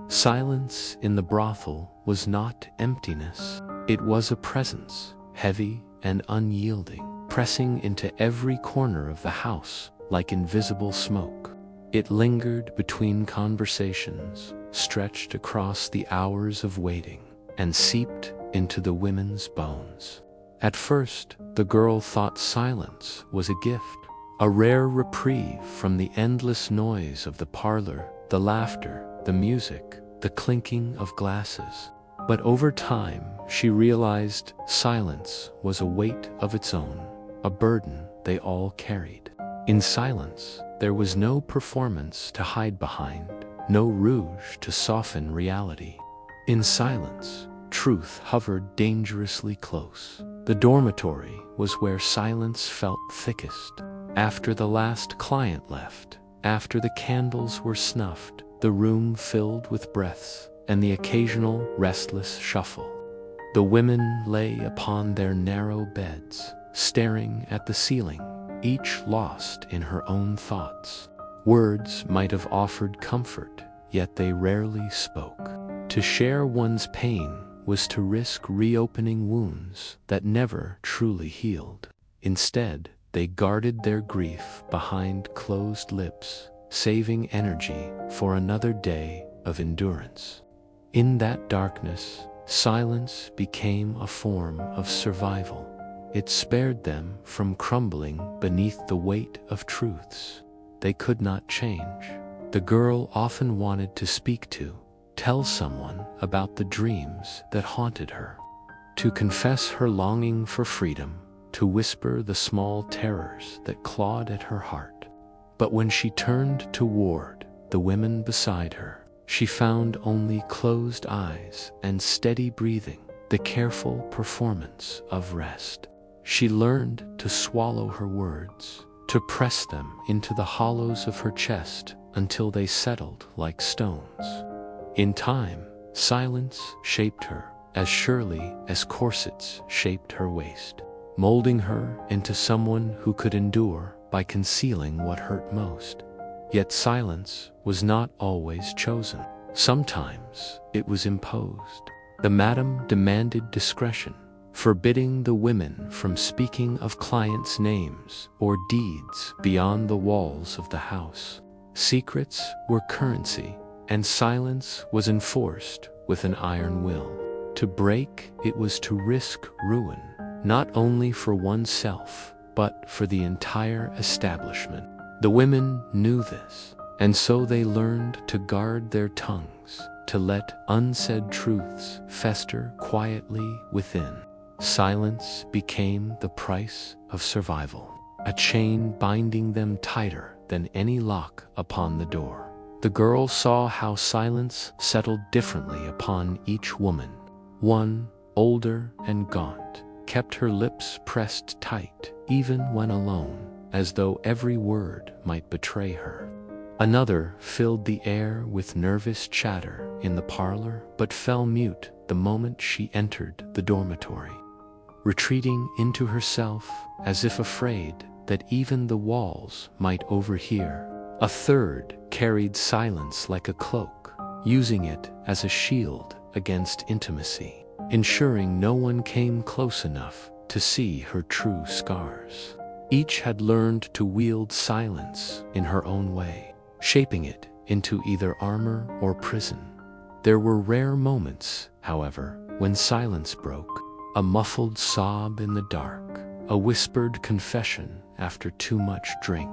Speaker 1: Silence in the brothel was not emptiness, It was a presence, heavy and unyielding, pressing into every corner of the house like invisible smoke. It lingered between conversations, stretched across the hours of waiting, and seeped into the women's bones. At first, the girl thought silence was a gift, a rare reprieve from the endless noise of the parlor, the laughter, the music, the clinking of glasses. But over time, she realized silence was a weight of its own, a burden they all carried. In silence, there was no performance to hide behind, no rouge to soften reality. In silence, truth hovered dangerously close. The dormitory was where silence felt thickest. After the last client left, after the candles were snuffed, the room filled with breaths and the occasional restless shuffle. The women lay upon their narrow beds, staring at the ceiling, each lost in her own thoughts. Words might have offered comfort, yet they rarely spoke. To share one's pain was to risk reopening wounds that never truly healed. Instead, they guarded their grief behind closed lips, saving energy for another day of endurance. In that darkness, silence became a form of survival. It spared them from crumbling beneath the weight of truths they could not change. The girl often wanted to speak to, tell someone about the dreams that haunted her, to confess her longing for freedom, to whisper the small terrors that clawed at her heart. But when she turned toward the women beside her, she found only closed eyes and steady breathing, the careful performance of rest. She learned to swallow her words, to press them into the hollows of her chest until they settled like stones. In time, silence shaped her as surely as corsets shaped her waist, molding her into someone who could endure by concealing what hurt most. Yet silence was not always chosen. Sometimes it was imposed. The madam demanded discretion, forbidding the women from speaking of clients' names or deeds beyond the walls of the house. Secrets were currency, and silence was enforced with an iron will. To break it was to risk ruin, not only for oneself, but for the entire establishment. The women knew this, and so they learned to guard their tongues, to let unsaid truths fester quietly within. Silence became the price of survival, a chain binding them tighter than any lock upon the door. The girl saw how silence settled differently upon each woman. One, older and gaunt, kept her lips pressed tight, even when alone, as though every word might betray her. Another filled the air with nervous chatter in the parlor, but fell mute the moment she entered the dormitory, retreating into herself as if afraid that even the walls might overhear. A third carried silence like a cloak, using it as a shield against intimacy, ensuring no one came close enough to see her true scars. Each had learned to wield silence in her own way, shaping it into either armor or prison. There were rare moments, however, when silence broke, a muffled sob in the dark, a whispered confession after too much drink,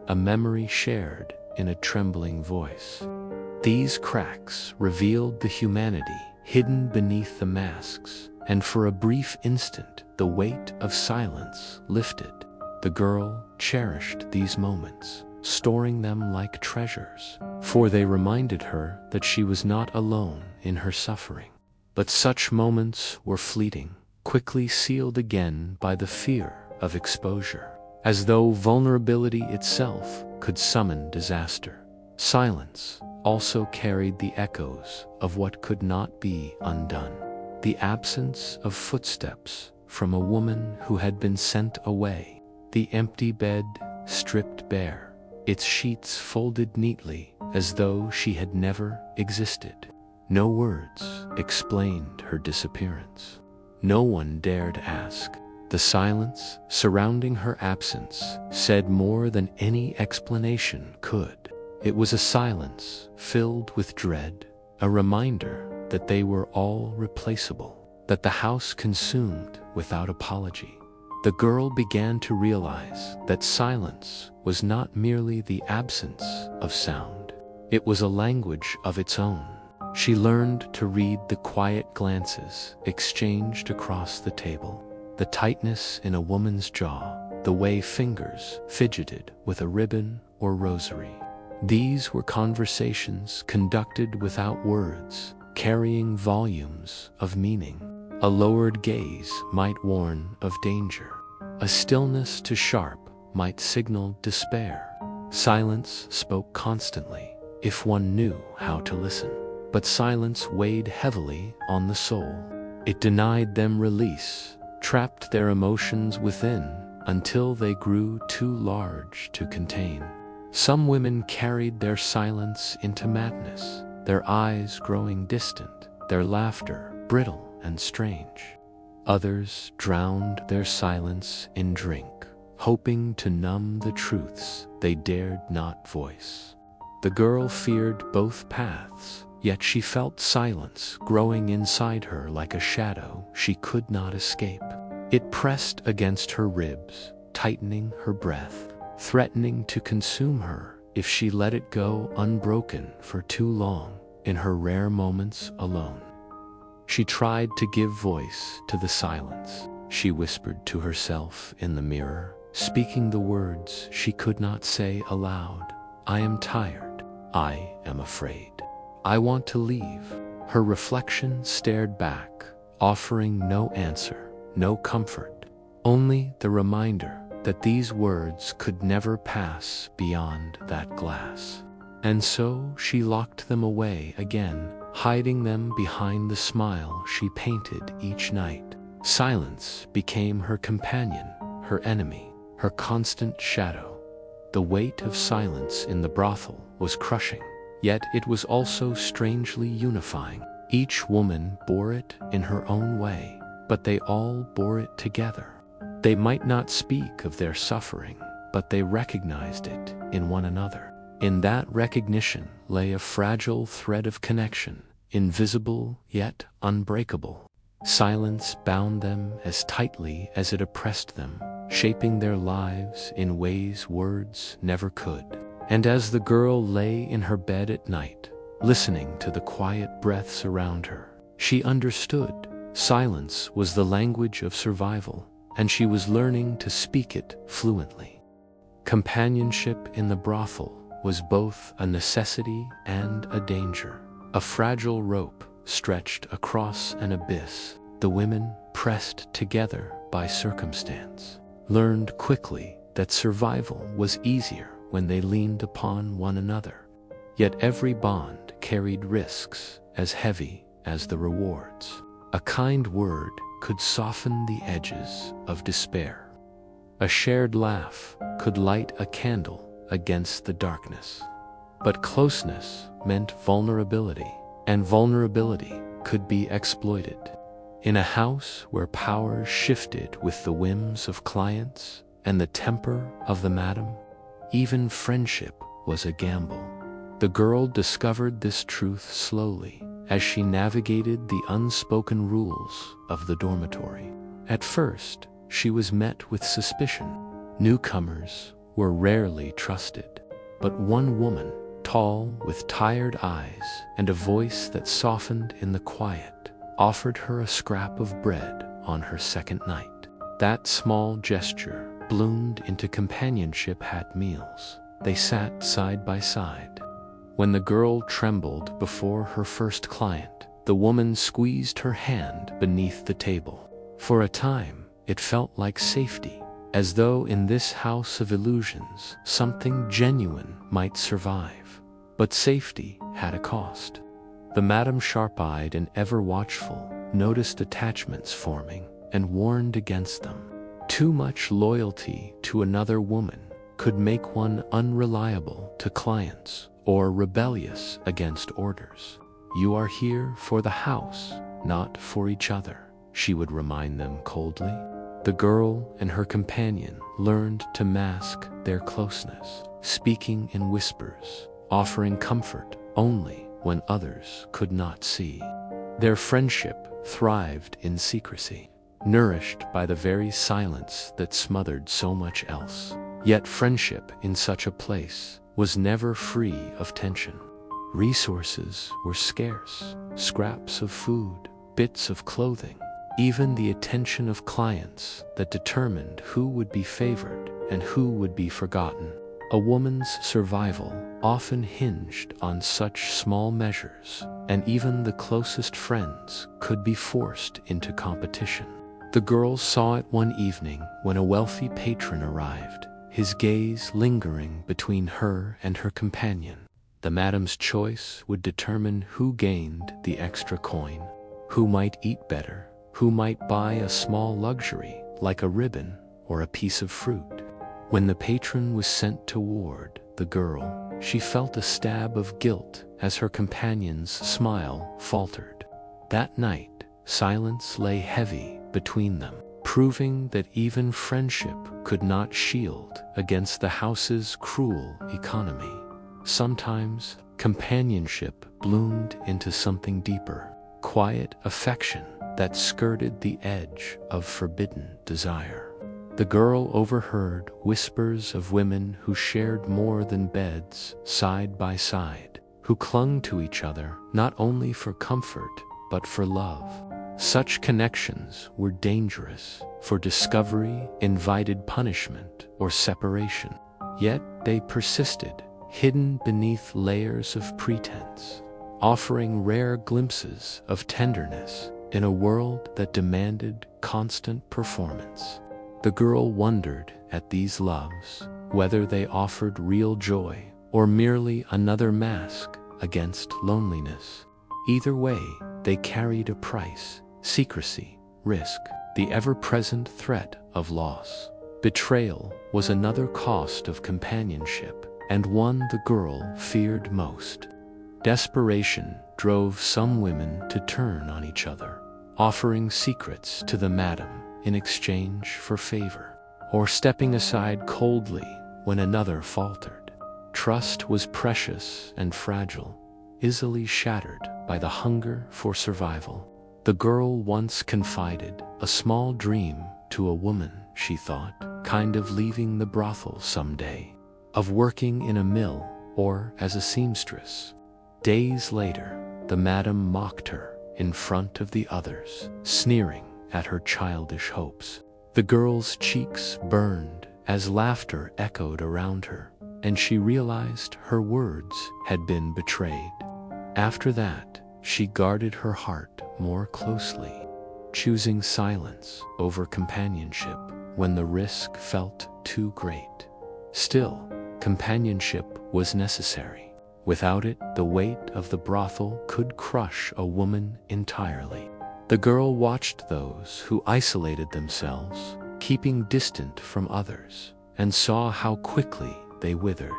Speaker 1: a memory shared in a trembling voice. These cracks revealed the humanity hidden beneath the masks, and for a brief instant the weight of silence lifted. The girl cherished these moments, storing them like treasures, for they reminded her that she was not alone in her suffering. But such moments were fleeting, quickly sealed again by the fear of exposure, as though vulnerability itself could summon disaster. Silence also carried the echoes of what could not be undone. The absence of footsteps from a woman who had been sent away, the empty bed stripped bare, its sheets folded neatly as though she had never existed. No words explained her disappearance. No one dared ask. The silence surrounding her absence said more than any explanation could. It was a silence filled with dread, a reminder that they were all replaceable, that the house consumed without apology. The girl began to realize that silence was not merely the absence of sound. It was a language of its own. She learned to read the quiet glances exchanged across the table, the tightness in a woman's jaw, the way fingers fidgeted with a ribbon or rosary. These were conversations conducted without words, carrying volumes of meaning. A lowered gaze might warn of danger. A stillness too sharp might signal despair. Silence spoke constantly, if one knew how to listen. But silence weighed heavily on the soul. It denied them release, trapped their emotions within until they grew too large to contain. Some women carried their silence into madness, their eyes growing distant, their laughter brittle and strange. Others drowned their silence in drink, hoping to numb the truths they dared not voice. The girl feared both paths, yet she felt silence growing inside her like a shadow she could not escape. It pressed against her ribs, tightening her breath, threatening to consume her if she let it go unbroken for too long in her rare moments alone. She tried to give voice to the silence. She whispered to herself in the mirror, speaking the words she could not say aloud. I am tired. I am afraid. I want to leave. Her reflection stared back, offering no answer, no comfort, only the reminder that these words could never pass beyond that glass. And so she locked them away again, hiding them behind the smile she painted each night. Silence became her companion, her enemy, her constant shadow. The weight of silence in the brothel was crushing. Yet it was also strangely unifying. Each woman bore it in her own way, but they all bore it together. They might not speak of their suffering, but they recognized it in one another. In that recognition lay a fragile thread of connection, invisible yet unbreakable. Silence bound them as tightly as it oppressed them, shaping their lives in ways words never could. And as the girl lay in her bed at night, listening to the quiet breaths around her, she understood silence was the language of survival, and she was learning to speak it fluently. Companionship in the brothel was both a necessity and a danger. A fragile rope stretched across an abyss. The women, pressed together by circumstance, learned quickly that survival was easier when they leaned upon one another. Yet every bond carried risks as heavy as the rewards. A kind word could soften the edges of despair. A shared laugh could light a candle against the darkness. But closeness meant vulnerability, and vulnerability could be exploited. In a house where power shifted with the whims of clients and the temper of the madam, even friendship was a gamble. The girl discovered this truth slowly as she navigated the unspoken rules of the dormitory. At first, she was met with suspicion. Newcomers were rarely trusted, but one woman, tall with tired eyes and a voice that softened in the quiet, offered her a scrap of bread on her second night. That small gesture bloomed into companionship at meals. They sat side by side. When the girl trembled before her first client, the woman squeezed her hand beneath the table. For a time, it felt like safety, as though in this house of illusions, something genuine might survive. But safety had a cost. The madam, sharp-eyed and ever watchful, noticed attachments forming and warned against them. Too much loyalty to another woman could make one unreliable to clients or rebellious against orders. You are here for the house, not for each other. she would remind them coldly. The girl and her companion learned to mask their closeness, speaking in whispers, offering comfort only when others could not see. Their friendship thrived in secrecy, nourished by the very silence that smothered so much else. Yet friendship in such a place was never free of tension. Resources were scarce, scraps of food, bits of clothing, even the attention of clients that determined who would be favored and who would be forgotten. A woman's survival often hinged on such small measures, and even the closest friends could be forced into competition. The girl saw it one evening when a wealthy patron arrived, his gaze lingering between her and her companion. The madam's choice would determine who gained the extra coin, who might eat better, who might buy a small luxury like a ribbon or a piece of fruit. When the patron was sent toward the girl, she felt a stab of guilt as her companion's smile faltered. That night, silence lay heavy between them, proving that even friendship could not shield against the house's cruel economy. Sometimes, companionship bloomed into something deeper, quiet affection that skirted the edge of forbidden desire. The girl overheard whispers of women who shared more than beds side by side, who clung to each other not only for comfort but for love. Such connections were dangerous, for discovery invited punishment or separation. Yet they persisted, hidden beneath layers of pretense, offering rare glimpses of tenderness in a world that demanded constant performance. The girl wondered at these loves, whether they offered real joy or merely another mask against loneliness. Either way, they carried a price: secrecy, risk, the ever-present threat of loss. Betrayal was another cost of companionship, and one the girl feared most. Desperation drove some women to turn on each other, offering secrets to the madam in exchange for favor, or stepping aside coldly when another faltered. Trust was precious and fragile, easily shattered by the hunger for survival. The girl once confided a small dream to a woman she thought, kind of leaving the brothel someday, of working in a mill or as a seamstress. Days later, the madam mocked her in front of the others, sneering at her childish hopes. The girl's cheeks burned as laughter echoed around her, and she realized her words had been betrayed. After that, she guarded her heart more closely, choosing silence over companionship when the risk felt too great. Still, companionship was necessary. Without it, the weight of the brothel could crush a woman entirely. The girl watched those who isolated themselves, keeping distant from others, and saw how quickly they withered.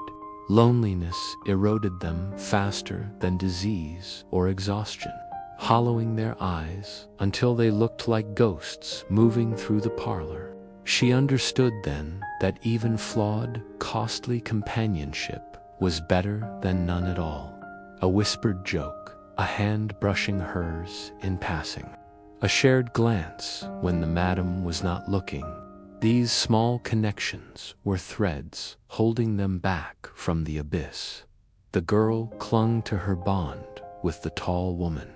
Speaker 1: Loneliness eroded them faster than disease or exhaustion, hollowing their eyes until they looked like ghosts moving through the parlor. She understood then that even flawed, costly companionship was better than none at all. A whispered joke, a hand brushing hers in passing, a shared glance when the madam was not looking. These small connections were threads holding them back from the abyss. The girl clung to her bond with the tall woman.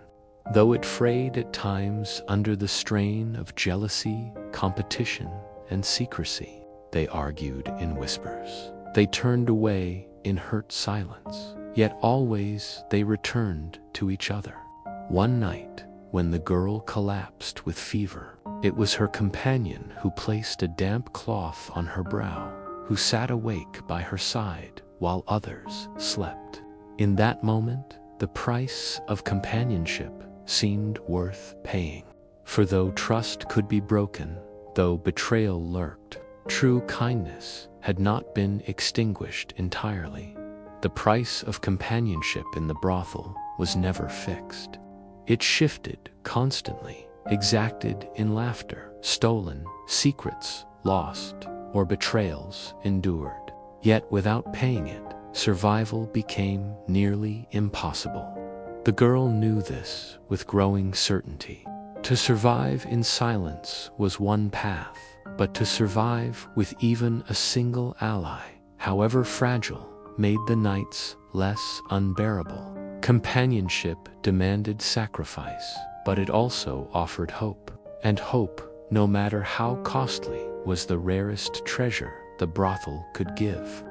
Speaker 1: Though it frayed at times under the strain of jealousy, competition, and secrecy, they argued in whispers. They turned away in hurt silence, yet always they returned to each other. One night, when the girl collapsed with fever, it was her companion who placed a damp cloth on her brow, who sat awake by her side while others slept. In that moment, the price of companionship seemed worth paying. For though trust could be broken, though betrayal lurked, true kindness had not been extinguished entirely. The price of companionship in the brothel was never fixed. It shifted constantly, exacted in laughter, stolen, secrets lost, or betrayals endured. Yet without paying it, survival became nearly impossible. The girl knew this with growing certainty. To survive in silence was one path, but to survive with even a single ally, however fragile, made the nights less unbearable. Companionship demanded sacrifice, but it also offered hope. And hope, no matter how costly, was the rarest treasure the brothel could give.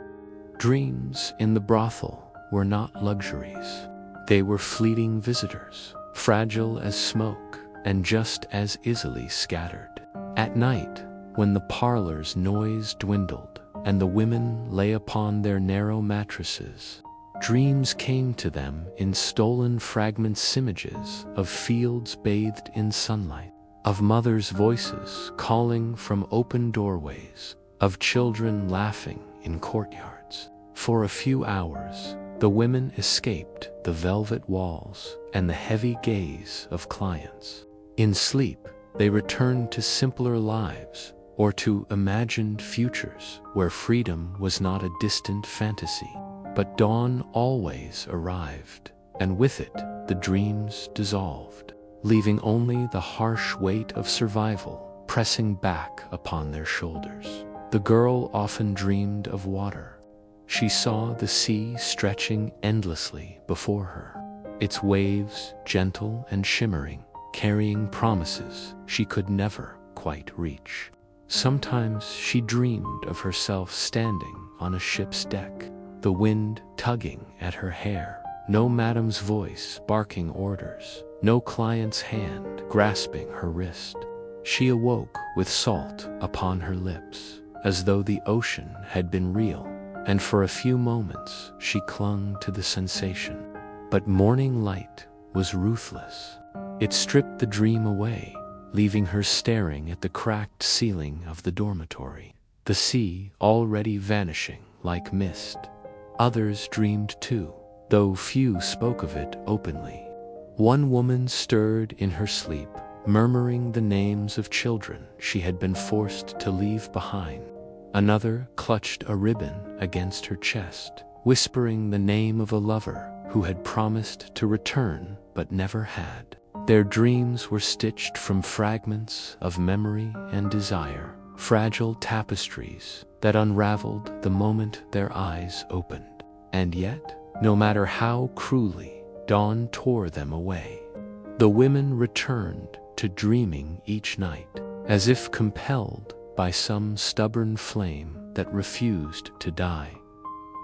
Speaker 1: Dreams in the brothel were not luxuries. They were fleeting visitors, fragile as smoke and just as easily scattered. At night, when the parlor's noise dwindled and the women lay upon their narrow mattresses, dreams came to them in stolen fragments, images of fields bathed in sunlight, of mothers' voices calling from open doorways, of children laughing in courtyards. For a few hours, the women escaped the velvet walls and the heavy gaze of clients. In sleep, they returned to simpler lives, or to imagined futures where freedom was not a distant fantasy. But dawn always arrived, and with it, the dreams dissolved, leaving only the harsh weight of survival pressing back upon their shoulders. The girl often dreamed of water. She saw the sea stretching endlessly before her, its waves gentle and shimmering, carrying promises she could never quite reach. Sometimes she dreamed of herself standing on a ship's deck, the wind tugging at her hair, no madam's voice barking orders, no client's hand grasping her wrist. She awoke with salt upon her lips, as though the ocean had been real, and for a few moments she clung to the sensation. But morning light was ruthless. It stripped the dream away, leaving her staring at the cracked ceiling of the dormitory, the sea already vanishing like mist. Others dreamed too, though few spoke of it openly. One woman stirred in her sleep, murmuring the names of children she had been forced to leave behind. Another clutched a ribbon against her chest, whispering the name of a lover who had promised to return but never had. Their dreams were stitched from fragments of memory and desire, fragile tapestries that unraveled the moment their eyes opened. And yet, no matter how cruelly dawn tore them away, the women returned to dreaming each night, as if compelled by some stubborn flame that refused to die.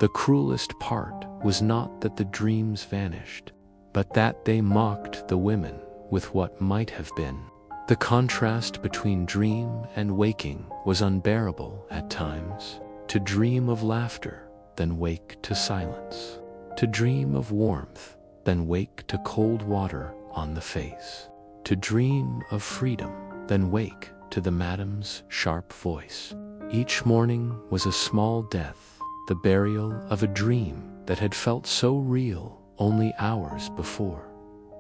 Speaker 1: The cruelest part was not that the dreams vanished, but that they mocked the women with what might have been. The contrast between dream and waking was unbearable at times. To dream of laughter, then wake to silence. To dream of warmth, then wake to cold water on the face. To dream of freedom, then wake to the madam's sharp voice. Each morning was a small death, the burial of a dream that had felt so real only hours before.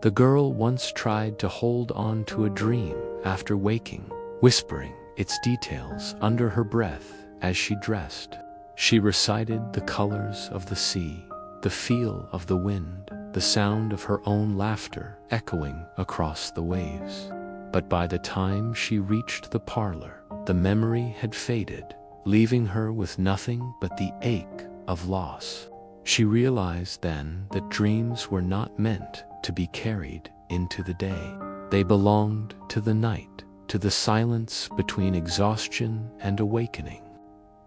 Speaker 1: The girl once tried to hold on to a dream after waking, whispering its details under her breath as she dressed. She recited the colors of the sea, the feel of the wind, the sound of her own laughter echoing across the waves. But by the time she reached the parlor, the memory had faded, leaving her with nothing but the ache of loss. She realized then that dreams were not meant to be carried into the day. They belonged to the night, to the silence between exhaustion and awakening.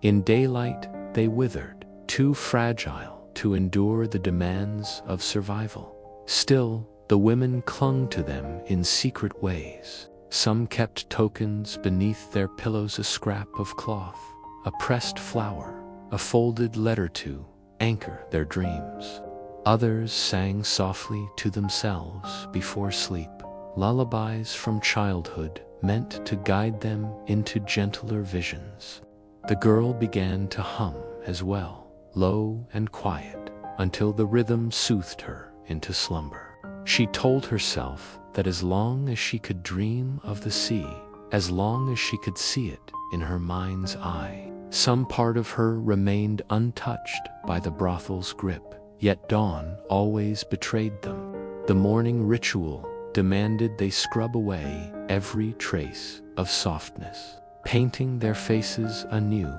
Speaker 1: In daylight, they withered, too fragile to endure the demands of survival. Still, the women clung to them in secret ways. Some kept tokens beneath their pillows, a scrap of cloth, a pressed flower, a folded letter to anchor their dreams. Others sang softly to themselves before sleep, lullabies from childhood meant to guide them into gentler visions. The girl began to hum as well, low and quiet, until the rhythm soothed her into slumber. She told herself that as long as she could dream of the sea, as long as she could see it in her mind's eye, some part of her remained untouched by the brothel's grip. Yet dawn always betrayed them. The morning ritual demanded they scrub away every trace of softness, painting their faces anew,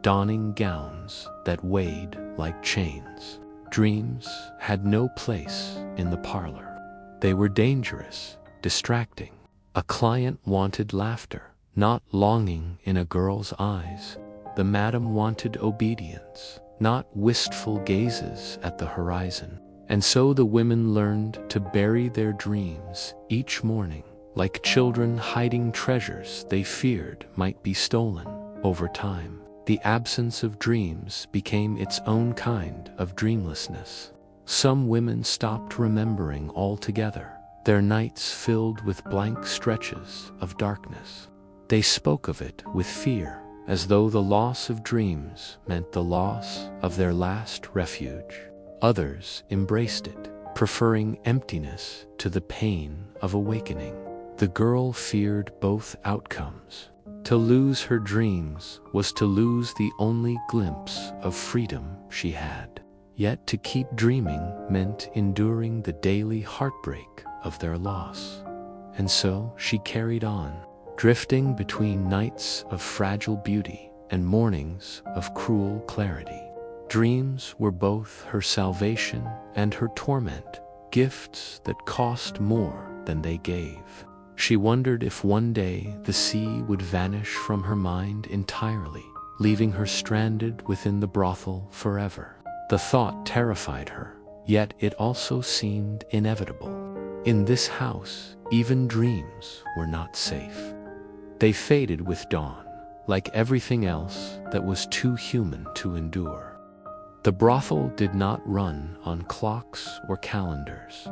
Speaker 1: donning gowns that weighed like chains. Dreams had no place in the parlor. They were dangerous, distracting. A client wanted laughter, not longing in a girl's eyes. The madam wanted obedience, not wistful gazes at the horizon. And so the women learned to bury their dreams each morning, like children hiding treasures they feared might be stolen. Over time, the absence of dreams became its own kind of dreamlessness. Some women stopped remembering altogether, their nights filled with blank stretches of darkness. They spoke of it with fear, as though the loss of dreams meant the loss of their last refuge. Others embraced it, preferring emptiness to the pain of awakening. The girl feared both outcomes. To lose her dreams was to lose the only glimpse of freedom she had. Yet to keep dreaming meant enduring the daily heartbreak of their loss. And so she carried on, drifting between nights of fragile beauty and mornings of cruel clarity. Dreams were both her salvation and her torment, gifts that cost more than they gave. She wondered if one day the sea would vanish from her mind entirely, leaving her stranded within the brothel forever. The thought terrified her, yet it also seemed inevitable. In this house, even dreams were not safe. They faded with dawn, like everything else that was too human to endure. The brothel did not run on clocks or calendars.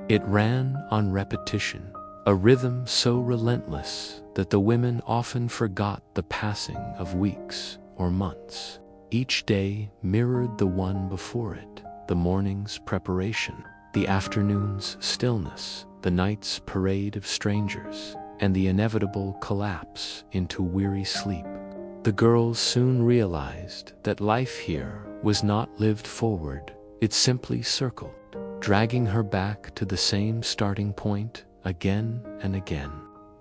Speaker 1: It ran on repetition, a rhythm so relentless that the women often forgot the passing of weeks or months. Each day mirrored the one before it, the morning's preparation, the afternoon's stillness, the night's parade of strangers, and the inevitable collapse into weary sleep. The girls soon realized that life here was not lived forward, it simply circled, dragging her back to the same starting point again and again.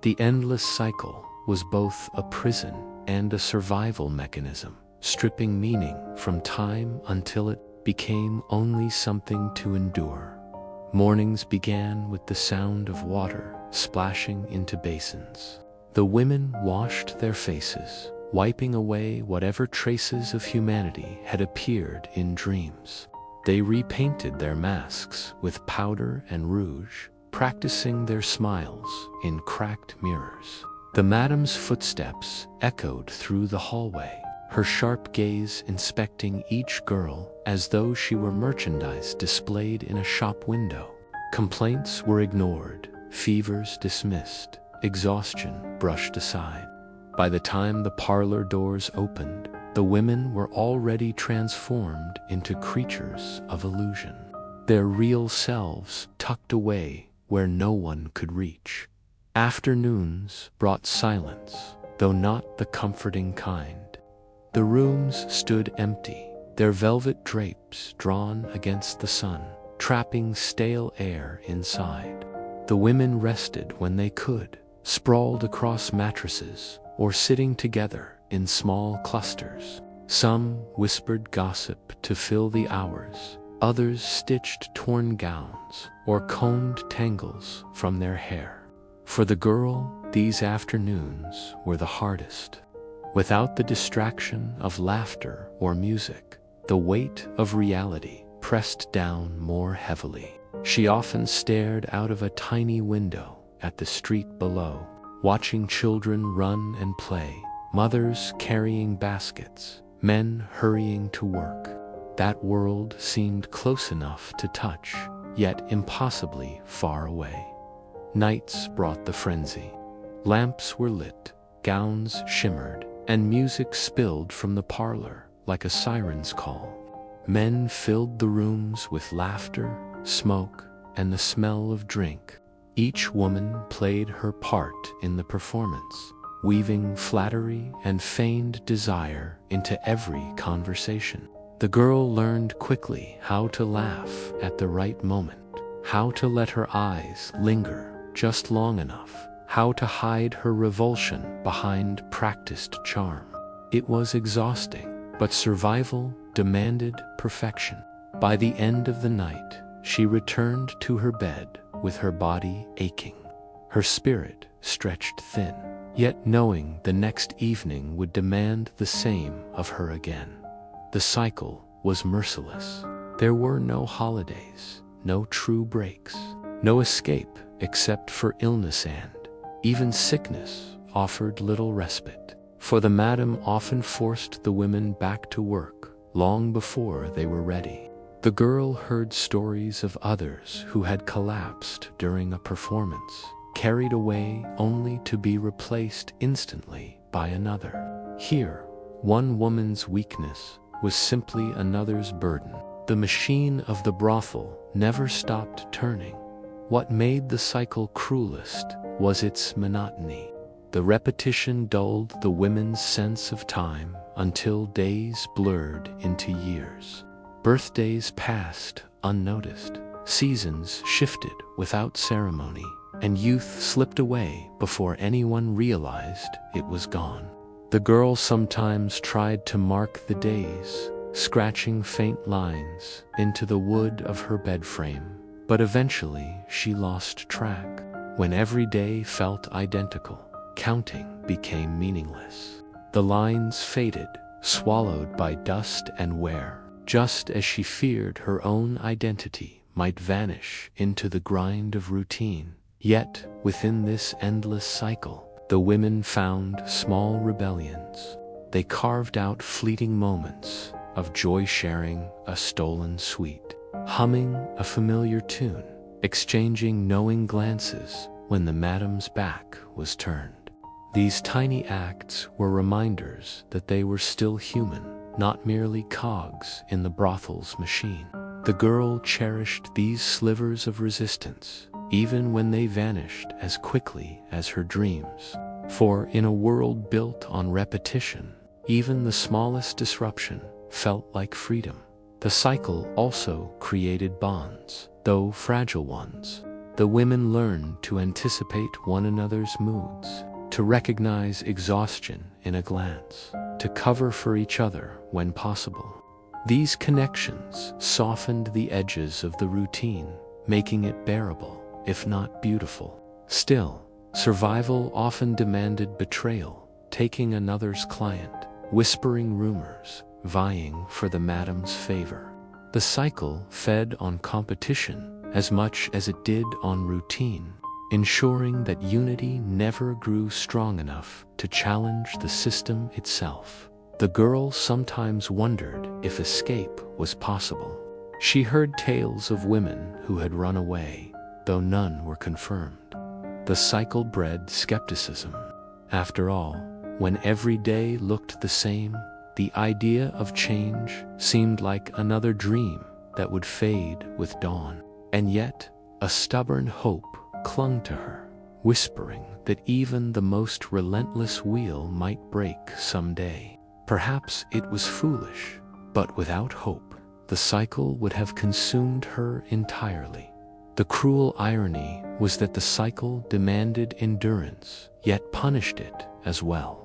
Speaker 1: The endless cycle was both a prison and a survival mechanism, stripping meaning from time until it became only something to endure. Mornings began with the sound of water splashing into basins. The women washed their faces, wiping away whatever traces of humanity had appeared in dreams. They repainted their masks with powder and rouge, practicing their smiles in cracked mirrors. The madam's footsteps echoed through the hallway, her sharp gaze inspecting each girl as though she were merchandise displayed in a shop window. Complaints were ignored, fevers dismissed, exhaustion brushed aside. By the time the parlor doors opened, the women were already transformed into creatures of illusion, their real selves tucked away where no one could reach. Afternoons brought silence, though not the comforting kind. The rooms stood empty, their velvet drapes drawn against the sun, trapping stale air inside. The women rested when they could, sprawled across mattresses, or sitting together in small clusters. Some whispered gossip to fill the hours, others stitched torn gowns or combed tangles from their hair. For the girl, these afternoons were the hardest. Without the distraction of laughter or music, the weight of reality pressed down more heavily. She often stared out of a tiny window at the street below, watching children run and play, mothers carrying baskets, men hurrying to work. That world seemed close enough to touch, yet impossibly far away. Nights brought the frenzy. Lamps were lit, gowns shimmered, and music spilled from the parlor like a siren's call. Men filled the rooms with laughter, smoke, and the smell of drink. Each woman played her part in the performance, weaving flattery and feigned desire into every conversation. The girl learned quickly how to laugh at the right moment, how to let her eyes linger just long enough, how to hide her revulsion behind practiced charm. It was exhausting, but survival demanded perfection. By the end of the night, she returned to her bed with her body aching, her spirit stretched thin, yet knowing the next evening would demand the same of her again. The cycle was merciless. There were no holidays, no true breaks, no escape except for illness, and even sickness offered little respite, for the madam often forced the women back to work long before they were ready. The girl heard stories of others who had collapsed during a performance, carried away only to be replaced instantly by another. Here, one woman's weakness was simply another's burden. The machine of the brothel never stopped turning. What made the cycle cruelest was its monotony. The repetition dulled the women's sense of time until days blurred into years. Birthdays passed unnoticed, seasons shifted without ceremony, and youth slipped away before anyone realized it was gone. The girl sometimes tried to mark the days, scratching faint lines into the wood of her bed frame, but eventually she lost track. When every day felt identical, counting became meaningless. The lines faded, swallowed by dust and wear, just as she feared her own identity might vanish into the grind of routine. Yet, within this endless cycle, the women found small rebellions. They carved out fleeting moments of joy, sharing a stolen sweet, humming a familiar tune, exchanging knowing glances when the madam's back was turned. These tiny acts were reminders that they were still human, not merely cogs in the brothel's machine. The girl cherished these slivers of resistance, even when they vanished as quickly as her dreams. For in a world built on repetition, even the smallest disruption felt like freedom. The cycle also created bonds, though fragile ones. The women learned to anticipate one another's moods, to recognize exhaustion in a glance, to cover for each other when possible. These connections softened the edges of the routine, making it bearable, if not beautiful. Still, survival often demanded betrayal, taking another's client, whispering rumors, vying for the madam's favor. The cycle fed on competition as much as it did on routine, ensuring that unity never grew strong enough to challenge the system itself. The girl sometimes wondered if escape was possible. She heard tales of women who had run away, though none were confirmed. The cycle bred skepticism. After all, when every day looked the same, the idea of change seemed like another dream that would fade with dawn. And yet, a stubborn hope clung to her, whispering that even the most relentless wheel might break someday. Perhaps it was foolish, but without hope, the cycle would have consumed her entirely. The cruel irony was that the cycle demanded endurance, yet punished it as well.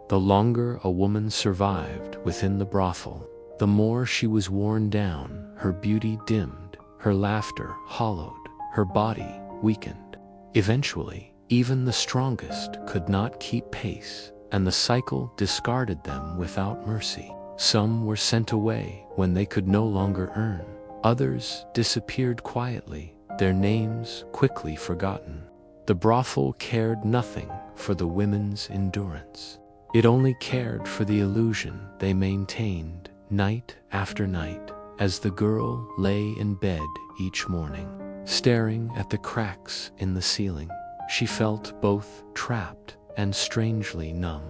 Speaker 1: The longer a woman survived within the brothel, the more she was worn down, her beauty dimmed, her laughter hollowed, her body weakened. Eventually, even the strongest could not keep pace, and the cycle discarded them without mercy. Some were sent away when they could no longer earn. Others disappeared quietly, their names quickly forgotten. The brothel cared nothing for the women's endurance. It only cared for the illusion they maintained night after night, as the girl lay in bed each morning, staring at the cracks in the ceiling. She felt both trapped and strangely numb.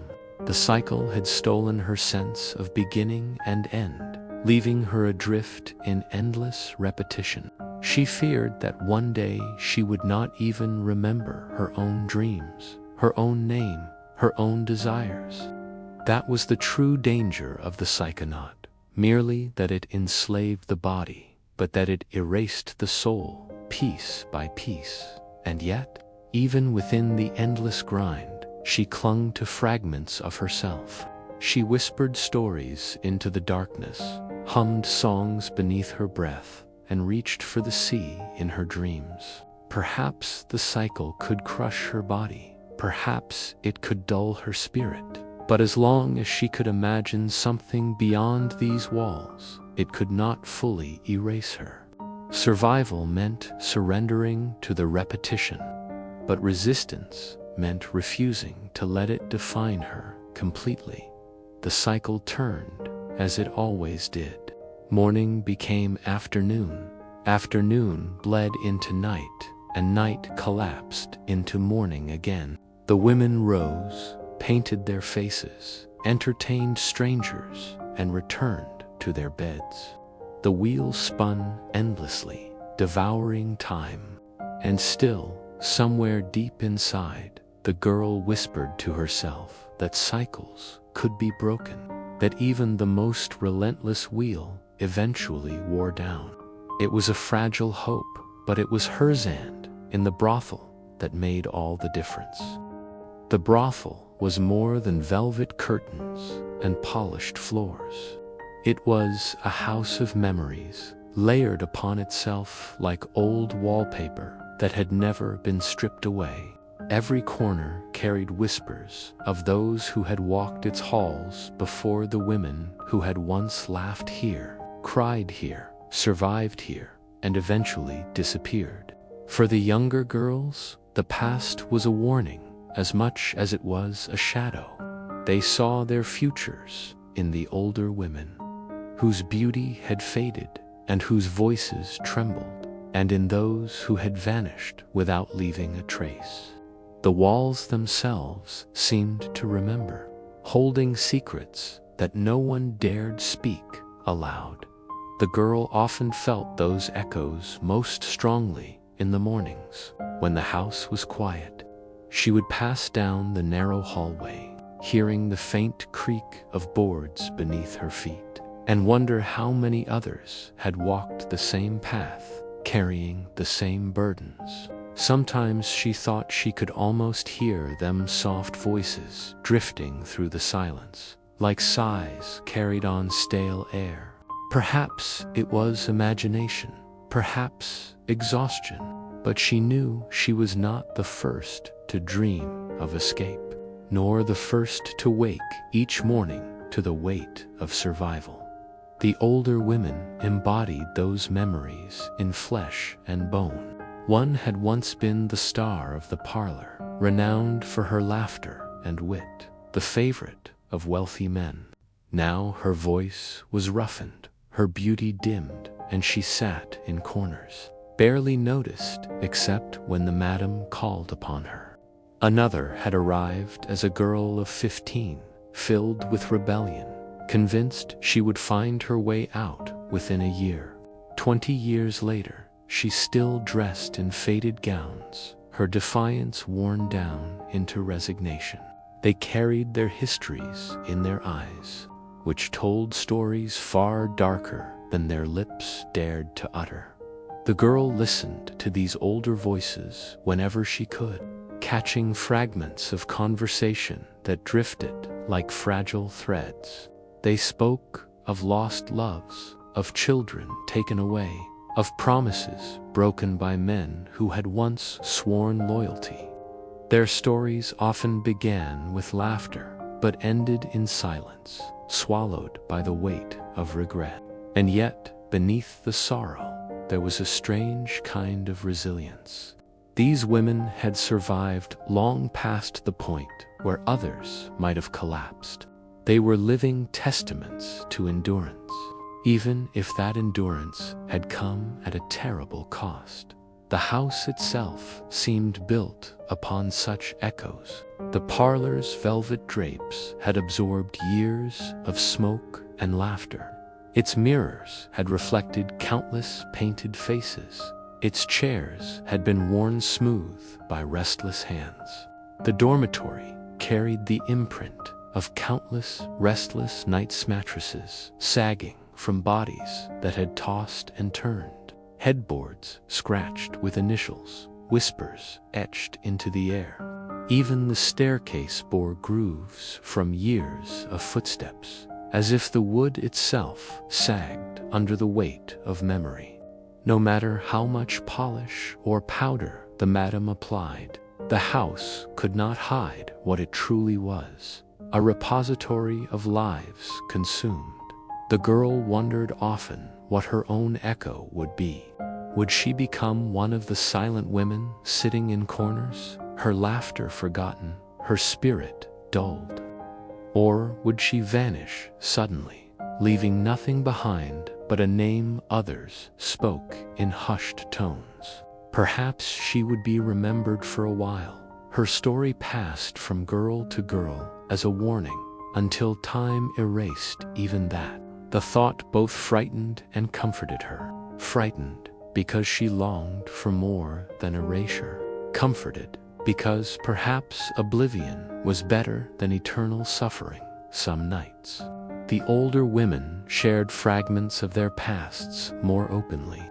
Speaker 1: The cycle had stolen her sense of beginning and end, leaving her adrift in endless repetition. She feared that one day she would not even remember her own dreams, her own name, her own desires. That was the true danger of the psychonaut, merely that it enslaved the body, but that it erased the soul, piece by piece. And yet, even within the endless grind, she clung to fragments of herself. She whispered stories into the darkness, hummed songs beneath her breath, and reached for the sea in her dreams. Perhaps the cycle could crush her body, perhaps it could dull her spirit, but as long as she could imagine something beyond these walls, it could not fully erase her. Survival meant surrendering to the repetition, but resistance meant refusing to let it define her completely. The cycle turned, as it always did. Morning became afternoon, afternoon bled into night, and night collapsed into morning again. The women rose, painted their faces, entertained strangers, and returned to their beds. The wheel spun endlessly, devouring time. And still, somewhere deep inside, the girl whispered to herself that cycles could be broken, that even the most relentless wheel eventually wore down. It was a fragile hope, but it was her hand in the brothel that made all the difference. The brothel was more than velvet curtains and polished floors. It was a house of memories, layered upon itself like old wallpaper that had never been stripped away. Every corner carried whispers of those who had walked its halls before, the women who had once laughed here, cried here, survived here, and eventually disappeared. For the younger girls, the past was a warning as much as it was a shadow. They saw their futures in the older women, whose beauty had faded and whose voices trembled, and in those who had vanished without leaving a trace. The walls themselves seemed to remember, holding secrets that no one dared speak aloud. The girl often felt those echoes most strongly in the mornings, when the house was quiet. She would pass down the narrow hallway, hearing the faint creak of boards beneath her feet, and wonder how many others had walked the same path, carrying the same burdens. Sometimes she thought she could almost hear them, soft voices drifting through the silence, like sighs carried on stale air. Perhaps it was imagination, perhaps exhaustion, but she knew she was not the first to dream of escape, nor the first to wake each morning to the weight of survival. The older women embodied those memories in flesh and bone. One had once been the star of the parlor, renowned for her laughter and wit, the favorite of wealthy men. Now her voice was roughened, her beauty dimmed, and she sat in corners, barely noticed except when the madam called upon her. Another had arrived as a girl of 15, filled with rebellion, convinced she would find her way out within a year. 20 years later, she still dressed in faded gowns, her defiance worn down into resignation. They carried their histories in their eyes, which told stories far darker than their lips dared to utter. The girl listened to these older voices whenever she could, catching fragments of conversation that drifted like fragile threads. They spoke of lost loves, of children taken away, of promises broken by men who had once sworn loyalty. Their stories often began with laughter, but ended in silence, swallowed by the weight of regret. And yet, beneath the sorrow, there was a strange kind of resilience. These women had survived long past the point where others might have collapsed. They were living testaments to endurance, even if that endurance had come at a terrible cost. The house itself seemed built upon such echoes. The parlor's velvet drapes had absorbed years of smoke and laughter, Its mirrors had reflected countless painted faces. Its chairs had been worn smooth by restless hands. The dormitory carried the imprint of countless restless nights' mattresses sagging from bodies that had tossed and turned, headboards scratched with initials, whispers etched into the air. Even the staircase bore grooves from years of footsteps, as if the wood itself sagged under the weight of memory. No matter how much polish or powder the madam applied, the house could not hide what it truly was, a repository of lives consumed. The girl wondered often what her own echo would be. Would she become one of the silent women sitting in corners, her laughter forgotten, her spirit dulled? Or would she vanish suddenly, leaving nothing behind but a name others spoke in hushed tones? Perhaps she would be remembered for a while, her story passed from girl to girl as a warning, until time erased even that. The thought both frightened and comforted her. Frightened because she longed for more than erasure. Comforted because perhaps oblivion was better than eternal suffering some nights. The older women shared fragments of their pasts more openly,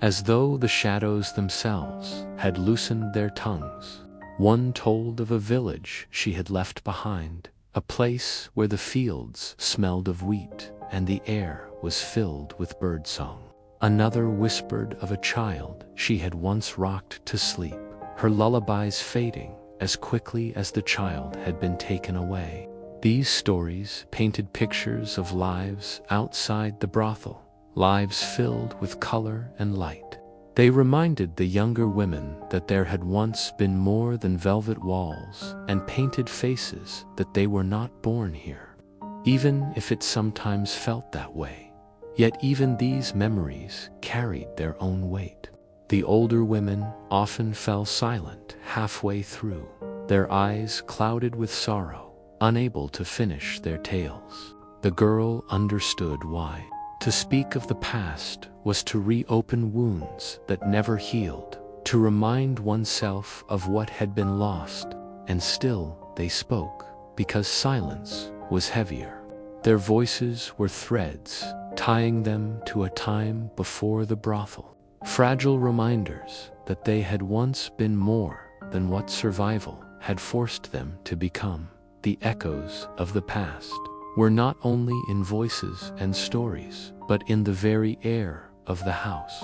Speaker 1: as though the shadows themselves had loosened their tongues. One told of a village she had left behind, a place where the fields smelled of wheat and the air was filled with birdsong. Another whispered of a child she had once rocked to sleep, her lullabies fading as quickly as the child had been taken away. These stories painted pictures of lives outside the brothel, lives filled with color and light. They reminded the younger women that there had once been more than velvet walls and painted faces, that they were not born here, even if it sometimes felt that way. Yet even these memories carried their own weight. The older women often fell silent halfway through, their eyes clouded with sorrow, unable to finish their tales. The girl understood why. To speak of the past was to reopen wounds that never healed, to remind oneself of what had been lost, and still they spoke, because silence was heavier. Their voices were threads, tying them to a time before the brothel, fragile reminders that they had once been more than what survival had forced them to become. The echoes of the past were not only in voices and stories, but in the very air of the house.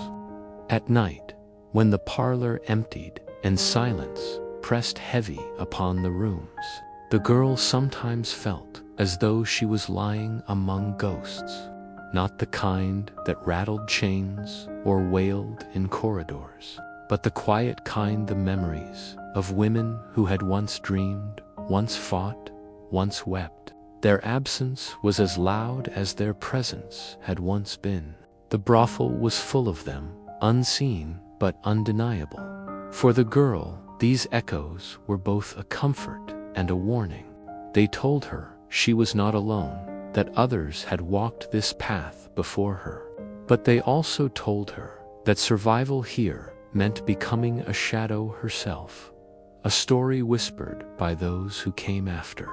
Speaker 1: At night, when the parlor emptied and silence pressed heavy upon the rooms, the girl sometimes felt as though she was lying among ghosts, not the kind that rattled chains or wailed in corridors, but the quiet kind, the memories of women who had once dreamed, once fought, once wept. Their absence was as loud as their presence had once been. The brothel was full of them, unseen but undeniable. For the girl, these echoes were both a comfort and a warning. They told her she was not alone, that others had walked this path before her. But they also told her that survival here meant becoming a shadow herself, a story whispered by those who came after.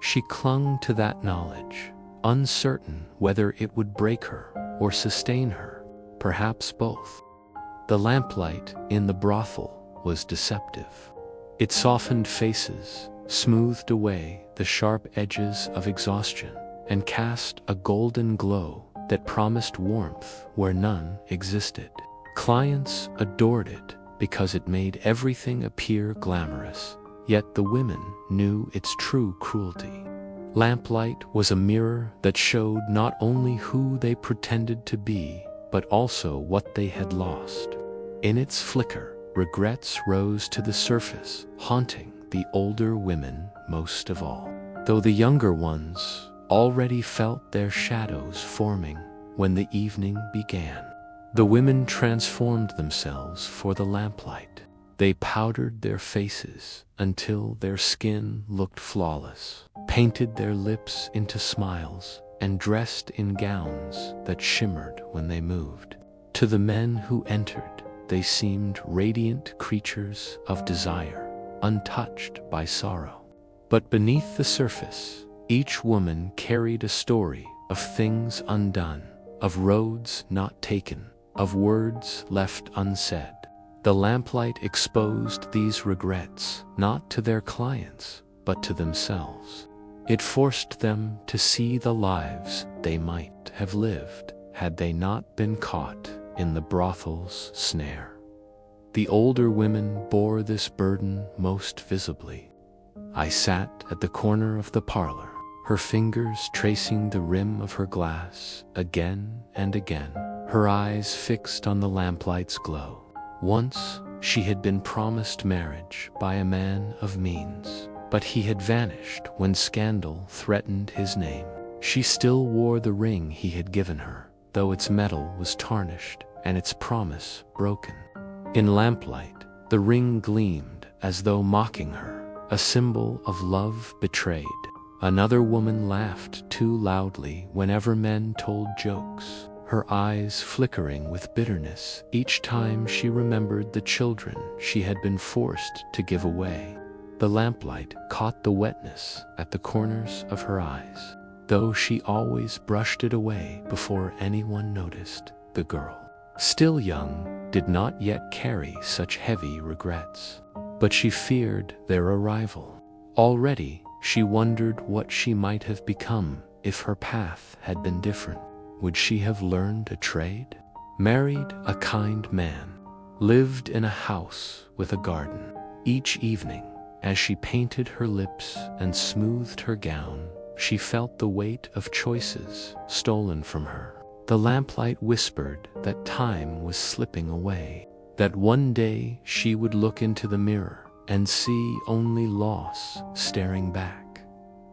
Speaker 1: She clung to that knowledge, uncertain whether it would break her or sustain her, perhaps both. The lamplight in the brothel was deceptive. It softened faces, smoothed away the sharp edges of exhaustion, and cast a golden glow that promised warmth where none existed. Clients adored it because it made everything appear glamorous. Yet the women knew its true cruelty. Lamplight was a mirror that showed not only who they pretended to be, but also what they had lost. In its flicker, regrets rose to the surface, haunting the older women most of all, though the younger ones already felt their shadows forming when the evening began. The women transformed themselves for the lamplight. They powdered their faces until their skin looked flawless, painted their lips into smiles, and dressed in gowns that shimmered when they moved. To the men who entered, they seemed radiant creatures of desire, untouched by sorrow. But beneath the surface, each woman carried a story of things undone, of roads not taken, of words left unsaid. The lamplight exposed these regrets not to their clients, but to themselves. It forced them to see the lives they might have lived had they not been caught in the brothel's snare. The older women bore this burden most visibly. I sat at the corner of the parlor, her fingers tracing the rim of her glass again and again, her eyes fixed on the lamplight's glow. Once she had been promised marriage by a man of means, but he had vanished when scandal threatened his name. She still wore the ring he had given her, though its metal was tarnished and its promise broken. In lamplight, the ring gleamed as though mocking her, a symbol of love betrayed. Another woman laughed too loudly whenever men told jokes, her eyes flickering with bitterness each time she remembered the children she had been forced to give away. The lamplight caught the wetness at the corners of her eyes, though she always brushed it away before anyone noticed. The girl, still young, did not yet carry such heavy regrets, but she feared their arrival. Already, she wondered what she might have become if her path had been different. Would she have learned a trade? Married a kind man? Lived in a house with a garden? Each evening, as she painted her lips and smoothed her gown, she felt the weight of choices stolen from her. The lamplight whispered that time was slipping away, that one day she would look into the mirror and see only loss staring back.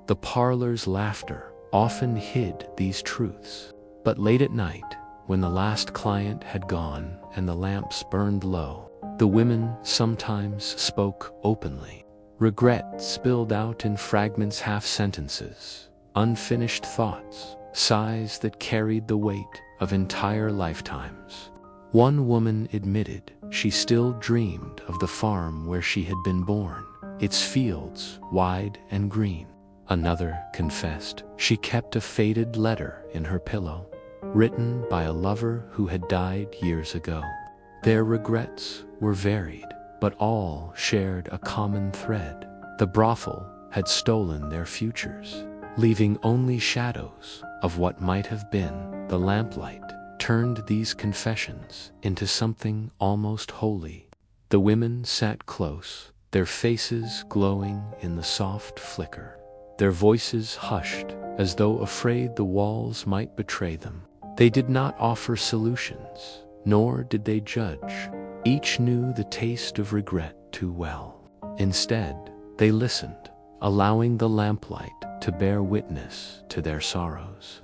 Speaker 1: The parlor's laughter often hid these truths, but late at night, when the last client had gone and the lamps burned low, the women sometimes spoke openly. Regret spilled out in fragments, half-sentences, unfinished thoughts, sighs that carried the weight of entire lifetimes. One woman admitted she still dreamed of the farm where she had been born, its fields wide and green. Another confessed she kept a faded letter in her pillow, written by a lover who had died years ago. Their regrets were varied, but all shared a common thread. The brothel had stolen their futures, leaving only shadows of what might have been. The lamplight turned these confessions into something almost holy. The women sat close, their faces glowing in the soft flicker, their voices hushed as though afraid the walls might betray them. They did not offer solutions, nor did they judge. Each knew the taste of regret too well. Instead, they listened, allowing the lamplight to bear witness to their sorrows.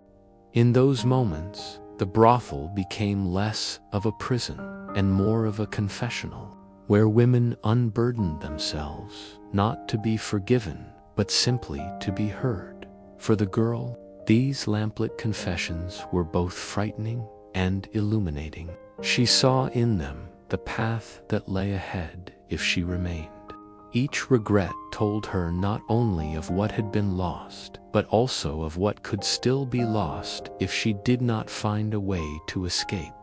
Speaker 1: In those moments, the brothel became less of a prison and more of a confessional, where women unburdened themselves, not to be forgiven, but simply to be heard. For the girl, these lamplit confessions were both frightening and illuminating. She saw in them the path that lay ahead if she remained. Each regret told her not only of what had been lost, but also of what could still be lost if she did not find a way to escape.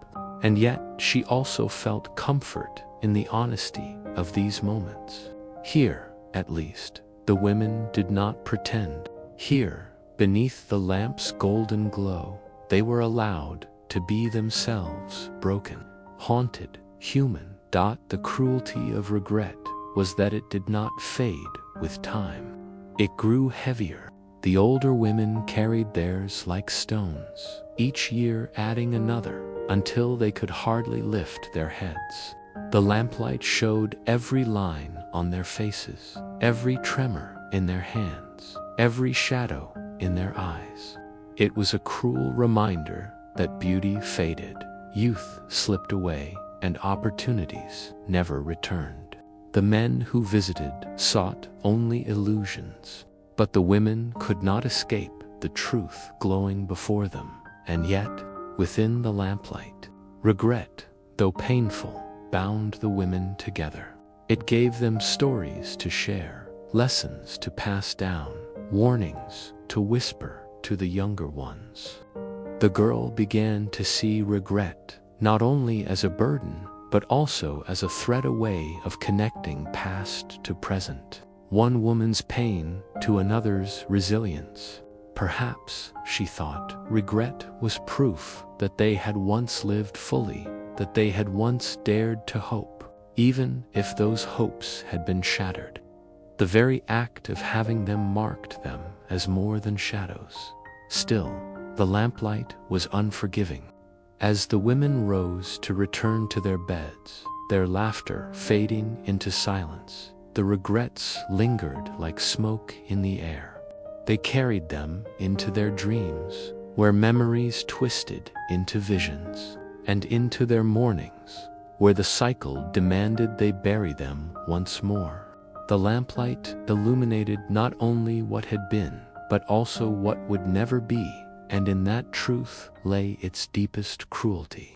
Speaker 1: And yet she also felt comfort in the honesty of these moments. Here, at least, the women did not pretend. Here, beneath the lamp's golden glow, they were allowed to be themselves, broken, haunted, human. The cruelty of regret was that it did not fade with time. It grew heavier. The older women carried theirs like stones, each year adding another, until they could hardly lift their heads. The lamplight showed every line on their faces, every tremor in their hands, every shadow in their eyes. It was a cruel reminder that beauty faded, youth slipped away, and opportunities never returned. The men who visited sought only illusions, but the women could not escape the truth glowing before them, and yet, within the lamplight, regret, though painful, bound the women together. It gave them stories to share, lessons to pass down, warnings to whisper to the younger ones. The girl began to see regret not only as a burden, but also as a thread away of connecting past to present, one woman's pain to another's resilience. Perhaps, she thought, regret was proof that they had once lived fully, that they had once dared to hope, even if those hopes had been shattered. The very act of having them marked them as more than shadows. Still, the lamplight was unforgiving. As the women rose to return to their beds, their laughter fading into silence, the regrets lingered like smoke in the air. They carried them into their dreams, where memories twisted into visions, and into their mornings, where the cycle demanded they bury them once more. The lamplight illuminated not only what had been, but also what would never be, and in that truth lay its deepest cruelty.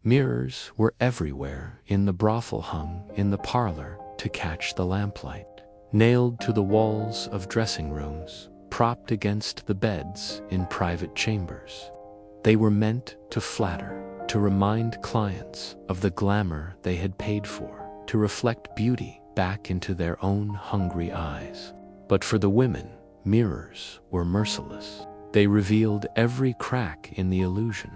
Speaker 1: Mirrors were everywhere, in the brothel, hung in the parlor to catch the lamplight, nailed to the walls of dressing rooms, propped against the beds in private chambers. They were meant to flatter, to remind clients of the glamour they had paid for, to reflect beauty back into their own hungry eyes. But for the women, mirrors were merciless. They revealed every crack in the illusion,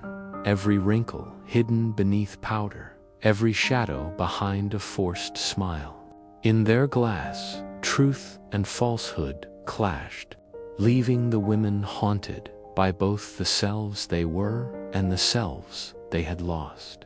Speaker 1: every wrinkle hidden beneath powder, every shadow behind a forced smile. In their glass, truth and falsehood clashed, leaving the women haunted by both the selves they were and the selves they had lost.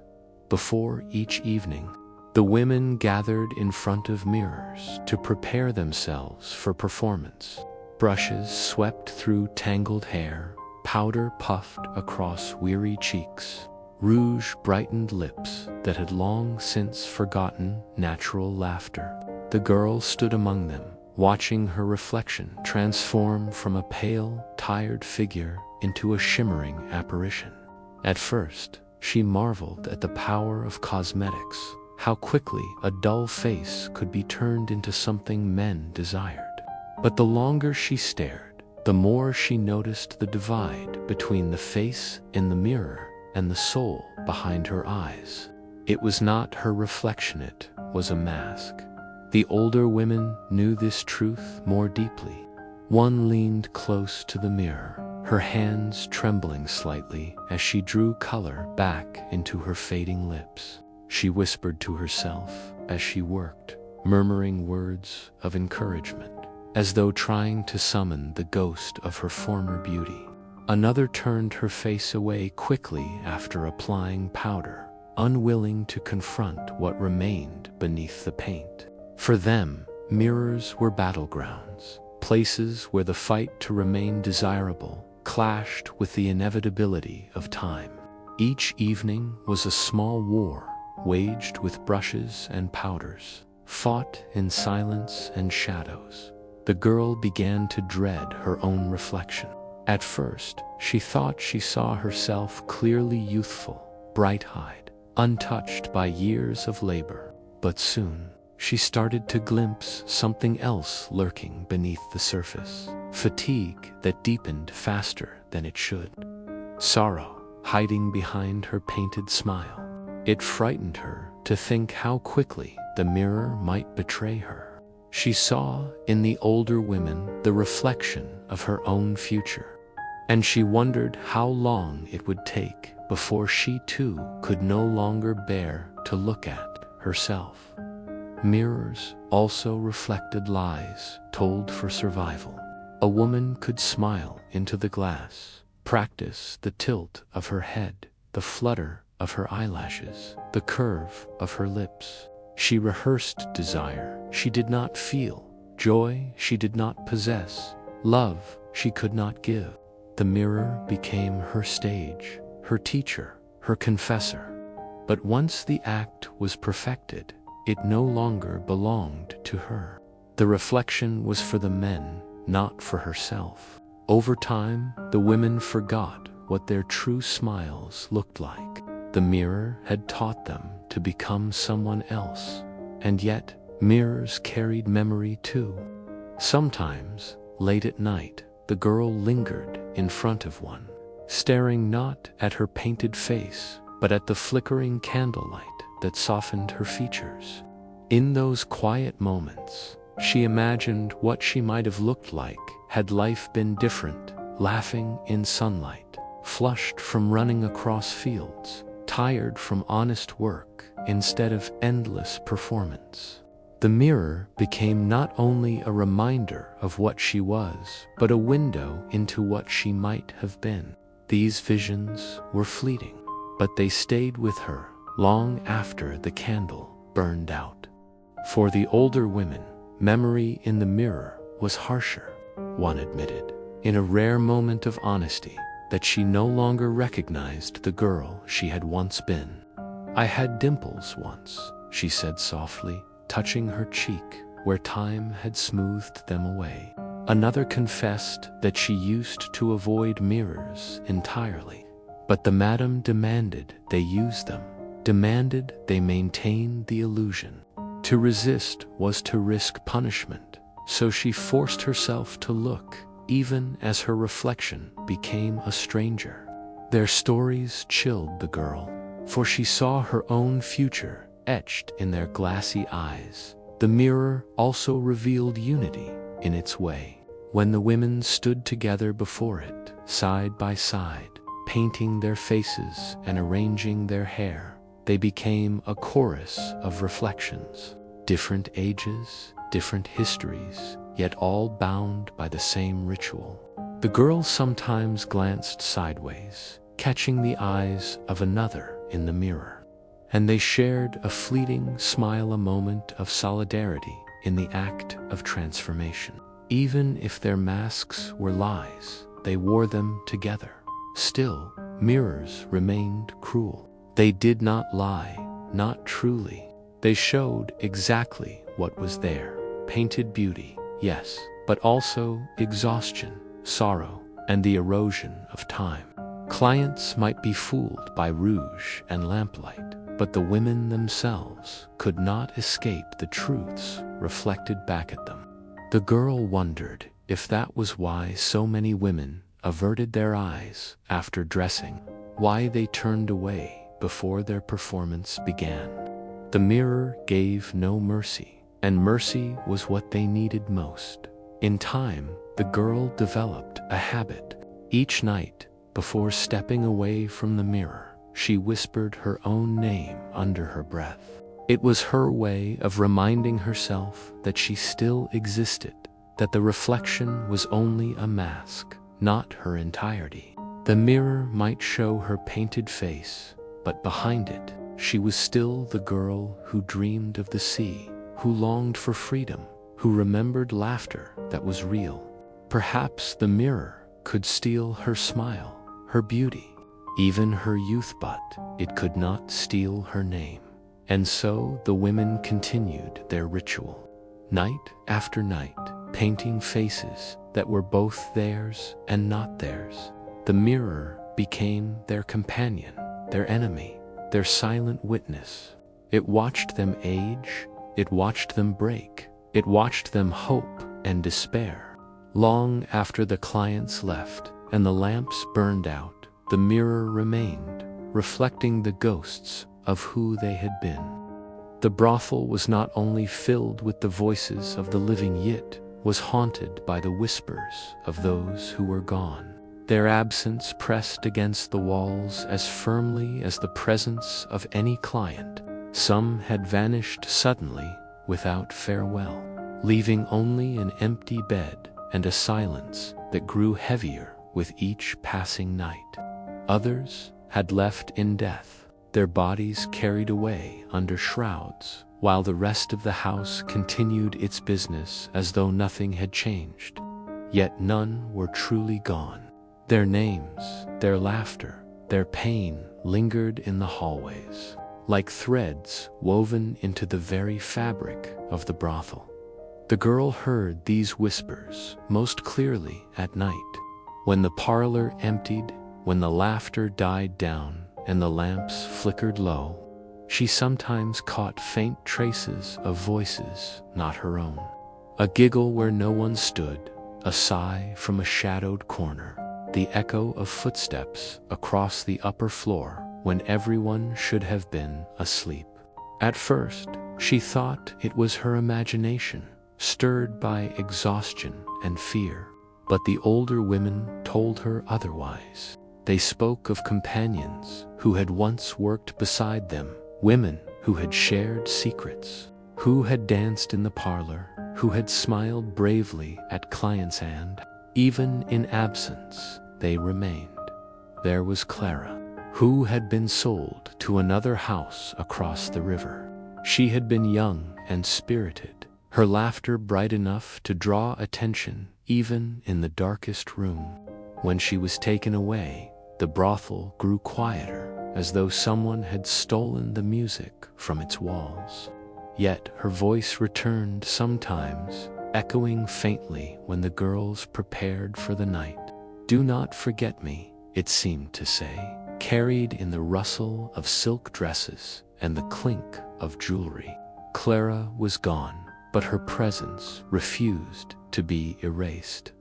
Speaker 1: Before each evening, the women gathered in front of mirrors to prepare themselves for performance. Brushes swept through tangled hair, powder puffed across weary cheeks, rouge brightened lips that had long since forgotten natural laughter. The girl stood among them, watching her reflection transform from a pale, tired figure into a shimmering apparition. At first, she marveled at the power of cosmetics, how quickly a dull face could be turned into something men desired. But the longer she stared, the more she noticed the divide between the face in the mirror and the soul behind her eyes. It was not her reflection, it was a mask. The older women knew this truth more deeply. One leaned close to the mirror, her hands trembling slightly as she drew color back into her fading lips. She whispered to herself as she worked, murmuring words of encouragement, as though trying to summon the ghost of her former beauty. Another turned her face away quickly after applying powder, unwilling to confront what remained beneath the paint. For them, mirrors were battlegrounds, places where the fight to remain desirable clashed with the inevitability of time. Each evening was a small war, waged with brushes and powders, fought in silence and shadows. The girl began to dread her own reflection. At first, she thought she saw herself clearly youthful, bright-eyed, untouched by years of labor. But soon, she started to glimpse something else lurking beneath the surface. Fatigue that deepened faster than it should. Sorrow hiding behind her painted smile. It frightened her to think how quickly the mirror might betray her. She saw in the older women the reflection of her own future, and she wondered how long it would take before she too could no longer bear to look at herself. Mirrors also reflected lies told for survival. A woman could smile into the glass, practice the tilt of her head, the flutter of her eyelashes, the curve of her lips. She rehearsed desire she did not feel, joy she did not possess, love she could not give. The mirror became her stage, her teacher, her confessor. But once the act was perfected, it no longer belonged to her. The reflection was for the men, not for herself. Over time, the women forgot what their true smiles looked like. The mirror had taught them to become someone else, and yet mirrors carried memory too. Sometimes, late at night, the girl lingered in front of one, staring not at her painted face, but at the flickering candlelight that softened her features. In those quiet moments, she imagined what she might have looked like had life been different, laughing in sunlight, flushed from running across fields, tired from honest work instead of endless performance. The mirror became not only a reminder of what she was, but a window into what she might have been. These visions were fleeting, but they stayed with her long after the candle burned out. For the older women, memory in the mirror was harsher. One admitted, in a rare moment of honesty, that she no longer recognized the girl she had once been. "I had dimples once," she said softly, touching her cheek where time had smoothed them away. Another confessed that she used to avoid mirrors entirely, but the madam demanded they use them, demanded they maintain the illusion. To resist was to risk punishment, so she forced herself to look, even as her reflection became a stranger. Their stories chilled the girl, for she saw her own future etched in their glassy eyes. The mirror also revealed unity in its way. When the women stood together before it, side by side, painting their faces and arranging their hair, they became a chorus of reflections. Different ages, different histories, yet all bound by the same ritual. The girl sometimes glanced sideways, catching the eyes of another in the mirror, and they shared a fleeting smile, a moment of solidarity in the act of transformation. Even if their masks were lies, they wore them together. Still, mirrors remained cruel. They did not lie, not truly. They showed exactly what was there. Painted beauty, yes, but also exhaustion, sorrow, and the erosion of time. Clients might be fooled by rouge and lamplight, but the women themselves could not escape the truths reflected back at them. The girl wondered if that was why so many women averted their eyes after dressing, why they turned away before their performance began. The mirror gave no mercy, and mercy was what they needed most. In time, the girl developed a habit. Each night, before stepping away from the mirror, she whispered her own name under her breath. It was her way of reminding herself that she still existed, that the reflection was only a mask, not her entirety. The mirror might show her painted face, but behind it, she was still the girl who dreamed of the sea, who longed for freedom, who remembered laughter that was real. Perhaps the mirror could steal her smile, her beauty, even her youth, but it could not steal her name. And so the women continued their ritual, night after night, painting faces that were both theirs and not theirs. The mirror became their companion, their enemy, their silent witness. It watched them age, it watched them break, it watched them hope and despair. Long after the clients left and the lamps burned out, the mirror remained, reflecting the ghosts of who they had been. The brothel was not only filled with the voices of the living, yet was haunted by the whispers of those who were gone. Their absence pressed against the walls as firmly as the presence of any client. Some had vanished suddenly without farewell, leaving only an empty bed and a silence that grew heavier with each passing night. Others had left in death, their bodies carried away under shrouds, while the rest of the house continued its business as though nothing had changed. Yet none were truly gone. Their names, their laughter, their pain lingered in the hallways, like threads woven into the very fabric of the brothel. The girl heard these whispers most clearly at night. When the parlor emptied, when the laughter died down and the lamps flickered low, she sometimes caught faint traces of voices not her own. A giggle where no one stood, a sigh from a shadowed corner, the echo of footsteps across the upper floor when everyone should have been asleep. At first, she thought it was her imagination, stirred by exhaustion and fear. But the older women told her otherwise. They spoke of companions who had once worked beside them, women who had shared secrets, who had danced in the parlor, who had smiled bravely at clients' hand. Even in absence, they remained. There was Clara, who had been sold to another house across the river. She had been young and spirited, her laughter bright enough to draw attention even in the darkest room. When she was taken away, the brothel grew quieter, as though someone had stolen the music from its walls. Yet her voice returned sometimes, echoing faintly when the girls prepared for the night. "Do not forget me," it seemed to say, carried in the rustle of silk dresses and the clink of jewelry. Clara was gone, but her presence refused to be erased.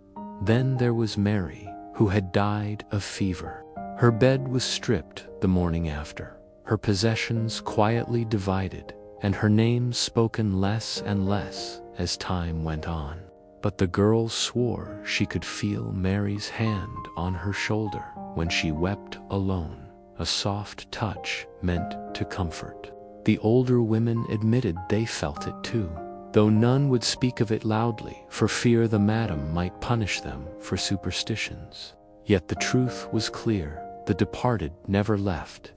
Speaker 1: Then there was Mary, who had died of fever. Her bed was stripped the morning after, her possessions quietly divided, and her name spoken less and less as time went on. But the girls swore she could feel Mary's hand on her shoulder when she wept alone, a soft touch meant to comfort. The older women admitted they felt it too, though none would speak of it loudly for fear the madam might punish them for superstitions. Yet the truth was clear. The departed never left.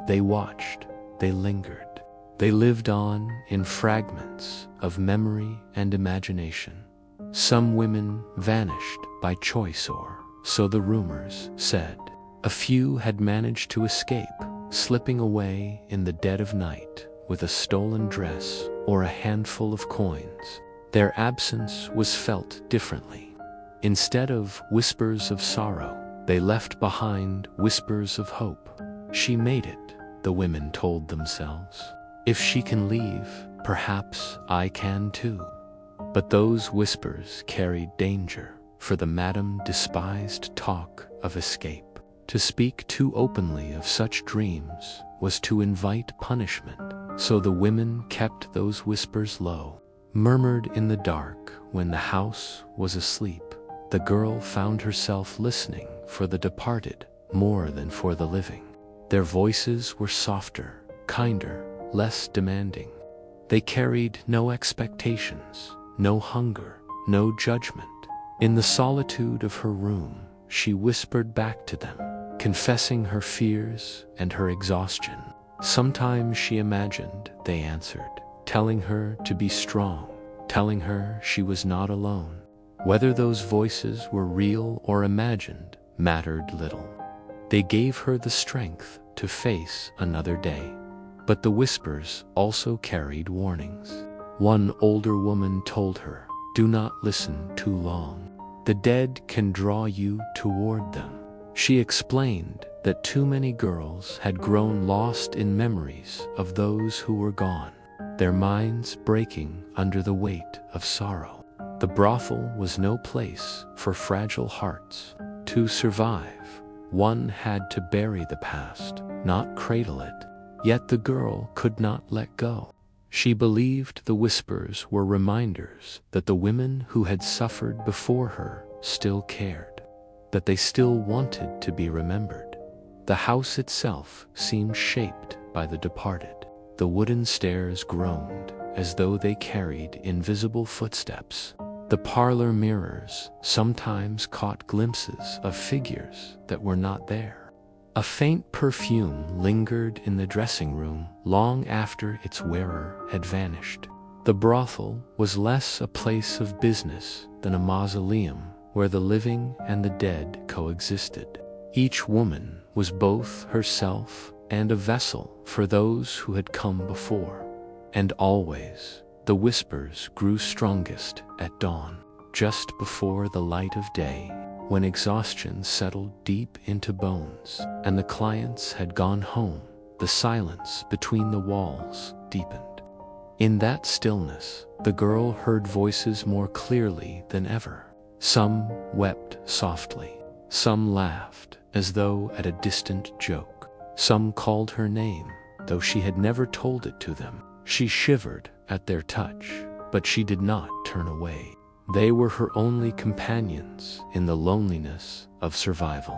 Speaker 1: They watched, they lingered. They lived on in fragments of memory and imagination. Some women vanished by choice, or so the rumors said. A few had managed to escape, slipping away in the dead of night with a stolen dress or a handful of coins. Their absence was felt differently. Instead of whispers of sorrow, they left behind whispers of hope. She made it, the women told themselves. If she can leave, perhaps I can too. But those whispers carried danger, for the madam despised talk of escape. To speak too openly of such dreams was to invite punishment, so the women kept those whispers low, murmured in the dark when the house was asleep. The girl found herself listening for the departed more than for the living. Their voices were softer, kinder, less demanding. They carried no expectations, no hunger, no judgment. In the solitude of her room, she whispered back to them, confessing her fears and her exhaustion. Sometimes she imagined they answered, telling her to be strong, telling her she was not alone. Whether those voices were real or imagined mattered little. They gave her the strength to face another day. But the whispers also carried warnings. One older woman told her, "Do not listen too long. The dead can draw you toward them." She explained that too many girls had grown lost in memories of those who were gone, their minds breaking under the weight of sorrow. The brothel was no place for fragile hearts. To survive, one had to bury the past, not cradle it. Yet the girl could not let go. She believed the whispers were reminders that the women who had suffered before her still cared, that they still wanted to be remembered. The house itself seemed shaped by the departed. The wooden stairs groaned as though they carried invisible footsteps. The parlor mirrors sometimes caught glimpses of figures that were not there. A faint perfume lingered in the dressing room long after its wearer had vanished. The brothel was less a place of business than a mausoleum where the living and the dead coexisted. Each woman was both herself and a vessel for those who had come before. And always, the whispers grew strongest at dawn, just before the light of day, when exhaustion settled deep into bones, and the clients had gone home, the silence between the walls deepened. In that stillness, the girl heard voices more clearly than ever. Some wept softly. Some laughed, as though at a distant joke. Some called her name, though she had never told it to them. She shivered at their touch, but she did not turn away. They were her only companions in the loneliness of survival.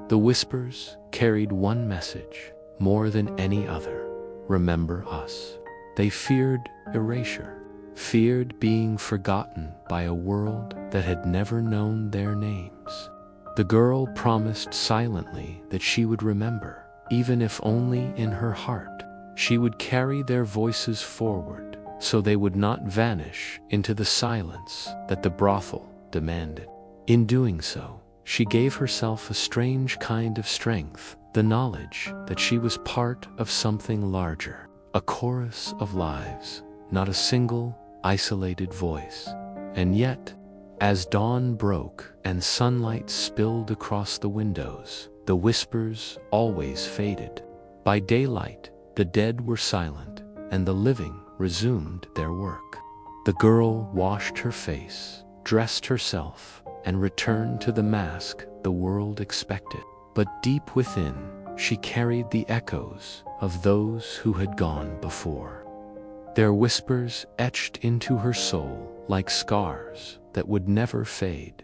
Speaker 1: The whispers carried one message more than any other: remember us. They feared erasure, feared being forgotten by a world that had never known their names. The girl promised silently that she would remember, even if only in her heart. She would carry their voices forward, so they would not vanish into the silence that the brothel demanded. In doing so, she gave herself a strange kind of strength, the knowledge that she was part of something larger, a chorus of lives, not a single, isolated voice. And yet, as dawn broke and sunlight spilled across the windows, the whispers always faded. By daylight, the dead were silent, and the living resumed their work. The girl washed her face, dressed herself, and returned to the mask the world expected. But deep within, she carried the echoes of those who had gone before. Their whispers etched into her soul like scars that would never fade.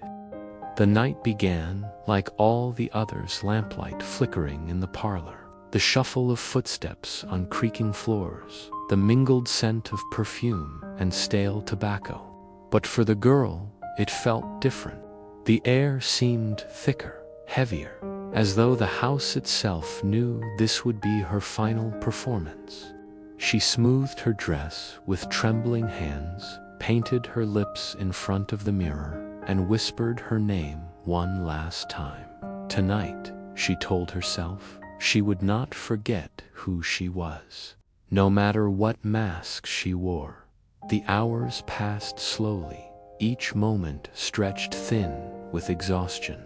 Speaker 1: The night began like all the others, lamplight flickering in the parlor, the shuffle of footsteps on creaking floors, the mingled scent of perfume and stale tobacco. But for the girl, it felt different. The air seemed thicker, heavier, as though the house itself knew this would be her final performance. She smoothed her dress with trembling hands, painted her lips in front of the mirror, and whispered her name one last time. Tonight, she told herself, she would not forget who she was. No matter what mask she wore. The hours passed slowly, each moment stretched thin with exhaustion.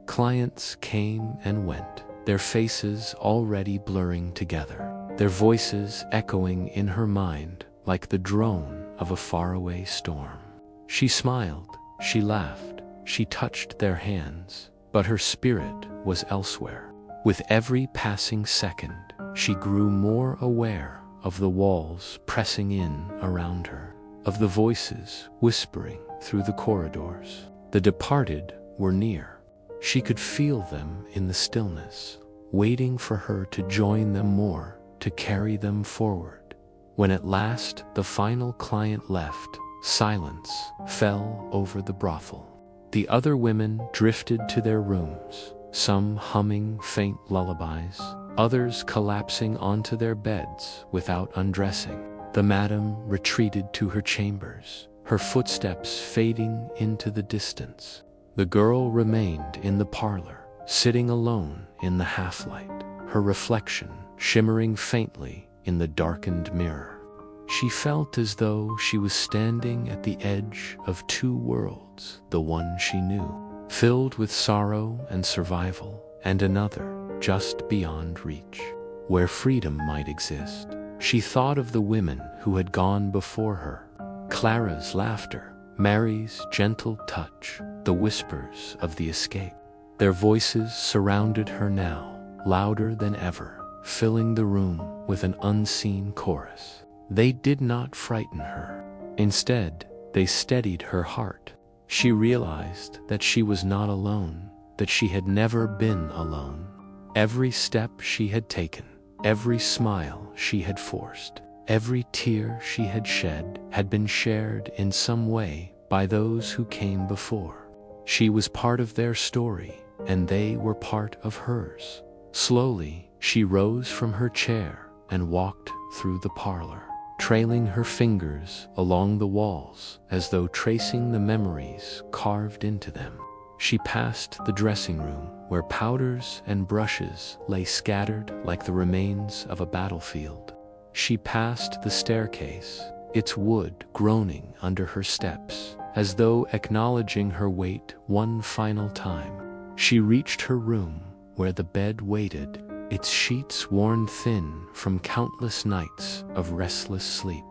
Speaker 1: Clients came and went, their faces already blurring together, their voices echoing in her mind like the drone of a faraway storm. She smiled, she laughed, she touched their hands, but her spirit was elsewhere. With every passing second, she grew more aware of the walls pressing in around her, of the voices whispering through the corridors. The departed were near. She could feel them in the stillness, waiting for her to join them more, to carry them forward. When at last the final client left, silence fell over the brothel. The other women drifted to their rooms, some humming faint lullabies, others collapsing onto their beds without undressing. The madam retreated to her chambers, her footsteps fading into the distance. The girl remained in the parlor, sitting alone in the half-light, her reflection shimmering faintly in the darkened mirror. She felt as though she was standing at the edge of two worlds, the one she knew, filled with sorrow and survival, and another just beyond reach, where freedom might exist. She thought of the women who had gone before her, Clara's laughter, Mary's gentle touch, the whispers of the escape. Their voices surrounded her now, louder than ever, filling the room with an unseen chorus. They did not frighten her. Instead, they steadied her heart. She realized that she was not alone, that she had never been alone. Every step she had taken, every smile she had forced, every tear she had shed had been shared in some way by those who came before. She was part of their story, and they were part of hers. Slowly, she rose from her chair and walked through the parlor, trailing her fingers along the walls as though tracing the memories carved into them. She passed the dressing room where powders and brushes lay scattered like the remains of a battlefield. She passed the staircase, its wood groaning under her steps, as though acknowledging her weight one final time. She reached her room, where the bed waited, its sheets worn thin from countless nights of restless sleep.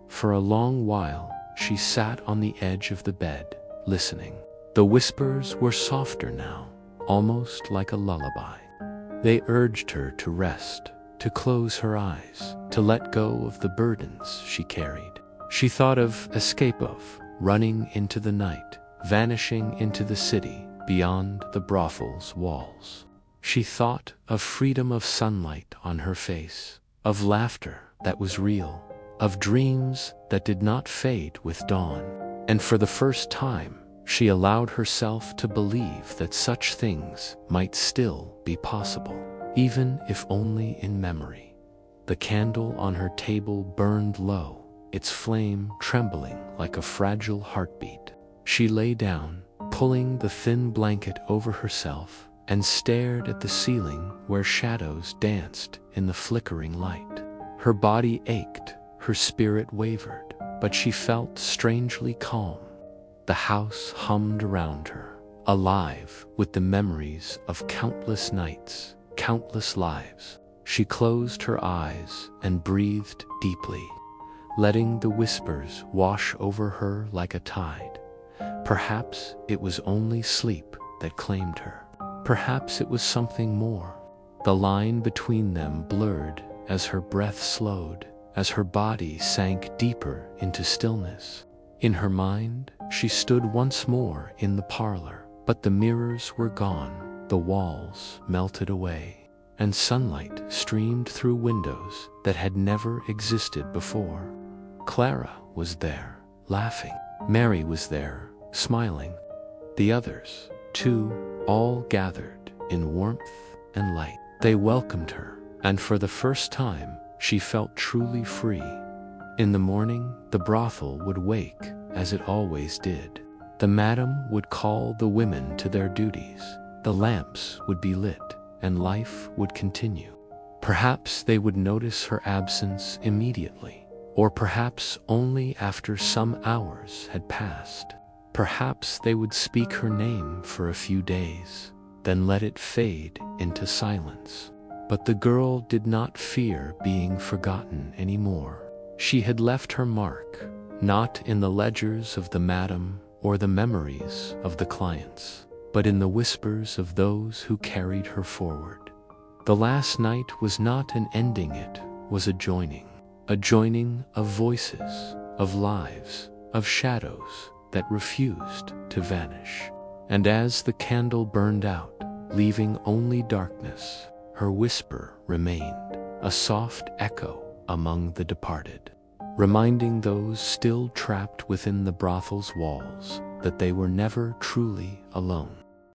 Speaker 1: For a long while, she sat on the edge of the bed, listening. The whispers were softer now, almost like a lullaby. They urged her to rest, to close her eyes, to let go of the burdens she carried. She thought of escape, of running into the night, vanishing into the city beyond the brothel's walls. She thought of freedom, of sunlight on her face, of laughter that was real, of dreams that did not fade with dawn. And for the first time, she allowed herself to believe that such things might still be possible, even if only in memory. The candle on her table burned low, its flame trembling like a fragile heartbeat. She lay down, pulling the thin blanket over herself, and stared at the ceiling where shadows danced in the flickering light. Her body ached, her spirit wavered, but she felt strangely calm. The house hummed around her, alive with the memories of countless nights, countless lives. She closed her eyes and breathed deeply, letting the whispers wash over her like a tide. Perhaps it was only sleep that claimed her. Perhaps it was something more. The line between them blurred as her breath slowed, as her body sank deeper into stillness. In her mind, she stood once more in the parlor, but the mirrors were gone, the walls melted away, and sunlight streamed through windows that had never existed before. Clara was there, laughing. Mary was there, smiling. The others, too, all gathered in warmth and light. They welcomed her, and for the first time, she felt truly free. In the morning, the brothel would wake as it always did. The madam would call the women to their duties. The lamps would be lit, and life would continue. Perhaps they would notice her absence immediately, or perhaps only after some hours had passed. Perhaps they would speak her name for a few days, then let it fade into silence. But the girl did not fear being forgotten anymore. She had left her mark, not in the ledgers of the madam or the memories of the clients, but in the whispers of those who carried her forward. The last night was not an ending, it was a joining of voices, of lives, of shadows that refused to vanish. And as the candle burned out, leaving only darkness, her whisper remained, a soft echo among the departed, reminding those still trapped within the brothel's walls that they were never truly alone.